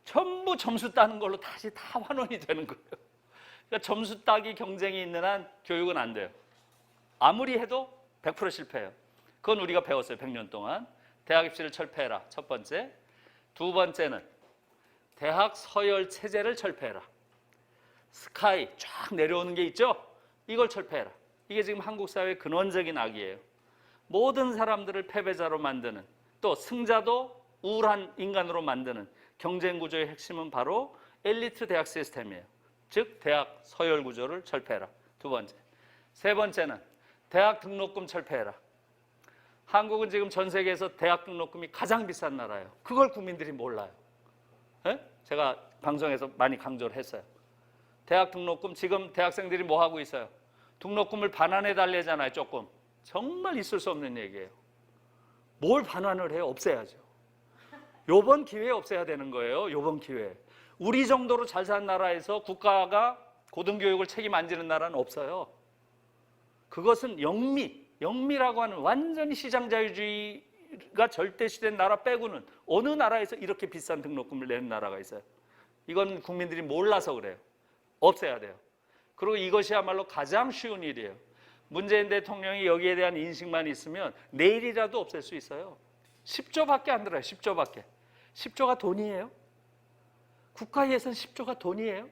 전부 점수 따는 걸로 다시 다 환원이 되는 거예요. 그러니까 점수 따기 경쟁이 있는 한 교육은 안 돼요. 아무리 해도 100% 실패해요. 그건 우리가 배웠어요. 100년 동안. 대학 입시를 철폐해라. 첫 번째. 두 번째는 대학 서열 체제를 철폐해라. 스카이 쫙 내려오는 게 있죠? 이걸 철폐해라. 이게 지금 한국 사회의 근원적인 악이에요. 모든 사람들을 패배자로 만드는, 또 승자도 우울한 인간으로 만드는 경쟁 구조의 핵심은 바로 엘리트 대학 시스템이에요. 즉 대학 서열 구조를 철폐해라. 두 번째. 세 번째는 대학 등록금 철폐해라. 한국은 지금 전 세계에서 대학 등록금이 가장 비싼 나라예요. 그걸 국민들이 몰라요. 에? 제가 방송에서 많이 강조를 했어요. 대학 등록금, 지금 대학생들이 뭐 하고 있어요? 등록금을 반환해 달래잖아요. 조금. 정말 있을 수 없는 얘기예요. 뭘 반환을 해요? 없애야죠. 요번 기회에 없애야 되는 거예요. 요번 기회에. 우리 정도로 잘 사는 나라에서 국가가 고등교육을 책임 안 지는 나라는 없어요. 그것은 영미라고 하는 완전히 시장자유주의가 절대시된 나라 빼고는 어느 나라에서 이렇게 비싼 등록금을 내는 나라가 있어요? 이건 국민들이 몰라서 그래요. 없애야 돼요. 그리고 이것이야말로 가장 쉬운 일이에요. 문재인 대통령이 여기에 대한 인식만 있으면 내일이라도 없앨 수 있어요. 10조밖에 안 들어요. 10조밖에. 10조가 돈이에요? 국가 예산 10조가 돈이에요?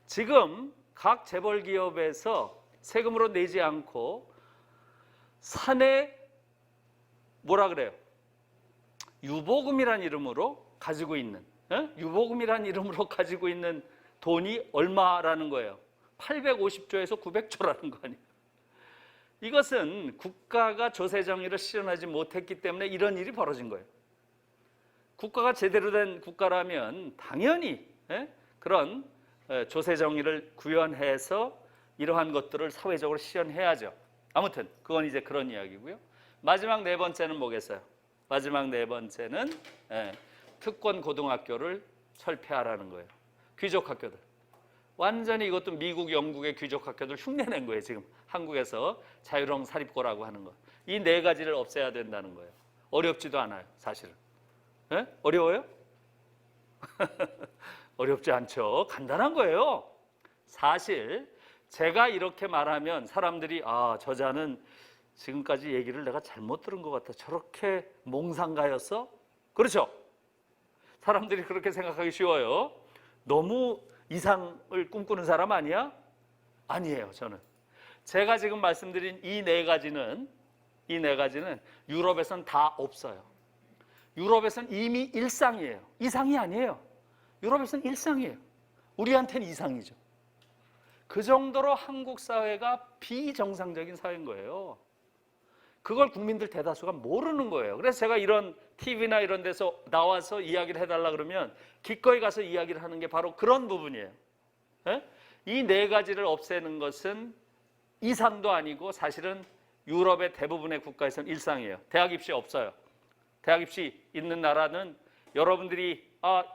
지금 각 재벌 기업에서 세금으로 내지 않고 사내 뭐라 그래요? 유보금이란 이름으로 가지고 있는, 유보금이란 이름으로 가지고 있는 돈이 얼마라는 거예요? 850조에서 900조라는 거 아니에요? 이것은 국가가 조세 정의를 실현하지 못했기 때문에 이런 일이 벌어진 거예요. 국가가 제대로 된 국가라면 당연히 그런 조세 정의를 구현해서 이러한 것들을 사회적으로 실현해야죠. 아무튼 그건 이제 그런 이야기고요. 마지막 4번째는 뭐겠어요? 마지막 4번째는 특권 고등학교를 철폐하라는 거예요. 귀족 학교들. 완전히 이것도 미국, 영국의 귀족 학교들 흉내낸 거예요. 지금 한국에서 자유로운 사립고라고 하는 거. 이 4가지를 없애야 된다는 거예요. 어렵지도 않아요, 사실은. 어려워요? 어렵지 않죠. 간단한 거예요. 사실 제가 이렇게 말하면 사람들이 저자는 지금까지 얘기를 내가 잘못 들은 것 같아. 저렇게 몽상가였어? 그렇죠? 사람들이 그렇게 생각하기 쉬워요. 너무 이상을 꿈꾸는 사람 아니야? 아니에요. 저는 제가 지금 말씀드린 이 4가지는 유럽에선 다 없어요. 유럽에선 이미 일상이에요. 이상이 아니에요. 유럽에선 일상이에요. 우리한테는 이상이죠. 그 정도로 한국 사회가 비정상적인 사회인 거예요. 그걸 국민들 대다수가 모르는 거예요. 그래서 제가 이런 TV나 이런 데서 나와서 이야기를 해달라 그러면 기꺼이 가서 이야기를 하는 게 바로 그런 부분이에요. 이 4가지를 없애는 것은 이상도 아니고 사실은 유럽의 대부분의 국가에서는 일상이에요. 대학 입시 없어요. 대학 입시 있는 나라는 여러분들이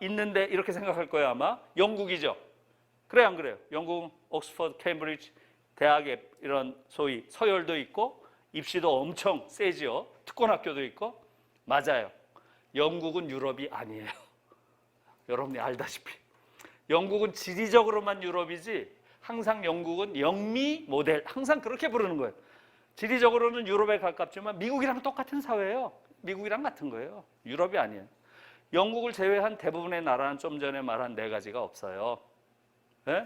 있는데 이렇게 생각할 거예요. 아마 영국이죠. 그래요, 안 그래요? 영국, 옥스퍼드, 케임브리지 대학에 이런 소위 서열도 있고 입시도 엄청 세지요. 특권학교도 있고. 맞아요. 영국은 유럽이 아니에요. 여러분이 알다시피 영국은 지리적으로만 유럽이지 항상 영국은 영미 모델 항상 그렇게 부르는 거예요. 지리적으로는 유럽에 가깝지만 미국이랑 똑같은 사회예요. 미국이랑 같은 거예요. 유럽이 아니에요. 영국을 제외한 대부분의 나라는 좀 전에 말한 4가지가 없어요.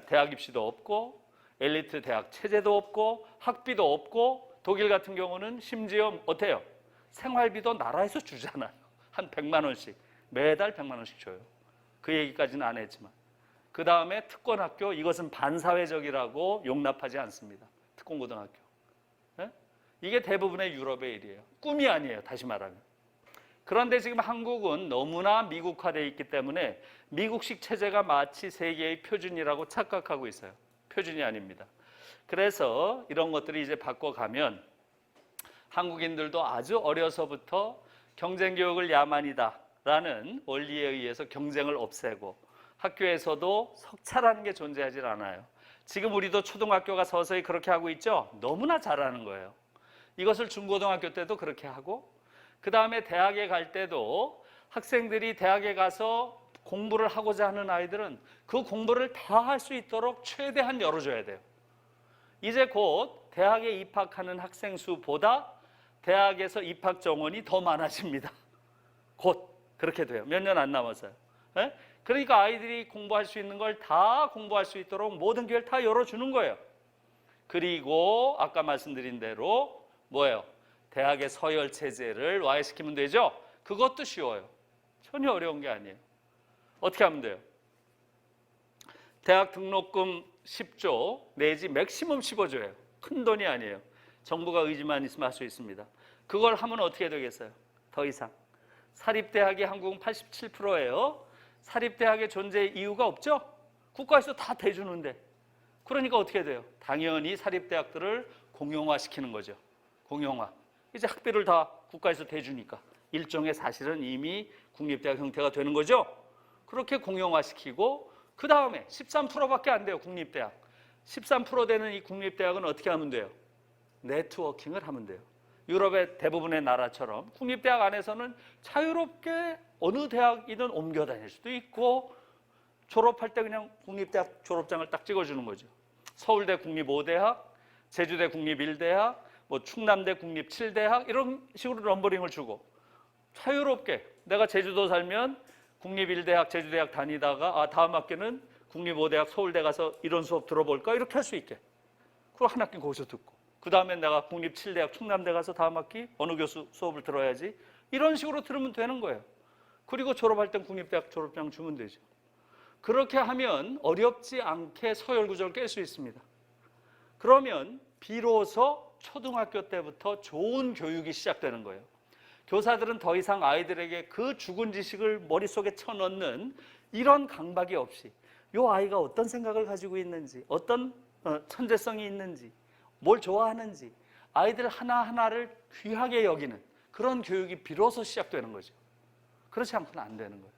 대학 입시도 없고 엘리트 대학 체제도 없고 학비도 없고 독일 같은 경우는 심지어 어때요? 생활비도 나라에서 주잖아요. 한 100만 원씩 매달 100만 원씩 줘요. 그 얘기까지는 안 했지만 그 다음에 특권학교 이것은 반사회적이라고 용납하지 않습니다. 특권고등학교. 이게 대부분의 유럽의 일이에요. 꿈이 아니에요. 다시 말하면. 그런데 지금 한국은 너무나 미국화되어 있기 때문에 미국식 체제가 마치 세계의 표준이라고 착각하고 있어요. 표준이 아닙니다. 그래서 이런 것들이 이제 바꿔가면 한국인들도 아주 어려서부터 경쟁교육을 야만이다라는 원리에 의해서 경쟁을 없애고 학교에서도 석차라는 게 존재하지 않아요. 지금 우리도 초등학교가 서서히 그렇게 하고 있죠? 너무나 잘하는 거예요. 이것을 중고등학교 때도 그렇게 하고 그 다음에 대학에 갈 때도 학생들이 대학에 가서 공부를 하고자 하는 아이들은 그 공부를 다 할 수 있도록 최대한 열어줘야 돼요. 이제 곧 대학에 입학하는 학생 수보다 대학에서 입학 정원이 더 많아집니다. 곧 그렇게 돼요. 몇 년 안 남았어요. 네? 그러니까 아이들이 공부할 수 있는 걸 다 공부할 수 있도록 모든 기회를 다 열어주는 거예요. 그리고 아까 말씀드린 대로 뭐예요? 대학의 서열 체제를 와해시키면 되죠? 그것도 쉬워요. 전혀 어려운 게 아니에요. 어떻게 하면 돼요? 대학 등록금 10조 내지 맥시멈 15조예요. 큰 돈이 아니에요. 정부가 의지만 있으면 할 수 있습니다. 그걸 하면 어떻게 되겠어요? 더 이상. 사립대학이 한국은 87%예요. 사립대학의 존재 이유가 없죠? 국가에서 다 대주는데. 그러니까 어떻게 돼요? 당연히 사립대학들을 공용화시키는 거죠. 공용화. 이제 학비를 다 국가에서 대주니까 일종의 사실은 이미 국립대학 형태가 되는 거죠. 그렇게 공용화시키고 그 다음에 13%밖에 안 돼요. 국립대학. 13% 되는 이 국립대학은 어떻게 하면 돼요? 네트워킹을 하면 돼요. 유럽의 대부분의 나라처럼 국립대학 안에서는 자유롭게 어느 대학이든 옮겨 다닐 수도 있고 졸업할 때 그냥 국립대학 졸업장을 딱 찍어주는 거죠. 서울대 국립5대학, 제주대 국립1대학, 뭐 충남대 국립7대학 이런 식으로 넘버링을 주고 자유롭게 내가 제주도 살면 국립1대학, 제주대학 다니다가 다음 학기는 국립5대학 서울대 가서 이런 수업 들어볼까 이렇게 할 수 있게. 그걸 한 학기 거기서 듣고 그 다음에 내가 국립7대학 충남대 가서 다음 학기 어느 교수 수업을 들어야지 이런 식으로 들으면 되는 거예요. 그리고 졸업할 땐 국립대학 졸업장 주면 되죠. 그렇게 하면 어렵지 않게 서열 구조를 깰 수 있습니다. 그러면 비로소 초등학교 때부터 좋은 교육이 시작되는 거예요. 교사들은 더 이상 아이들에게 그 죽은 지식을 머릿속에 쳐넣는 이런 강박이 없이 이 아이가 어떤 생각을 가지고 있는지 어떤 천재성이 있는지 뭘 좋아하는지 아이들 하나하나를 귀하게 여기는 그런 교육이 비로소 시작되는 거죠. 그렇지 않고는 안 되는 거예요.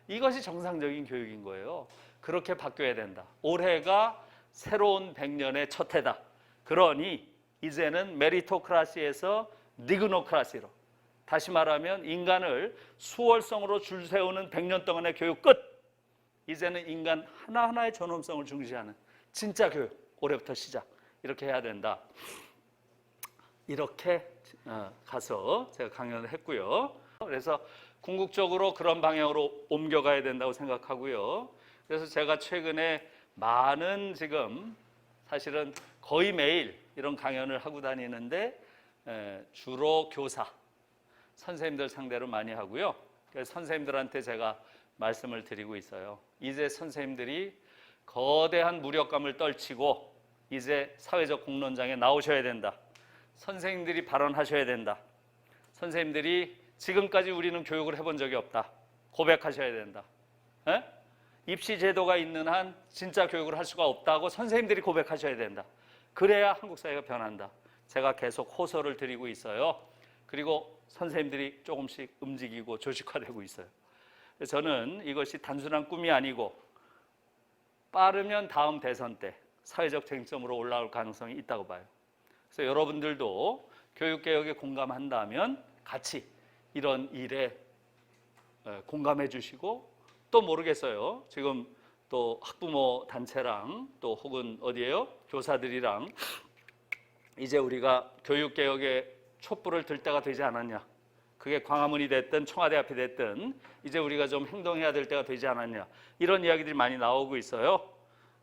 이것이 정상적인 교육인 거예요. 그렇게 바뀌어야 된다. 올해가 새로운 100년의 첫 해다. 그러니 이제는 메리토크라시에서 디그노크라시로 다시 말하면 인간을 수월성으로 줄 세우는 100년 동안의 교육 끝. 이제는 인간 하나하나의 존엄성을 중시하는 진짜 교육 올해부터 시작. 이렇게 해야 된다. 이렇게 가서 제가 강연을 했고요. 그래서 궁극적으로 그런 방향으로 옮겨가야 된다고 생각하고요. 그래서 제가 최근에 많은 지금 사실은 거의 매일 이런 강연을 하고 다니는데 주로 교사, 선생님들 상대로 많이 하고요. 그래서 선생님들한테 제가 말씀을 드리고 있어요. 이제 선생님들이 거대한 무력감을 떨치고 이제 사회적 공론장에 나오셔야 된다. 선생님들이 발언하셔야 된다. 선생님들이 지금까지 우리는 교육을 해본 적이 없다. 고백하셔야 된다. 에? 입시 제도가 있는 한 진짜 교육을 할 수가 없다고 선생님들이 고백하셔야 된다. 그래야 한국 사회가 변한다. 제가 계속 호소를 드리고 있어요. 그리고 선생님들이 조금씩 움직이고 조직화되고 있어요. 저는 이것이 단순한 꿈이 아니고 빠르면 다음 대선 때 사회적 쟁점으로 올라올 가능성이 있다고 봐요. 그래서 여러분들도 교육개혁에 공감한다면 같이 이런 일에 공감해 주시고 또 모르겠어요. 지금 또 학부모 단체랑 또 혹은 어디에요? 교사들이랑 이제 우리가 교육개혁에 촛불을 들 때가 되지 않았냐. 그게 광화문이 됐든 청와대 앞이 됐든 이제 우리가 좀 행동해야 될 때가 되지 않았냐. 이런 이야기들이 많이 나오고 있어요.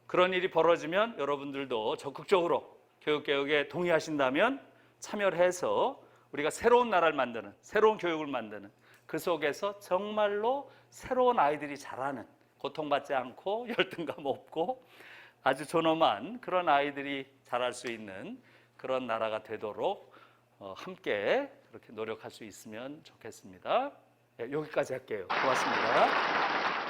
그런 일이 벌어지면 여러분들도 적극적으로 교육개혁에 동의하신다면 참여를 해서 우리가 새로운 나라를 만드는, 새로운 교육을 만드는 그 속에서 정말로 새로운 아이들이 자라는, 고통받지 않고 열등감 없고 아주 존엄한 그런 아이들이 자랄 수 있는 그런 나라가 되도록 함께 그렇게 노력할 수 있으면 좋겠습니다. 네, 여기까지 할게요. 고맙습니다.